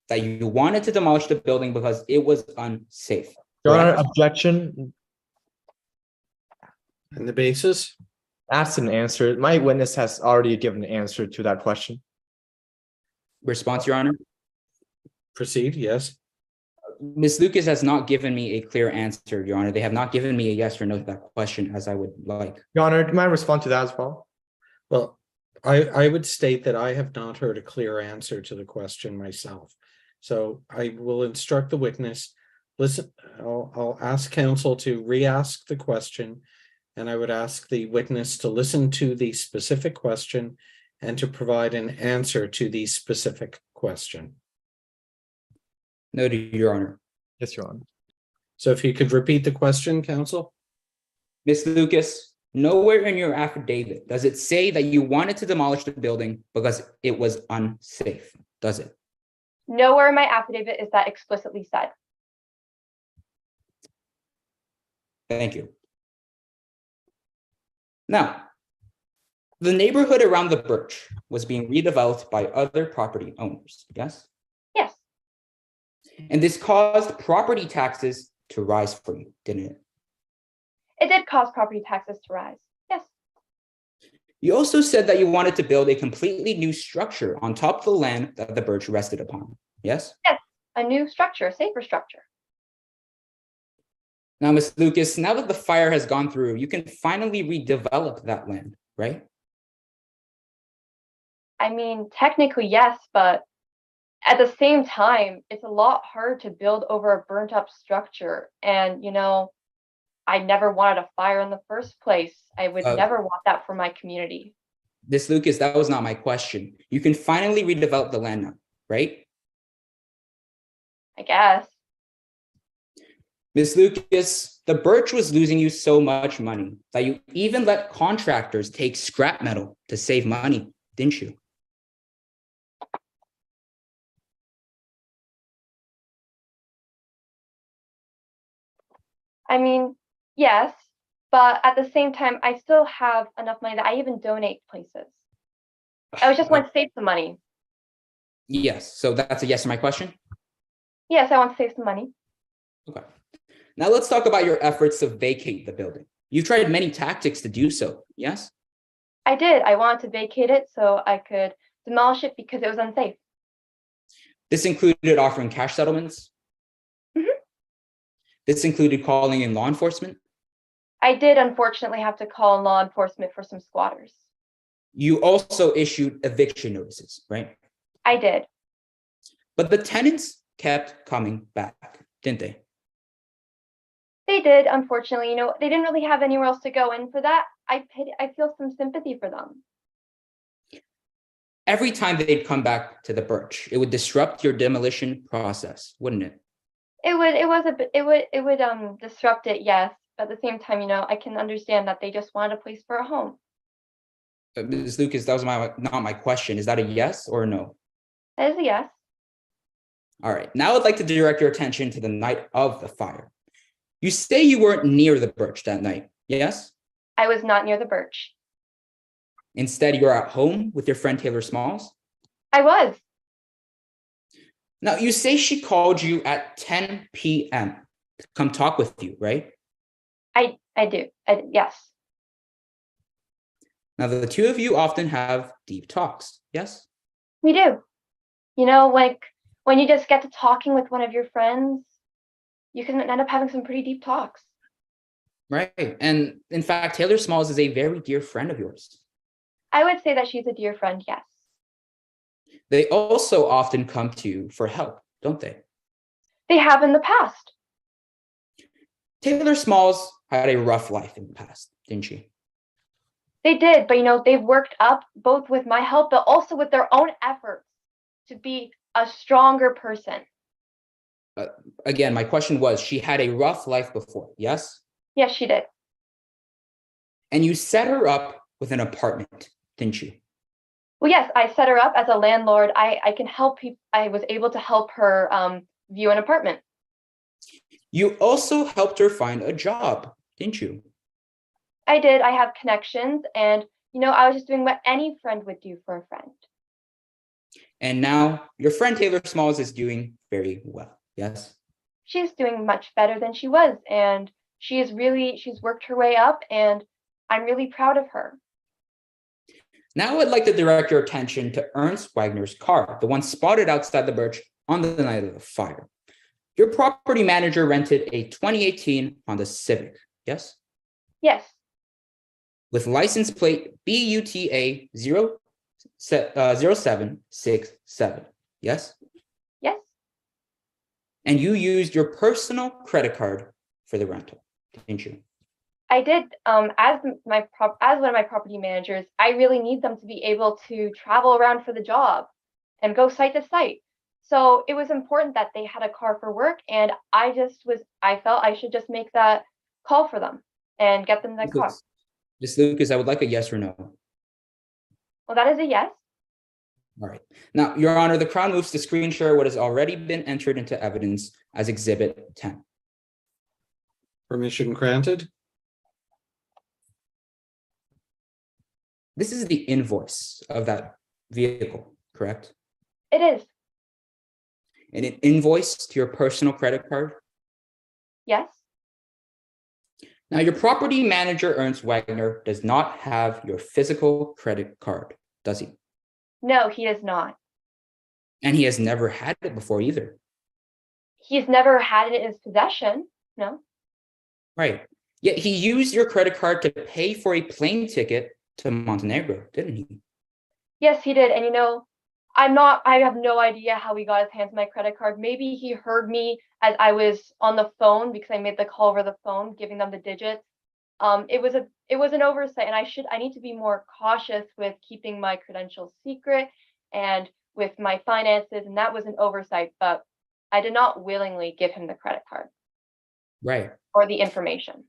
that you wanted to demolish the building because it was unsafe. Your Honor, objection. And the basis? That's an answer. My witness has already given an answer to that question. Response, Your Honor. Proceed, yes. Ms. Lucas has not given me a clear answer, Your Honor. They have not given me a yes or no to that question as I would like. Your Honor, may I respond to that as well? Well, I would state that I have not heard a clear answer to the question myself. So I will instruct the witness, listen, I'll ask counsel to re-ask the question, and I would ask the witness to listen to the specific question and to provide an answer to the specific question. Noted, Your Honor. Yes, Your Honor. So if you could repeat the question, counsel? Ms. Lucas, nowhere in your affidavit does it say that you wanted to demolish the building because it was unsafe, does it? Nowhere in my affidavit is that explicitly said. Thank you. Now, the neighborhood around the Birch was being redeveloped by other property owners, yes? Yes. And this caused property taxes to rise for you, didn't it? It did cause property taxes to rise. Yes. You also said that you wanted to build a completely new structure on top of the land that the Birch rested upon, yes? Yes. A new structure, a safer structure. Now, Ms. Lucas, now that the fire has gone through, you can finally redevelop that land, right? I mean, technically, yes, but at the same time, it's a lot harder to build over a burnt up structure. And, you know, I never wanted a fire in the first place. I would never want that for my community. Ms. Lucas, that was not my question. You can finally redevelop the land now, right? I guess. Ms. Lucas, the Birch was losing you so much money that you even let contractors take scrap metal to save money, didn't you? I mean, yes, but at the same time, I still have enough money that I even donate places. I was just want to save some money. Yes, so that's a yes to my question? Yes, I want to save some money. Okay. Now let's talk about your efforts to vacate the building. You've tried many tactics to do so, yes? I did. I wanted to vacate it so I could demolish it because it was unsafe. This included offering cash settlements? Mhm. This included calling in law enforcement? I did unfortunately have to call in law enforcement for some squatters. You also issued eviction notices, right? I did. But the tenants kept coming back, didn't they? They did, unfortunately. You know, they didn't really have anywhere else to go, and for that, I feel some sympathy for them. Every time they'd come back to the Birch, it would disrupt your demolition process, wouldn't it? It would disrupt it, yes. But at the same time, you know, I can understand that they just wanted a place for a home. Ms. Lucas, that was not my question. Is that a yes or a no? That is a yes. All right. Now I'd like to direct your attention to the night of the fire. You say you weren't near the Birch that night, yes? I was not near the Birch. Instead, you're at home with your friend Taylor Smalls? I was. Now, you say she called you at 10 p.m. to come talk with you, right? I do. Yes. Now, the two of you often have deep talks, yes? We do. You know, like when you just get to talking with one of your friends, you can end up having some pretty deep talks. Right. And in fact, Taylor Smalls is a very dear friend of yours. I would say that she's a dear friend, yes. They also often come to you for help, don't they? They have in the past. Taylor Smalls had a rough life in the past, didn't she? They did, but you know, they've worked up both with my help, but also with their own efforts to be a stronger person. Again, my question was, she had a rough life before, yes? Yes, she did. And you set her up with an apartment, didn't you? Well, yes, I set her up as a landlord. I can help people. I was able to help her view an apartment. You also helped her find a job, didn't you? I did. I have connections, and you know, I was just doing what any friend would do for a friend. And now your friend Taylor Smalls is doing very well, yes? She's doing much better than she was, and she's worked her way up, and I'm really proud of her. Now I'd like to direct your attention to Ernst Wagner's car, the one spotted outside the Birch on the night of the fire. Your property manager rented a 2018 Honda Civic, yes? Yes. With license plate BUTA 0767. Yes? Yes, And you used your personal credit card for the rental, didn't you? I did. As one of my property managers, I really need them to be able to travel around for the job and go site to site. So it was important that they had a car for work, and I felt I should just make that call for them and get them that car. Ms. Lucas, I would like a yes or no. Well, that is a yes. All right. Now, Your Honor, the Crown moves to screen share what has already been entered into evidence as Exhibit 10. Permission granted. This is the invoice of that vehicle, correct? It is. And an invoice to your personal credit card? Yes. Now, your property manager, Ernst Wagner, does not have your physical credit card, does he? No, he does not. And he has never had it before either. He's never had it in his possession. No. Right. Yet he used your credit card to pay for a plane ticket to Montenegro, didn't he? Yes, he did. And I have no idea how he got his hands on my credit card. Maybe he heard me as I was on the phone because I made the call over the phone, giving them the digits. It was an oversight, and I need to be more cautious with keeping my credentials secret and with my finances, and that was an oversight, but I did not willingly give him the credit card. Right. Or the information.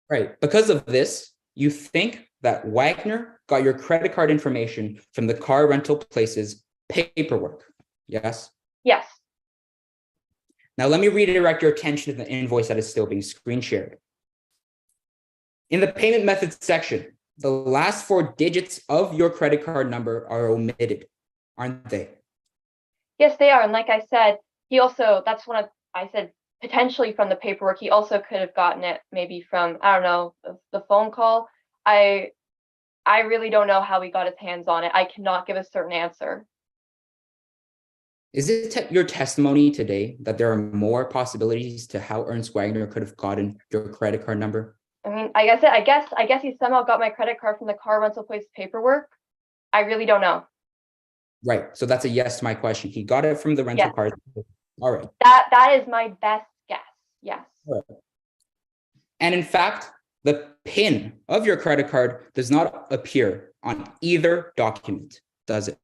Right. Because of this, you think that Wagner got your credit card information from the car rental place's paperwork, yes? Yes. Now, let me redirect your attention to the invoice that is still being screen shared. In the payment methods section, the last 4 digits of your credit card number are omitted, aren't they? Yes, they are. And like I said, I said potentially from the paperwork. He also could have gotten it maybe from, I don't know, the phone call. I really don't know how he got his hands on it. I cannot give a certain answer. Is it your testimony today that there are more possibilities to how Ernst Wagner could have gotten your credit card number? I mean, I guess he somehow got my credit card from the car rental place paperwork. I really don't know. Right. So that's a yes to my question. He got it from the rental car. All right. That is my best guess. Yes. All right. And in fact, the PIN of your credit card does not appear on either document, does it?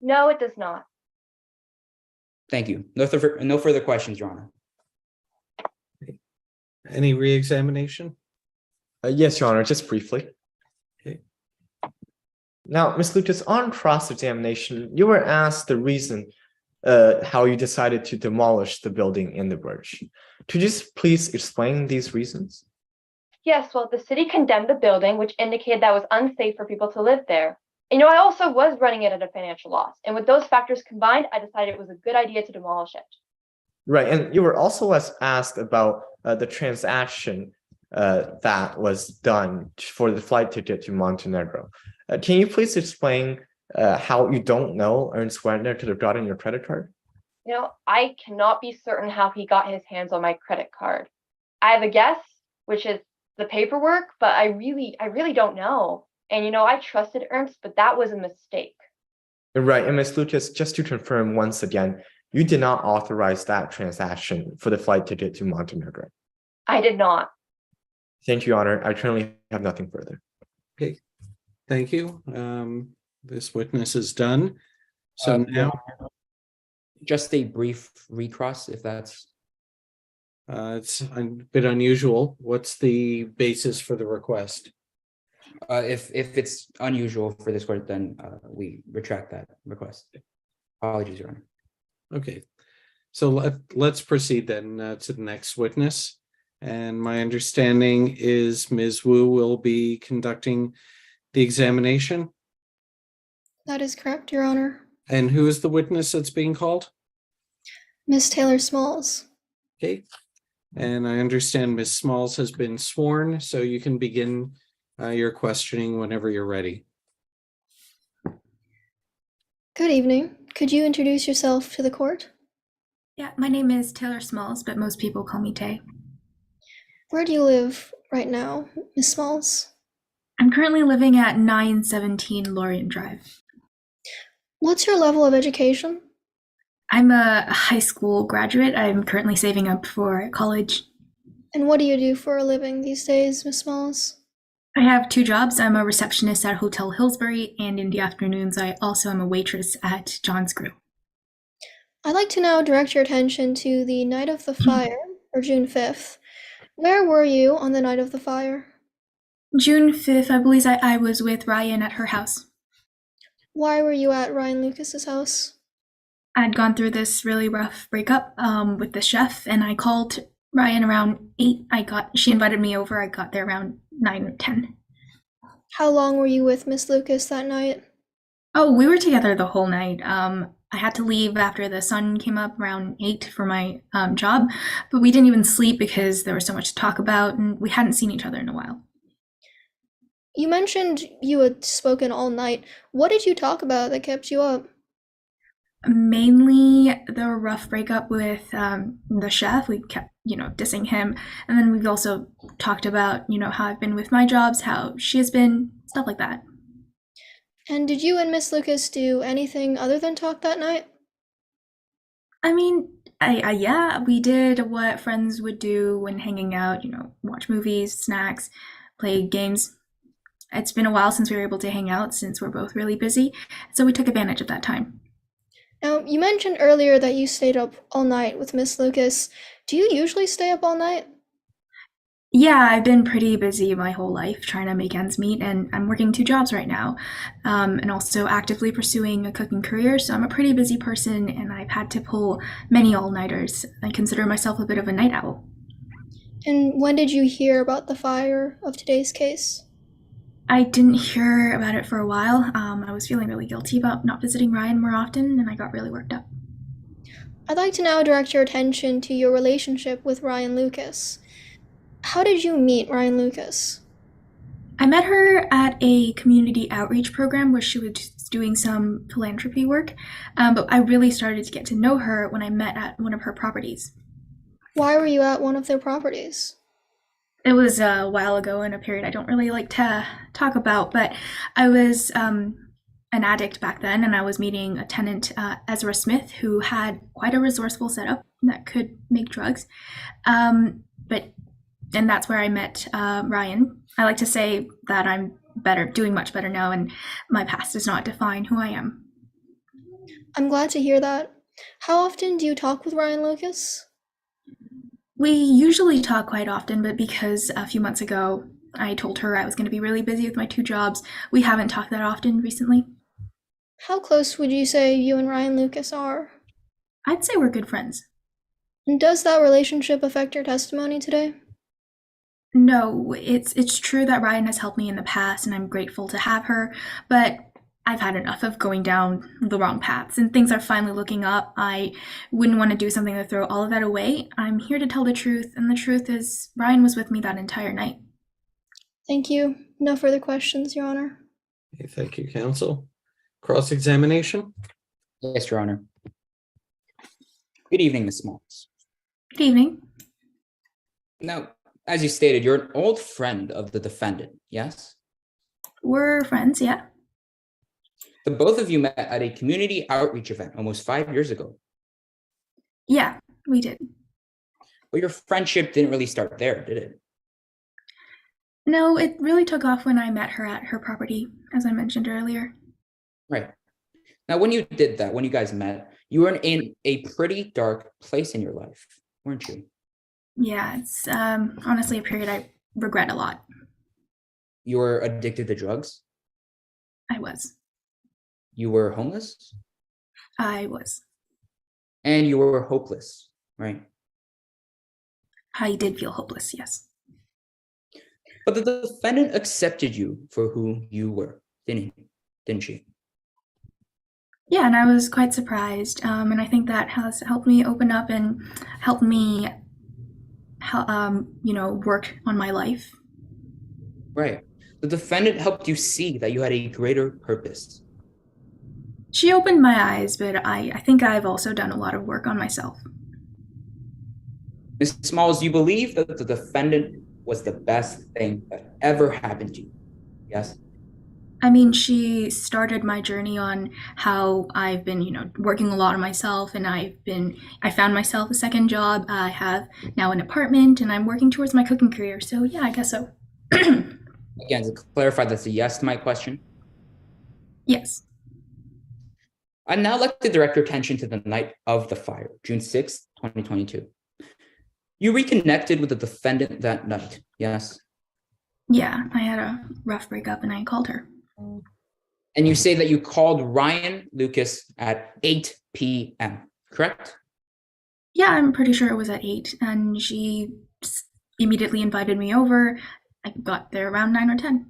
No, it does not. Thank you. No further questions, Your Honor. Any re-examination? Yes, Your Honor, just briefly. Okay. Now, Ms. Lucas, on cross-examination, you were asked the reason how you decided to demolish the building in the bridge. Could you please explain these reasons? Yes, well, the city condemned the building, which indicated that it was unsafe for people to live there. And, I also was running it at a financial loss. And with those factors combined, I decided it was a good idea to demolish it. Right, and you were also asked about the transaction that was done for the flight ticket to Montenegro. Can you please explain how you don't know Ernst Wagner could have gotten your credit card? I cannot be certain how he got his hands on my credit card. I have a guess, which is the paperwork, but I really don't know. And, I trusted Ernst, but that was a mistake. Right, and Ms. Lucas, just to confirm once again, you did not authorize that transaction for the flight ticket to Montenegro. I did not. Thank you, Your Honor. I currently have nothing further. Okay, thank you. This witness is done. So now, just a brief recross, if that's. It's a bit unusual. What's the basis for the request? If it's unusual for this court, then we retract that request. Apologies, Your Honor. Okay, so let's proceed then to the next witness. And my understanding is Ms. Wu will be conducting the examination. That is correct, Your Honor. And who is the witness that's being called? Miss Taylor Smalls. Okay, and I understand Ms. Smalls has been sworn, so you can begin your questioning whenever you're ready. Good evening. Could you introduce yourself to the court? Yeah, my name is Taylor Smalls, but most people call me Tay. Where do you live right now, Miss Smalls? I'm currently living at 917 Lorien Drive. What's your level of education? I'm a high school graduate. I'm currently saving up for college. And what do you do for a living these days, Miss Smalls? I have 2 jobs. I'm a receptionist at Hotel Hillsbury, and in the afternoons, I also am a waitress at John's Grill. I'd like to now direct your attention to the night of the fire, or June 5th. Where were you on the night of the fire? June 5th, I believe I was with Ryan at her house. Why were you at Ryan Lucas's house? I'd gone through this really rough breakup with the chef, and I called Ryan around 8. She invited me over. I got there around 9 or 10. How long were you with Miss Lucas that night? Oh, we were together the whole night. I had to leave after the sun came up around 8 for my job, but we didn't even sleep because there was so much to talk about, and we hadn't seen each other in a while. You mentioned you had spoken all night. What did you talk about that kept you up? Mainly the rough breakup with the chef. We kept, dissing him. And then we've also talked about, how I've been with my jobs, how she has been, stuff like that. And did you and Miss Lucas do anything other than talk that night? I mean, yeah, we did what friends would do when hanging out, watch movies, snacks, play games. It's been a while since we were able to hang out since we're both really busy. So we took advantage of that time. Now, you mentioned earlier that you stayed up all night with Miss Lucas. Do you usually stay up all night? Yeah, I've been pretty busy my whole life trying to make ends meet, and I'm working 2 jobs right now, and also actively pursuing a cooking career. So I'm a pretty busy person, and I've had to pull many all-nighters. I consider myself a bit of a night owl. And when did you hear about the fire of today's case? I didn't hear about it for a while. I was feeling really guilty about not visiting Ryan more often, and I got really worked up. I'd like to now direct your attention to your relationship with Ryan Lucas. How did you meet Ryan Lucas? I met her at a community outreach program where she was doing some philanthropy work, but I really started to get to know her when I met at one of her properties. Why were you at one of their properties? It was a while ago in a period I don't really like to talk about, but I was an addict back then, and I was meeting a tenant, Ezra Smith, who had quite a resourceful setup that could make drugs. And that's where I met Ryan. I like to say that I'm doing much better now, and my past does not define who I am. I'm glad to hear that. How often do you talk with Ryan Lucas? We usually talk quite often, but because a few months ago I told her I was going to be really busy with my 2 jobs, we haven't talked that often recently. How close would you say you and Ryan Lucas are? I'd say we're good friends. And does that relationship affect your testimony today? No, it's true that Ryan has helped me in the past, and I'm grateful to have her, but I've had enough of going down the wrong paths, and things are finally looking up. I wouldn't want to do something to throw all of that away. I'm here to tell the truth, and the truth is Ryan was with me that entire night. Thank you. No further questions, Your Honor. Okay, thank you, counsel. Cross-examination? Yes, Your Honor. Good evening, Ms. Smalls. Good evening. Now, as you stated, you're an old friend of the defendant, yes? We're friends, yeah. The both of you met at a community outreach event almost 5 years ago. Yeah, we did. But your friendship didn't really start there, did it? No, it really took off when I met her at her property, as I mentioned earlier. Right. Now, when you did that, when you guys met, you were in a pretty dark place in your life, weren't you? Yeah, it's honestly a period I regret a lot. You were addicted to drugs? I was. You were homeless? I was. And you were hopeless, right? I did feel hopeless, yes. But the defendant accepted you for who you were, didn't she? Yeah, and I was quite surprised. And I think that has helped me open up and helped me, work on my life. Right. The defendant helped you see that you had a greater purpose. She opened my eyes, but I think I've also done a lot of work on myself. Ms. Smalls, you believe that the defendant was the best thing that ever happened to you, yes? I mean, she started my journey on how I've been, working a lot on myself, and I found myself a second job. I have now an apartment, and I'm working towards my cooking career. So yeah, I guess so. Again, to clarify, that's a yes to my question. Yes. I'd now like to direct your attention to the night of the fire, June 6th, 2022. You reconnected with the defendant that night, yes? Yeah, I had a rough breakup, and I called her. And you say that you called Ryan Lucas at 8 p.m., correct? Yeah, I'm pretty sure it was at 8, and she immediately invited me over. I got there around 9 or 10.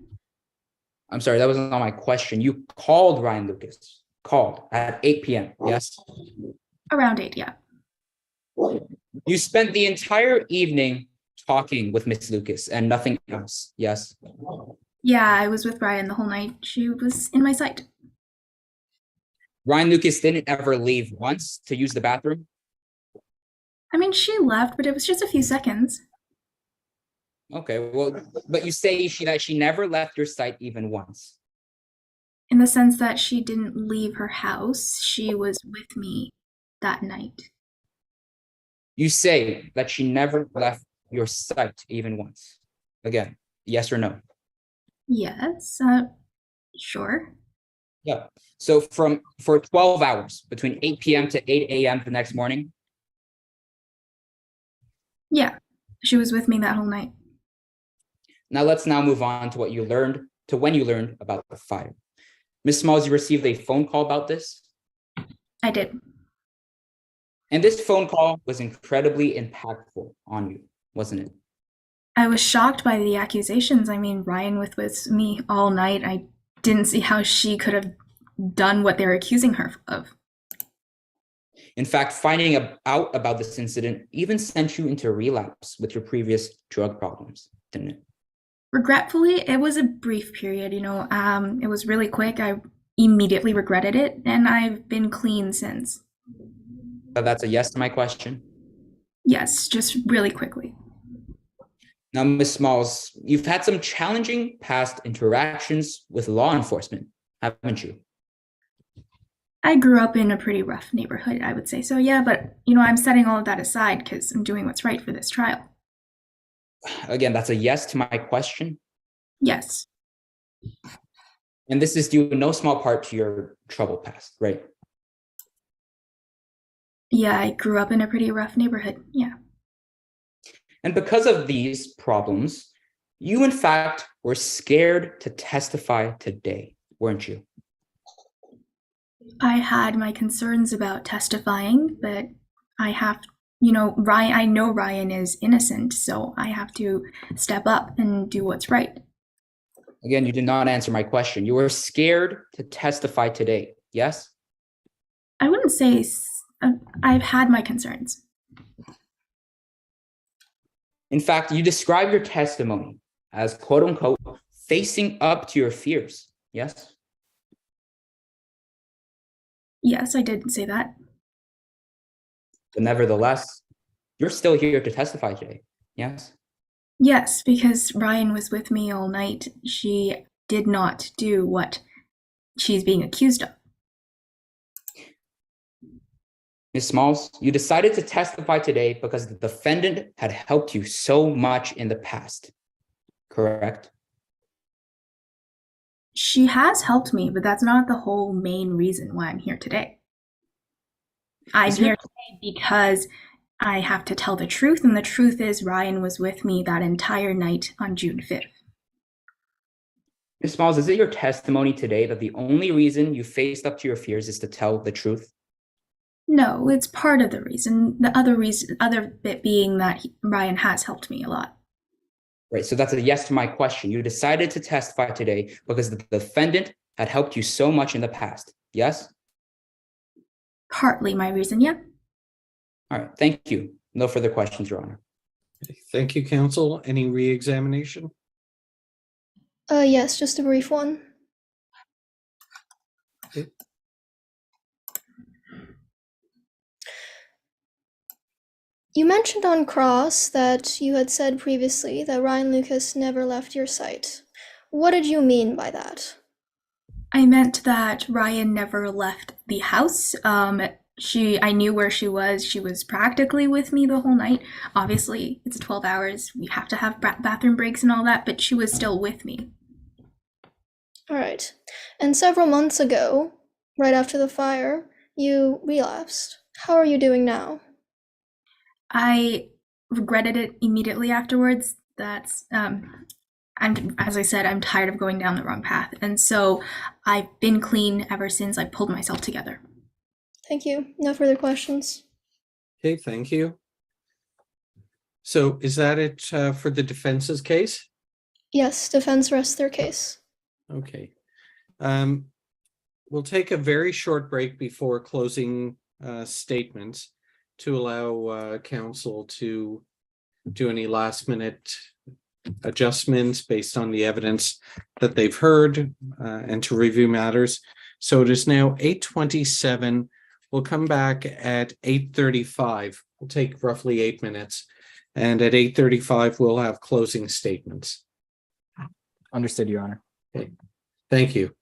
I'm sorry, that wasn't my question. You called Ryan Lucas, at 8 p.m., yes? Around 8, yeah. You spent the entire evening talking with Miss Lucas and nothing else, yes? Yeah, I was with Ryan the whole night. She was in my sight. Ryan Lucas didn't ever leave once to use the bathroom? I mean, she left, but it was just a few seconds. Okay, well, but you say that she never left your sight even once. In the sense that she didn't leave her house, she was with me that night. You say that she never left your sight even once. Again, yes or no? Yes, sure. Yeah. So for 12 hours, between 8 p.m. to 8 a.m. the next morning? Yeah, she was with me that whole night. Now let's move on to when you learned about the fire. Ms. Smalls, you received a phone call about this? I did. And this phone call was incredibly impactful on you, wasn't it? I was shocked by the accusations. I mean, Ryan was with me all night. I didn't see how she could have done what they're accusing her of. In fact, finding out about this incident even sent you into relapse with your previous drug problems, didn't it? Regretfully, it was a brief period, it was really quick. I immediately regretted it, and I've been clean since. So that's a yes to my question? Yes, just really quickly. Now, Ms. Smalls, you've had some challenging past interactions with law enforcement, haven't you? I grew up in a pretty rough neighborhood, I would say. So yeah, but I'm setting all of that aside because I'm doing what's right for this trial. Again, that's a yes to my question? Yes. And this is due in no small part to your troubled past, right? Yeah, I grew up in a pretty rough neighborhood, yeah. And because of these problems, you in fact were scared to testify today, weren't you? I had my concerns about testifying, but I have, Ryan, I know Ryan is innocent, so I have to step up and do what's right. Again, you did not answer my question. You were scared to testify today, yes? I wouldn't say I've had my concerns. In fact, you describe your testimony as quote unquote facing up to your fears, yes? Yes, I did say that. But nevertheless, you're still here to testify today, yes? Yes, because Ryan was with me all night. She did not do what she's being accused of. Ms. Smalls, you decided to testify today because the defendant had helped you so much in the past, correct? She has helped me, but that's not the whole main reason why I'm here today. I'm here today because I have to tell the truth, and the truth is Ryan was with me that entire night on June 5th. Ms. Smalls, is it your testimony today that the only reason you faced up to your fears is to tell the truth? No, it's part of the reason. The other bit being that Ryan has helped me a lot. Right, so that's a yes to my question. You decided to testify today because the defendant had helped you so much in the past, yes? Partly my reason, yeah. All right, thank you. No further questions, Your Honor. Thank you, counsel. Any re-examination? Yes, just a brief one. Okay. You mentioned on cross that you had said previously that Ryan Lucas never left your sight. What did you mean by that? I meant that Ryan never left the house. I knew where she was. She was practically with me the whole night. Obviously, it's 12 hours. We have to have bathroom breaks and all that, but she was still with me. All right. And several months ago, right after the fire, you relapsed. How are you doing now? I regretted it immediately afterwards. As I said, I'm tired of going down the wrong path. And so I've been clean ever since I pulled myself together. Thank you. No further questions. Okay, thank you. So is that it for the defense's case? Yes, defense rests their case. Okay. We'll take a very short break before closing statements to allow counsel to do any last minute adjustments based on the evidence that they've heard and to review matters. So it is now 8:27. We'll come back at 8:35. We'll take roughly 8 minutes. And at 8:35, we'll have closing statements. Understood, Your Honor. Okay. Thank you.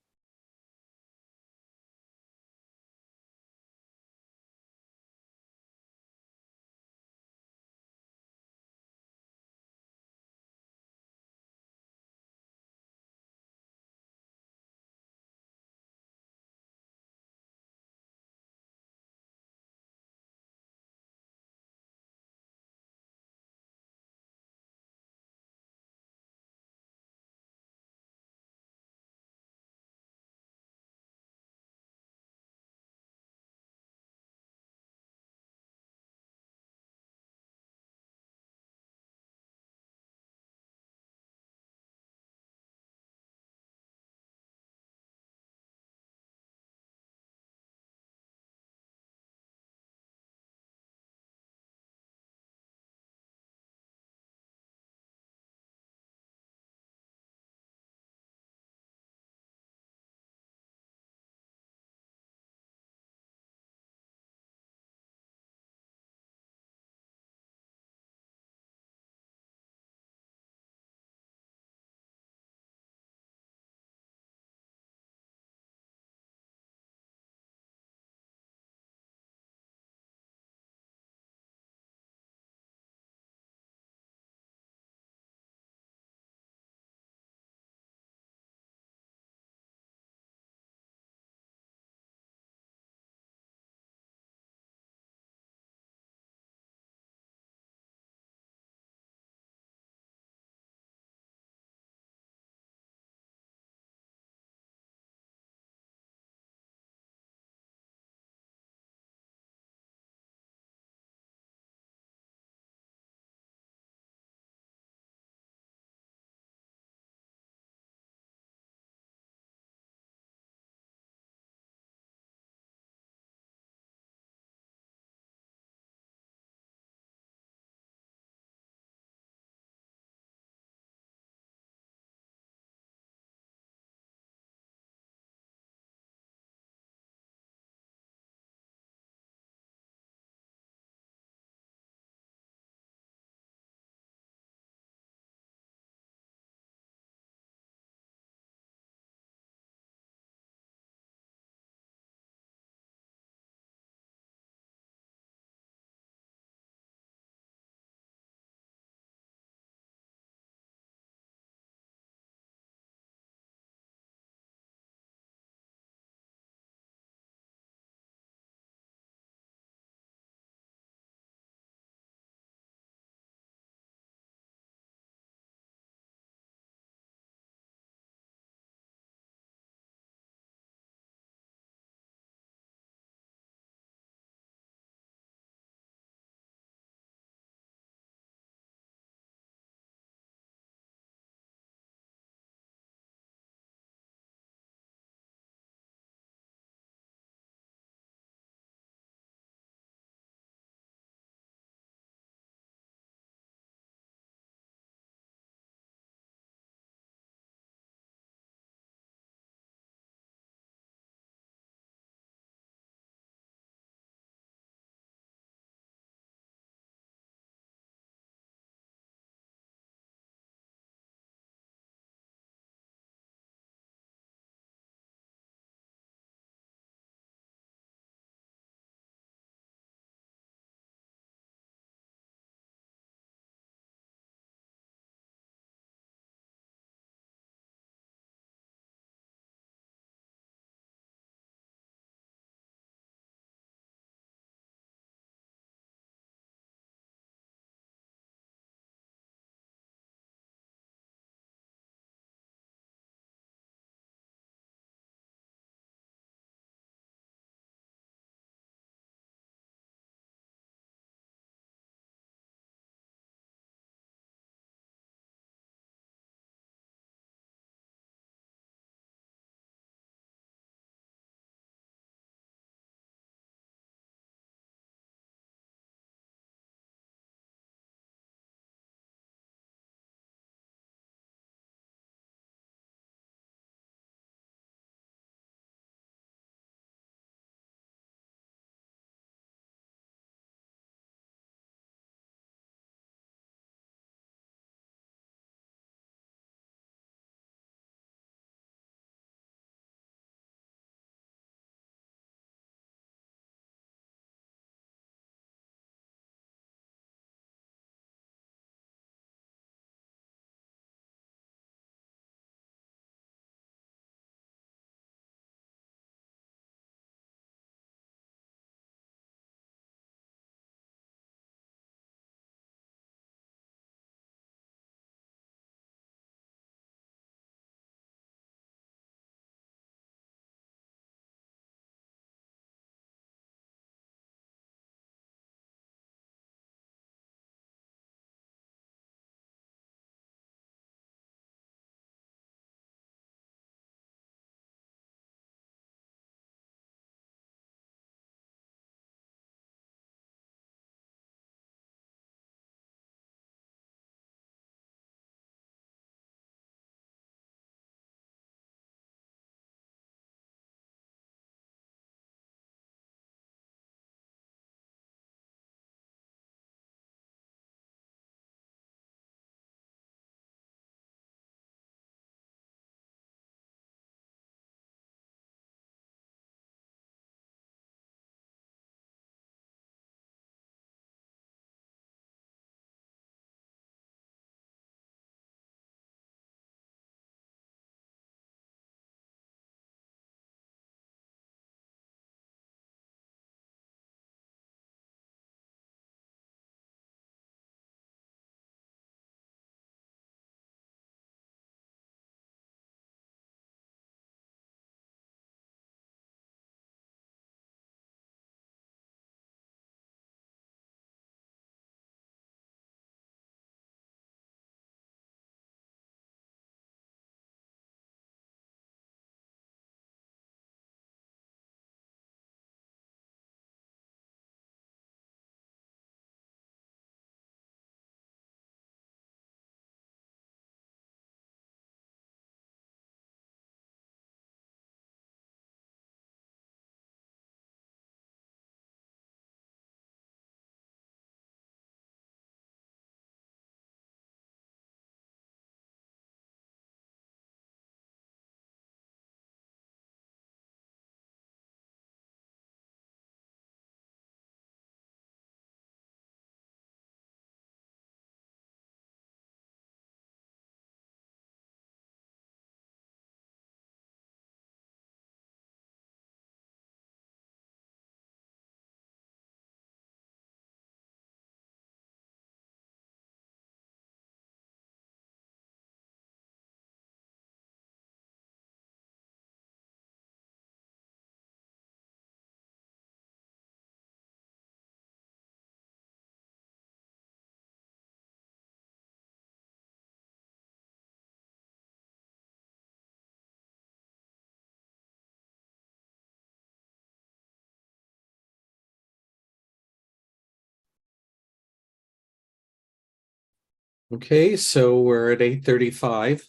Okay, so we're at 8:35.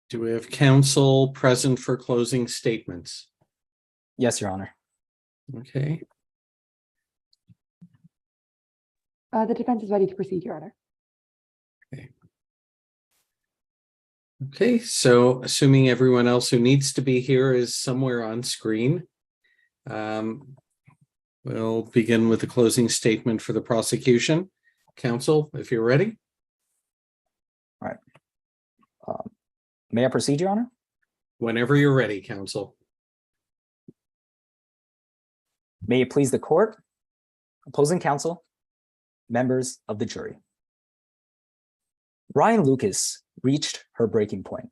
Do we have counsel present for closing statements? Yes, Your Honor. Okay, The defense is ready to proceed, Your Honor. okay, so assuming everyone else who needs to be here is somewhere on screen, we'll begin with the closing statement for the prosecution. Counsel, if you're ready. All right. May I proceed, Your Honor? Whenever you're ready, counsel. May it please the court, opposing counsel, members of the jury. Ryan Lucas reached her breaking point.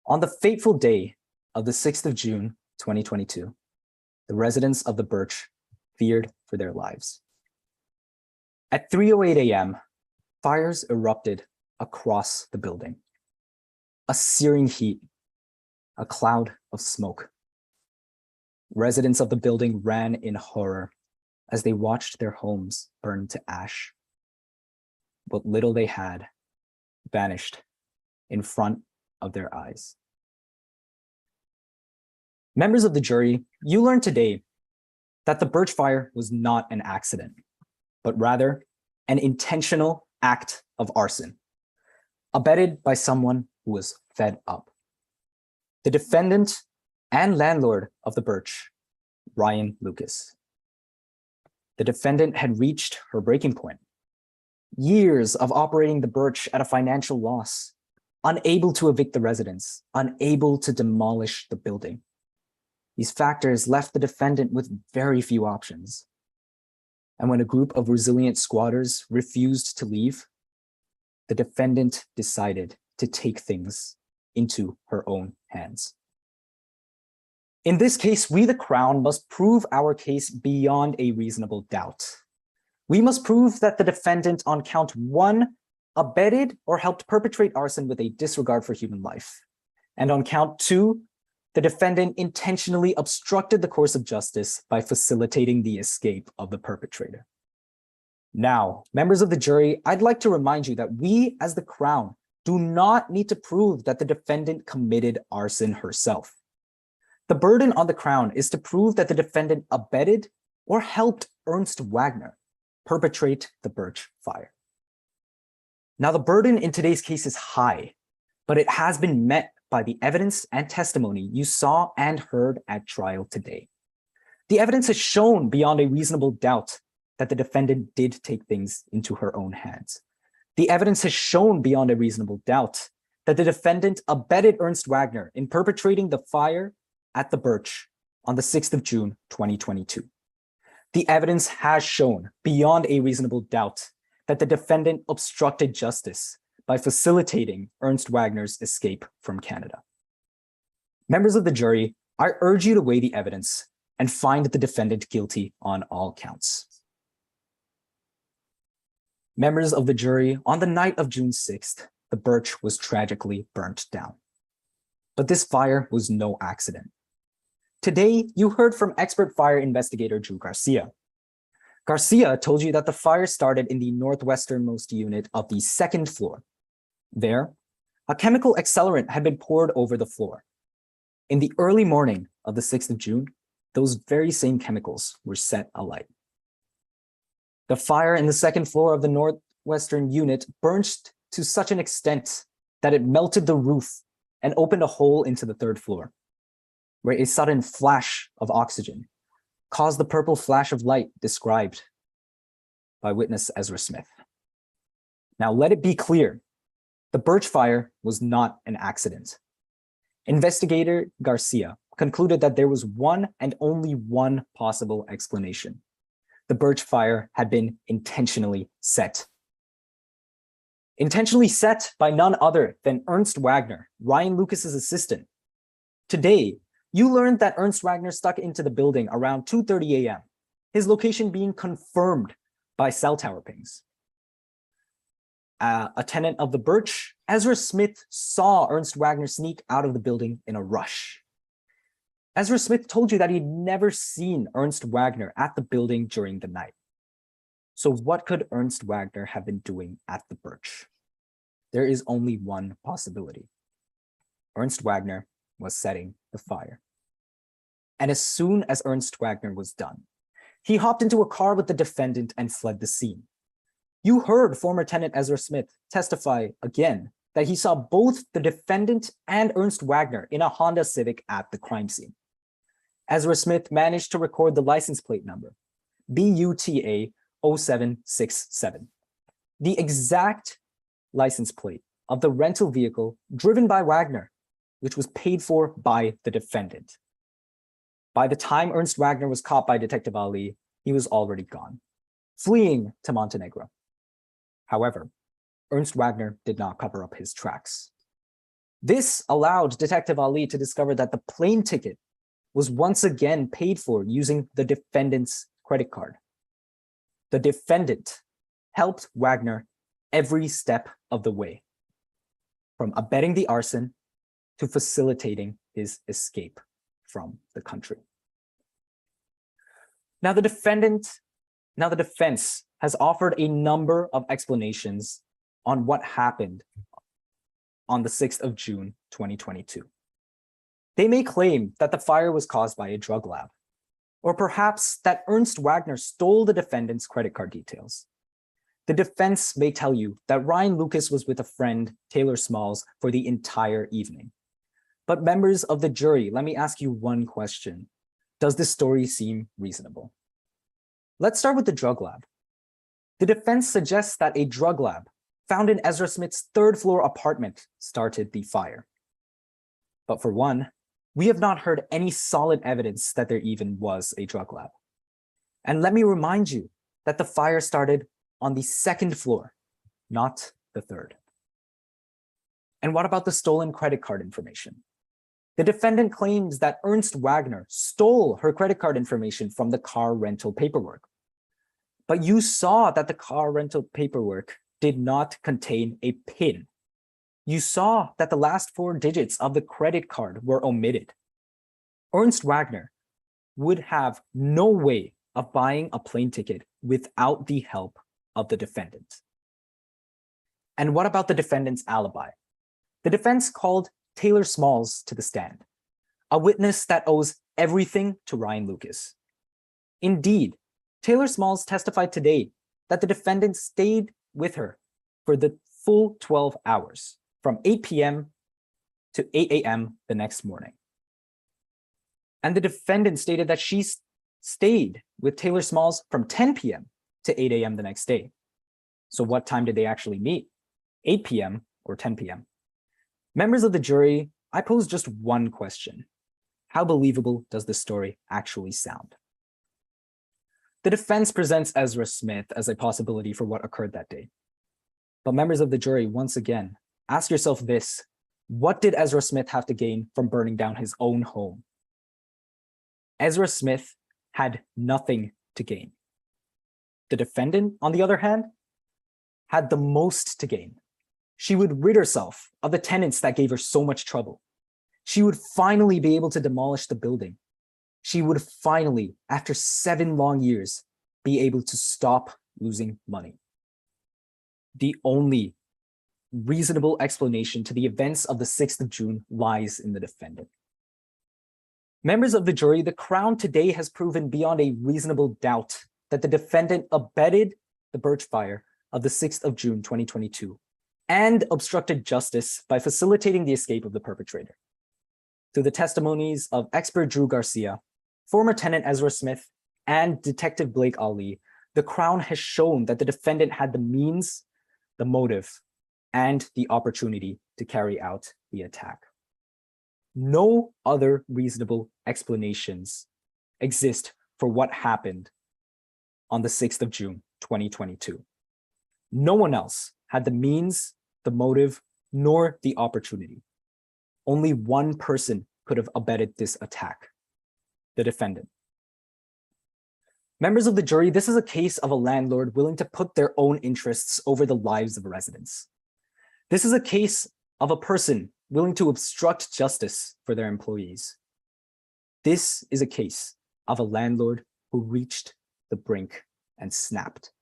On the fateful day of the 6th of June, 2022, the residents of the Birch feared for their lives. At 3:08 a.m., fires erupted across the building. A searing heat, a cloud of smoke. Residents of the building ran in horror as they watched their homes burn to ash. What little they had vanished in front of their eyes. Members of the jury, you learned today that the Birch fire was not an accident, but rather an intentional act of arson, abetted by someone who was fed up. The defendant and landlord of the Birch, Ryan Lucas. The defendant had reached her breaking point. Years of operating the Birch at a financial loss, unable to evict the residents, unable to demolish the building. These factors left the defendant with very few options. And when a group of resilient squatters refused to leave, the defendant decided to take things into her own hands. In this case, we, the Crown, must prove our case beyond a reasonable doubt. We must prove that the defendant on count 1 abetted or helped perpetrate arson with a disregard for human life. And on count 2, the defendant intentionally obstructed the course of justice by facilitating the escape of the perpetrator. Now, members of the jury, I'd like to remind you that we, as the Crown, do not need to prove that the defendant committed arson herself. The burden on the Crown is to prove that the defendant abetted or helped Ernst Wagner perpetrate the Birch fire. Now, the burden in today's case is high, but it has been met by the evidence and testimony you saw and heard at trial today. The evidence has shown beyond a reasonable doubt that the defendant did take things into her own hands. The evidence has shown beyond a reasonable doubt that the defendant abetted Ernst Wagner in perpetrating the fire at the Birch on the 6th of June, 2022. The evidence has shown beyond a reasonable doubt that the defendant obstructed justice by facilitating Ernst Wagner's escape from Canada. Members of the jury, I urge you to weigh the evidence and find the defendant guilty on all counts. Members of the jury, on the night of June 6th, the Birch was tragically burnt down. But this fire was no accident. Today, you heard from expert fire investigator Drew Garcia. Garcia told you that the fire started in the northwesternmost unit of the 2nd floor. There, a chemical accelerant had been poured over the floor. In the early morning of the 6th of June, those very same chemicals were set alight. The fire in the 2nd floor of the northwestern unit burned to such an extent that it melted the roof and opened a hole into the 3rd floor, where a sudden flash of oxygen caused the purple flash of light described by witness Ezra Smith. Now, let it be clear, the Birch fire was not an accident. Investigator Garcia concluded that there was one and only one possible explanation. The Birch fire had been intentionally set. Intentionally set by none other than Ernst Wagner, Ryan Lucas's assistant. Today, you learned that Ernst Wagner stuck into the building around 2:30 a.m., his location being confirmed by cell tower pings. A tenant of the Birch, Ezra Smith, saw Ernst Wagner sneak out of the building in a rush. Ezra Smith told you that he'd never seen Ernst Wagner at the building during the night. So what could Ernst Wagner have been doing at the Birch? There is only one possibility. Ernst Wagner was setting the fire. And as soon as Ernst Wagner was done, he hopped into a car with the defendant and fled the scene. You heard former tenant Ezra Smith testify again that he saw both the defendant and Ernst Wagner in a Honda Civic at the crime scene. Ezra Smith managed to record the license plate number, BUTA 0767, the exact license plate of the rental vehicle driven by Wagner, which was paid for by the defendant. By the time Ernst Wagner was caught by Detective Ali, he was already gone, fleeing to Montenegro. However, Ernst Wagner did not cover up his tracks. This allowed Detective Ali to discover that the plane ticket was once again paid for using the defendant's credit card. The defendant helped Wagner every step of the way, from abetting the arson to facilitating his escape from the country. Now the defense has offered a number of explanations on what happened on the 6th of June, 2022. They may claim that the fire was caused by a drug lab, or perhaps that Ernst Wagner stole the defendant's credit card details. The defense may tell you that Ryan Lucas was with a friend, Taylor Smalls, for the entire evening. But members of the jury, let me ask you one question. Does this story seem reasonable? Let's start with the drug lab. The defense suggests that a drug lab found in Ezra Smith's third-floor apartment started the fire. But for one, we have not heard any solid evidence that there even was a drug lab. And let me remind you that the fire started on the second floor, not the third. And what about the stolen credit card information? The defendant claims that Ernst Wagner stole her credit card information from the car rental paperwork. But you saw that the car rental paperwork did not contain a PIN. You saw that the last 4 digits of the credit card were omitted. Ernst Wagner would have no way of buying a plane ticket without the help of the defendant. And what about the defendant's alibi? The defense called Taylor Smalls to the stand, a witness that owes everything to Ryan Lucas. Indeed, Taylor Smalls testified today that the defendant stayed with her for the full 12 hours, from 8 p.m. to 8 a.m. the next morning. And the defendant stated that she stayed with Taylor Smalls from 10 p.m. to 8 a.m. the next day. So what time did they actually meet? 8 p.m. or 10 p.m.? Members of the jury, I pose just one question. How believable does this story actually sound? The defense presents Ezra Smith as a possibility for what occurred that day. But members of the jury, once again, ask yourself this: what did Ezra Smith have to gain from burning down his own home? Ezra Smith had nothing to gain. The defendant, on the other hand, had the most to gain. She would rid herself of the tenants that gave her so much trouble. She would finally be able to demolish the building. She would finally, after 7 long years, be able to stop losing money. The only reasonable explanation to the events of the 6th of June lies in the defendant. Members of the jury, the Crown today has proven beyond a reasonable doubt that the defendant abetted the Birch fire of the 6th of June, 2022, and obstructed justice by facilitating the escape of the perpetrator. Through the testimonies of expert Drew Garcia, former tenant Ezra Smith, and Detective Blake Ali, the Crown has shown that the defendant had the means, the motive, and the opportunity to carry out the attack. No other reasonable explanations exist for what happened on the 6th of June, 2022. No one else had the means, the motive, nor the opportunity. Only one person could have abetted this attack: the defendant. Members of the jury, this is a case of a landlord willing to put their own interests over the lives of residents. This is a case of a person willing to obstruct justice for their employees. This is a case of a landlord who reached the brink and snapped.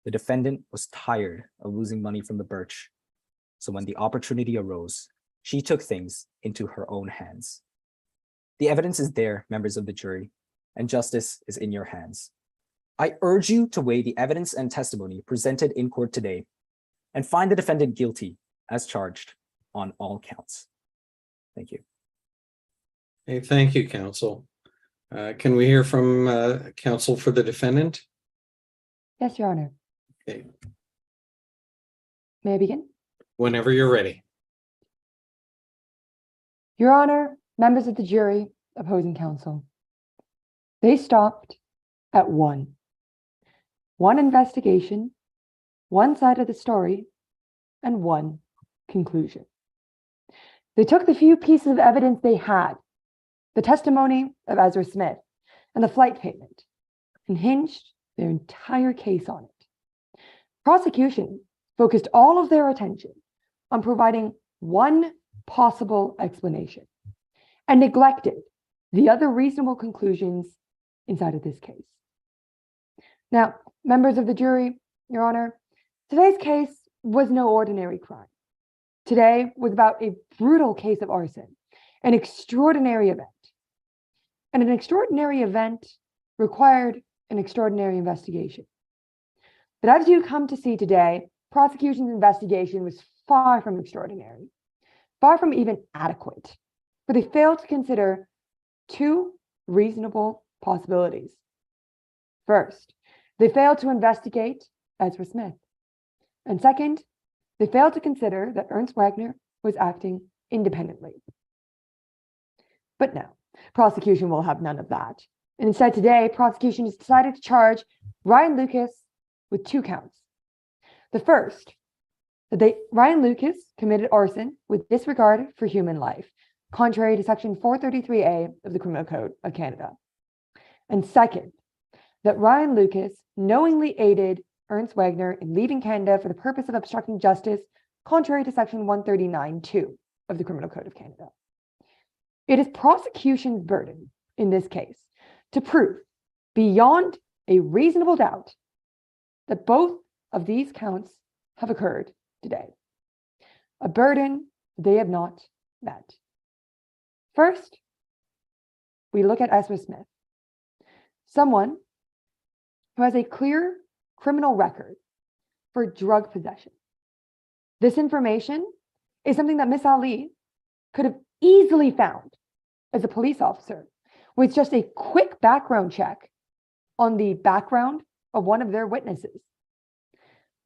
The defendant was tired of losing money from the Birch, so when the opportunity arose, she took things into her own hands. The evidence is there, members of the jury, and justice is in your hands. I urge you to weigh the evidence and testimony presented in court today and find the defendant guilty as charged on all counts. Thank you. Okay, thank you, counsel. Can we hear from counsel for the defendant? Yes, Your Honor. Okay, May I begin? whenever you're ready. Your Honor, members of the jury, opposing counsel. They stopped at one investigation, one side of the story, and one conclusion. They took the few pieces of evidence they had, the testimony of Ezra Smith and the flight payment, and hinged their entire case on it. Prosecution focused all of their attention on providing one possible explanation and neglected the other reasonable conclusions inside of this case. Now, members of the jury, Your Honor, today's case was no ordinary crime. Today was about a brutal case of arson, an extraordinary event. And an extraordinary event required an extraordinary investigation. But as you come to see today, prosecution's investigation was far from extraordinary, far from even adequate, for they failed to consider two reasonable possibilities. First, they failed to investigate Ezra Smith. And second, they failed to consider that Ernst Wagner was acting independently. But no, prosecution will have none of that. And instead today, prosecution has decided to charge Ryan Lucas with 2 counts. The first, that Ryan Lucas committed arson with disregard for human life, contrary to Section 433A of the Criminal Code of Canada. And second, that Ryan Lucas knowingly aided Ernst Wagner in leaving Canada for the purpose of obstructing justice, contrary to Section 139(2) of the Criminal Code of Canada. It is prosecution's burden in this case to prove beyond a reasonable doubt that both of these counts have occurred today, a burden they have not met. First, we look at Ezra Smith, someone who has a clear criminal record for drug possession. This information is something that Miss Ali could have easily found as a police officer with just a quick background check on the background of one of their witnesses.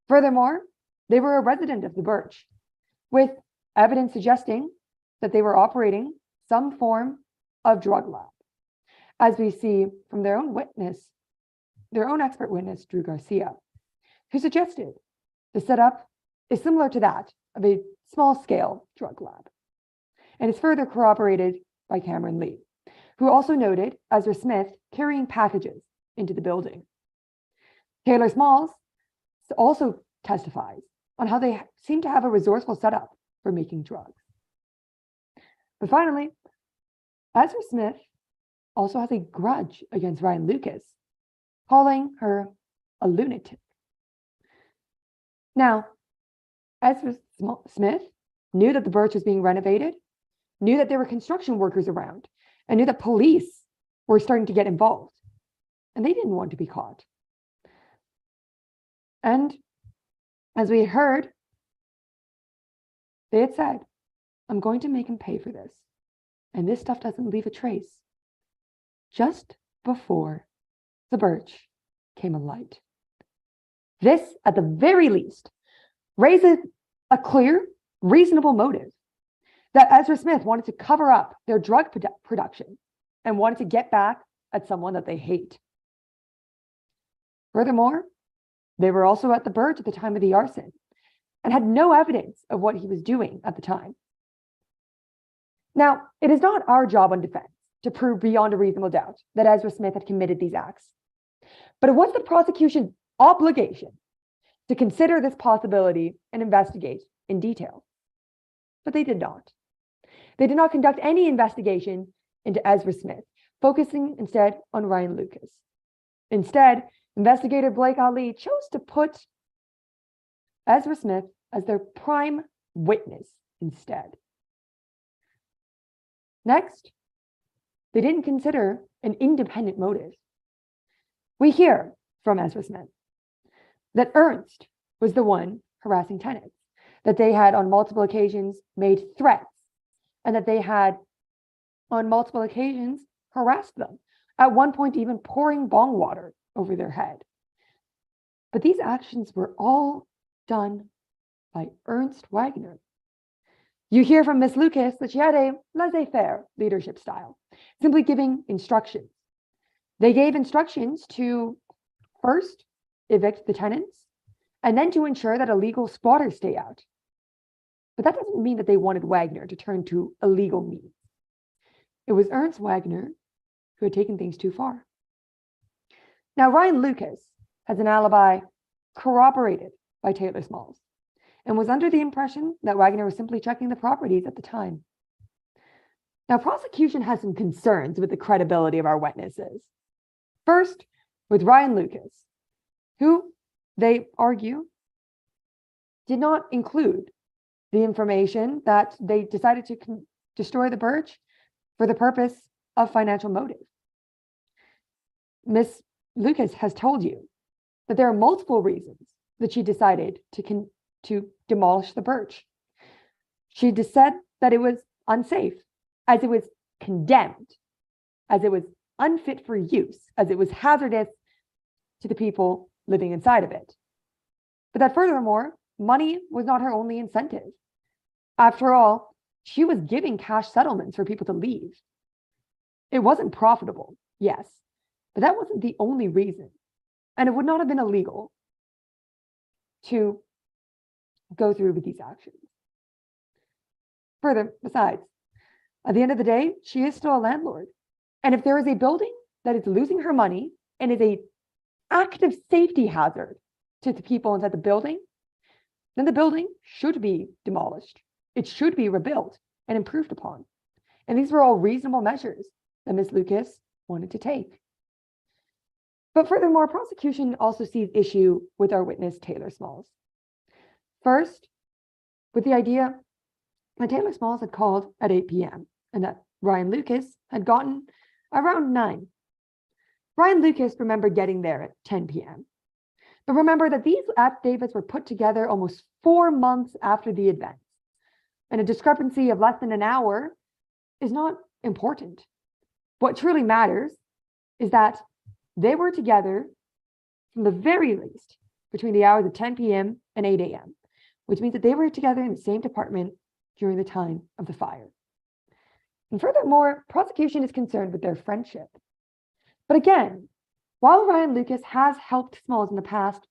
Furthermore, they were a resident of the Birch, with evidence suggesting that they were operating some form of drug lab, as we see from their own witness, their own expert witness, Drew Garcia, who suggested the setup is similar to that of a small-scale drug lab, and is further corroborated by Cameron Lee, who also noted Ezra Smith carrying packages into the building. Taylor Smalls also testifies on how they seem to have a resourceful setup for making drugs. But finally, Ezra Smith also has a grudge against Ryan Lucas, calling her a lunatic. Now, Ezra Smith knew that the Birch was being renovated, knew that there were construction workers around, and knew that police were starting to get involved, and they didn't want to be caught. And as we heard, they had said, I'm going to make him pay for this. And this stuff doesn't leave a trace. Just before the Birch came alight. This, at the very least, raises a clear, reasonable motive that Ezra Smith wanted to cover up their drug production and wanted to get back at someone that they hate. Furthermore, they were also at the Birch at the time of the arson and had no evidence of what he was doing at the time. Now, it is not our job on defense to prove beyond a reasonable doubt that Ezra Smith had committed these acts, but it was the prosecution's obligation to consider this possibility and investigate in detail. But they did not. They did not conduct any investigation into Ezra Smith, focusing instead on Ryan Lucas. Instead, investigator Blake Ali chose to put Ezra Smith as their prime witness instead. Next, they didn't consider an independent motive. We hear from Ezra Smith that Ernst was the one harassing tenants, that they had on multiple occasions made threats, and that they had on multiple occasions harassed them, at one point even pouring bong water over their head. But these actions were all done by Ernst Wagner. You hear from Miss Lucas that she had a laissez-faire leadership style, simply giving instructions. They gave instructions to first evict the tenants, and then to ensure that illegal squatters stay out. But that doesn't mean that they wanted Wagner to turn to illegal means. It was Ernst Wagner who had taken things too far. Now, Ryan Lucas has an alibi corroborated by Taylor Smalls, and was under the impression that Wagner was simply checking the properties at the time. Now, prosecution has some concerns with the credibility of our witnesses. First, with Ryan Lucas, who they argue did not include the information that they decided to destroy the birch for the purpose of financial motive. Miss Lucas has told you that there are multiple reasons that she decided to demolish the birch. She just said that it was unsafe, as it was condemned, as it was unfit for use, as it was hazardous to the people living inside of it. But that furthermore, money was not her only incentive. After all, she was giving cash settlements for people to leave. It wasn't profitable, yes, but that wasn't the only reason. And it would not have been illegal to go through with these actions. Further, besides, at the end of the day, she is still a landlord. And if there is a building that is losing her money and is an active safety hazard to the people inside the building, then the building should be demolished. It should be rebuilt and improved upon. And these were all reasonable measures that Ms. Lucas wanted to take. But furthermore, prosecution also sees issue with our witness, Taylor Smalls. First, with the idea that Taylor Smalls had called at 8 p.m. and that Ryan Lucas had gotten around 9. Ryan Lucas remembered getting there at 10 p.m. But remember that these affidavits were put together almost 4 months after the events, and a discrepancy of less than an hour is not important. What truly matters is that they were together from the very least between the hours of 10 p.m. and 8 a.m., which means that they were together in the same department during the time of the fire. And furthermore, prosecution is concerned with their friendship. But again, while Ryan Lucas has helped Smalls in the past,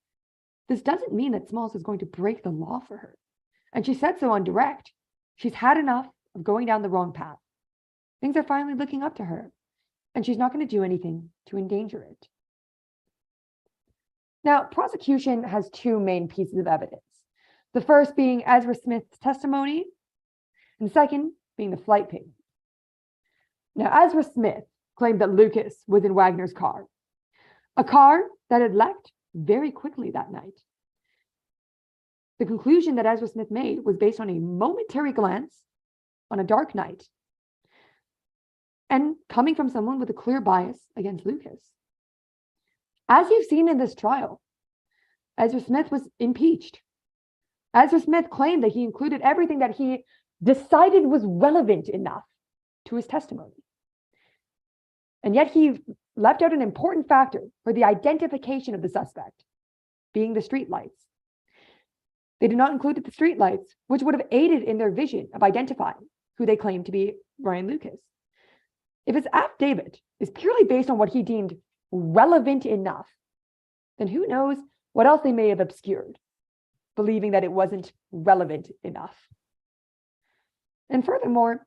this doesn't mean that Smalls is going to break the law for her. And she said so on direct. She's had enough of going down the wrong path. Things are finally looking up to her, and she's not going to do anything to endanger it. Now, prosecution has 2 main pieces of evidence. The first being Ezra Smith's testimony, and the second being the flight payment. Now, Ezra Smith claimed that Lucas was in Wagner's car, a car that had left very quickly that night. The conclusion that Ezra Smith made was based on a momentary glance on a dark night, and coming from someone with a clear bias against Lucas. As you've seen in this trial, Ezra Smith was impeached. Ezra Smith claimed that he included everything that he decided was relevant enough to his testimony. And yet he left out an important factor for the identification of the suspect, being the streetlights. They did not include the streetlights, which would have aided in their vision of identifying who they claimed to be Ryan Lucas. If his affidavit is purely based on what he deemed relevant enough, then who knows what else they may have obscured, believing that it wasn't relevant enough. And furthermore,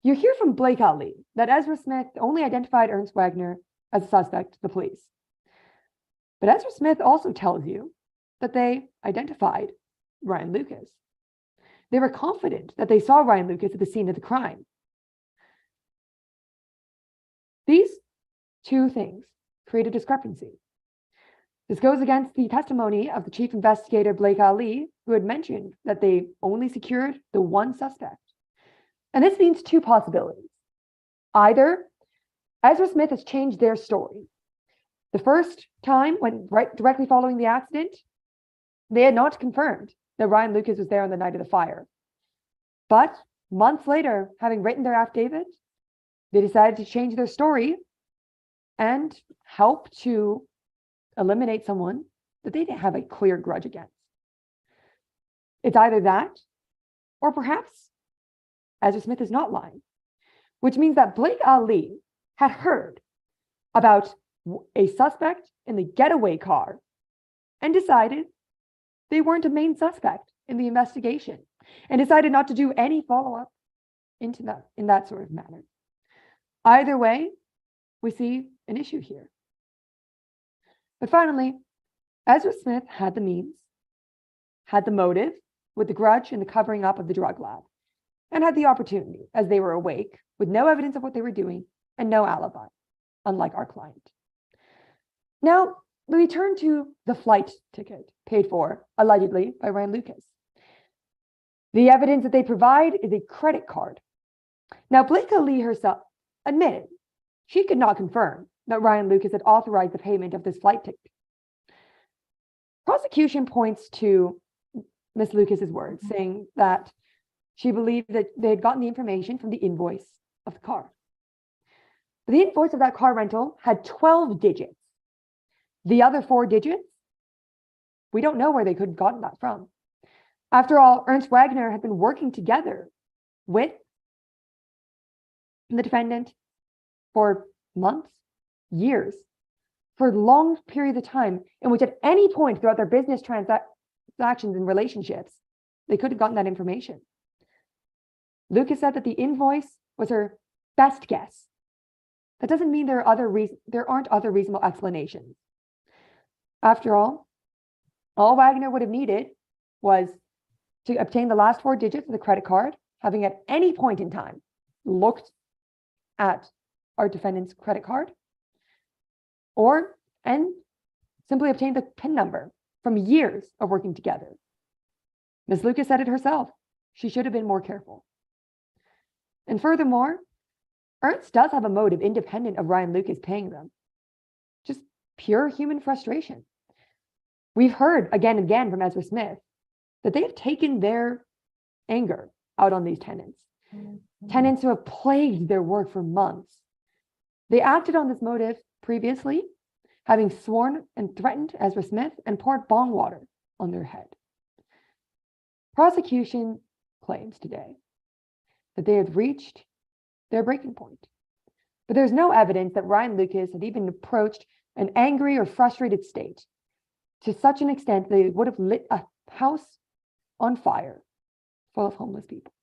you hear from Blake Ali that Ezra Smith only identified Ernst Wagner as a suspect to the police. But Ezra Smith also tells you that they identified Ryan Lucas. They were confident that they saw Ryan Lucas at the scene of the crime. These two things create a discrepancy. This goes against the testimony of the chief investigator, Blake Ali, who had mentioned that they only secured the one suspect. And this means two possibilities. Either Ezra Smith has changed their story. The first time, when directly following the accident, they had not confirmed that Ryan Lucas was there on the night of the fire. But months later, having written their affidavit, they decided to change their story and help to eliminate someone that they didn't have a clear grudge against. It's either that, or perhaps Ezra Smith is not lying, which means that Blake Ali had heard about a suspect in the getaway car and decided they weren't a main suspect in the investigation and decided not to do any follow-up into that in that sort of manner. Either way, we see an issue here. But finally, Ezra Smith had the means, had the motive with the grudge and the covering up of the drug lab, and had the opportunity as they were awake with no evidence of what they were doing and no alibi, unlike our client. Now, we turn to the flight ticket paid for, allegedly, by Ryan Lucas. The evidence that they provide is a credit card. Now, Blake Ali herself admitted she could not confirm that Ryan Lucas had authorized the payment of this flight ticket. Prosecution points to Ms. Lucas's words, saying that she believed that they had gotten the information from the invoice of the car. The invoice of that car rental had 12 digits. The other 4 digits, we don't know where they could have gotten that from. After all, Ernst Wagner had been working together with the defendant for months, years, for long periods of time in which at any point throughout their business transactions and relationships, they could have gotten that information. Lucas said that the invoice was her best guess. That doesn't mean there aren't other reasonable explanations. After all Wagner would have needed was to obtain the last 4 digits of the credit card, having at any point in time looked at our defendant's credit card, and simply obtain the PIN number from years of working together. Ms. Lucas said it herself. She should have been more careful. And furthermore, Ernst does have a motive independent of Ryan Lucas paying them. Just pure human frustration. We've heard again and again from Ezra Smith that they have taken their anger out on these tenants. Tenants who have plagued their work for months. They acted on this motive previously, having sworn and threatened Ezra Smith and poured bong water on their head. Prosecution claims today that they have reached their breaking point. But there's no evidence that Ryan Lucas had even approached an angry or frustrated state to such an extent that they would have lit a house on fire full of homeless people.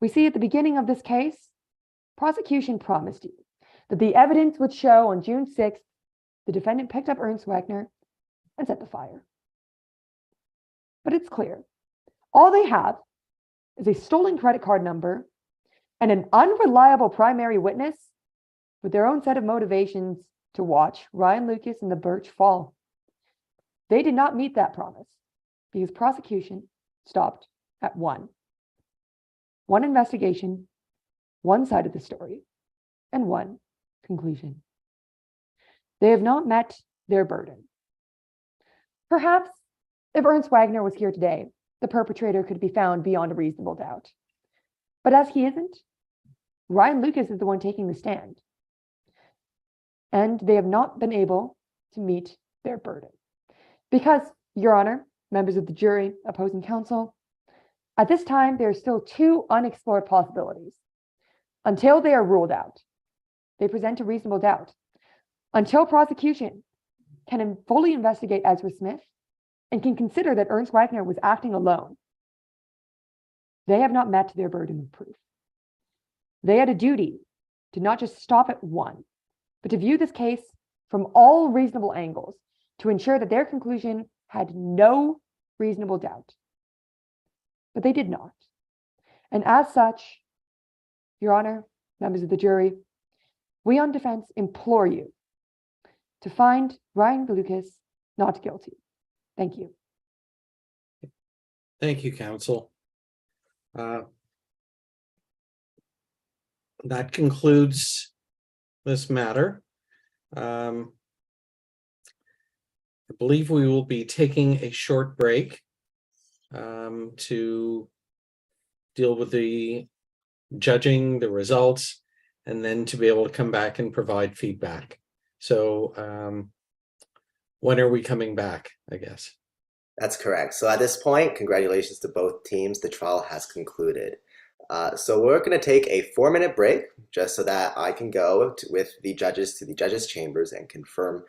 We see at the beginning of this case, prosecution promised you that the evidence would show on June 6th, the defendant picked up Ernst Wagner and set the fire. But it's clear, all they have is a stolen credit card number and an unreliable primary witness with their own set of motivations to watch Ryan Lucas and the Birch fall. They did not meet that promise because prosecution stopped at one investigation, one side of the story, and one conclusion. They have not met their burden. Perhaps if Ernst Wagner was here today, the perpetrator could be found beyond a reasonable doubt. But as he isn't, Ryan Lucas is the one taking the stand. And they have not been able to meet their burden. Because, Your Honor, members of the jury, opposing counsel, at this time, there are still 2 unexplored possibilities. Until they are ruled out, they present a reasonable doubt. Until prosecution can fully investigate Ezra Smith and can consider that Ernst Wagner was acting alone, they have not met their burden of proof. They had a duty to not just stop at one, but to view this case from all reasonable angles to ensure that their conclusion had no reasonable doubt. But they did not. And as such, Your Honor, members of the jury, we on defense implore you to find Ryan Lucas not guilty. Thank you. Thank you, counsel. That concludes this matter. I believe we will be taking a short break to deal with the judging, the results, and then to be able to come back and provide feedback. So when are we coming back, I guess? That's correct. So at this point, congratulations to both teams. The trial has concluded. So we're going to take a 4-minute break just so that I can go with the judges to the judges' chambers and confirm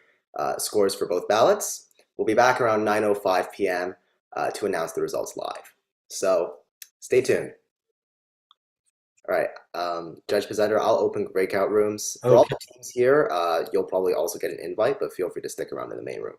scores for both ballots. We'll be back around 9:05 p.m. To announce the results live. So stay tuned. All right, Judge Pizzunder, I'll open breakout rooms. For all the teams here, you'll probably also get an invite, but feel free to stick around in the main room.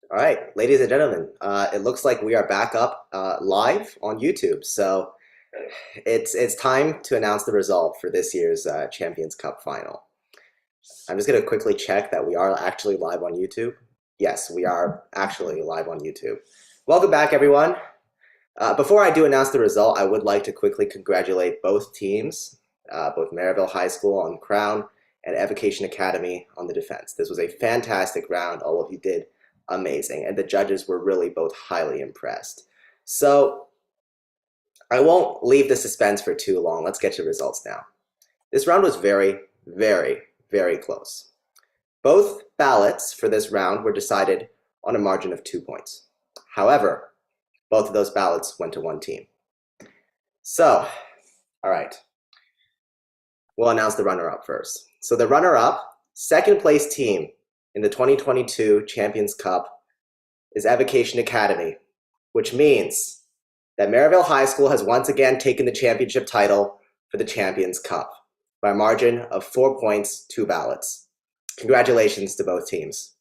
All right, ladies and gentlemen, it looks like we are back up live on YouTube. So it's time to announce the result for this year's Champions Cup final. I'm just going to quickly check that we are actually live on YouTube. Yes, we are actually live on YouTube. Welcome back, everyone. Before I do announce the result, I would like to quickly congratulate both teams, both Maryville High School on Crown and Evocation Academy on the defense. This was a fantastic round. All of you did amazing, and the judges were really both highly impressed. So I won't leave the suspense for too long. Let's get to results now. This round was very, very, very close. Both ballots for this round were decided on a margin of 2 points. However, both of those ballots went to one team. So, all right. We'll announce the runner-up first. So the runner-up, second place team in the 2022 Champions Cup is Evocation Academy, which means that Maryville High School has once again taken the championship title for the Champions Cup by a margin of 4 points, 2 ballots. Congratulations to both teams.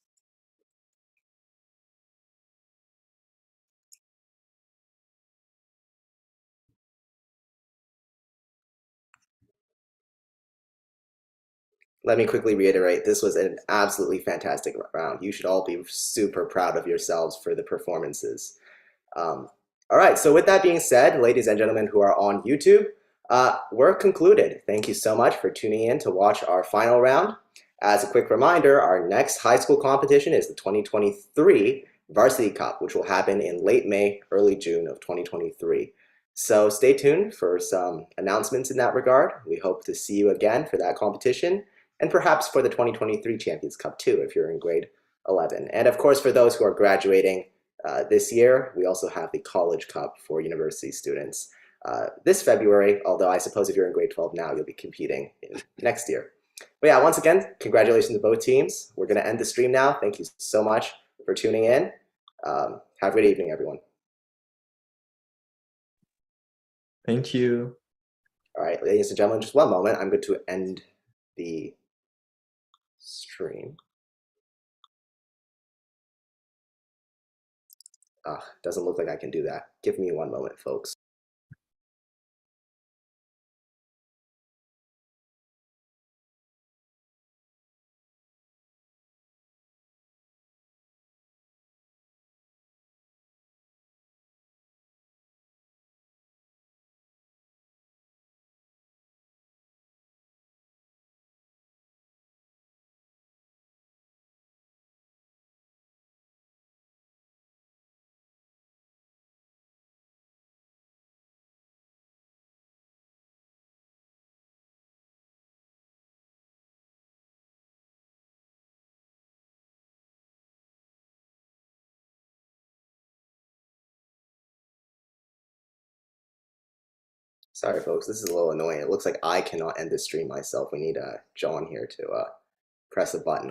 Let me quickly reiterate, this was an absolutely fantastic round. You should all be super proud of yourselves for the performances. All right, so with that being said, ladies and gentlemen who are on YouTube, we're concluded. Thank you so much for tuning in to watch our final round. As a quick reminder, our next high school competition is the 2023 Varsity Cup, which will happen in late May, early June of 2023. So stay tuned for some announcements in that regard. We hope to see you again for that competition, and perhaps for the 2023 Champions Cup too, if you're in grade 11. And of course, for those who are graduating this year, we also have the College Cup for university students this February, although I suppose if you're in grade 12 now, you'll be competing in next year. But yeah, once again, congratulations to both teams. We're gonna end the stream now. Thank you so much for tuning in. Have a good evening, everyone. Thank you. All right, ladies and gentlemen, just one moment. I'm going to end the stream. Doesn't look like I can do that. Give me one moment, folks. Sorry, folks, this is a little annoying. It looks like I cannot end the stream myself. We need John here to press a button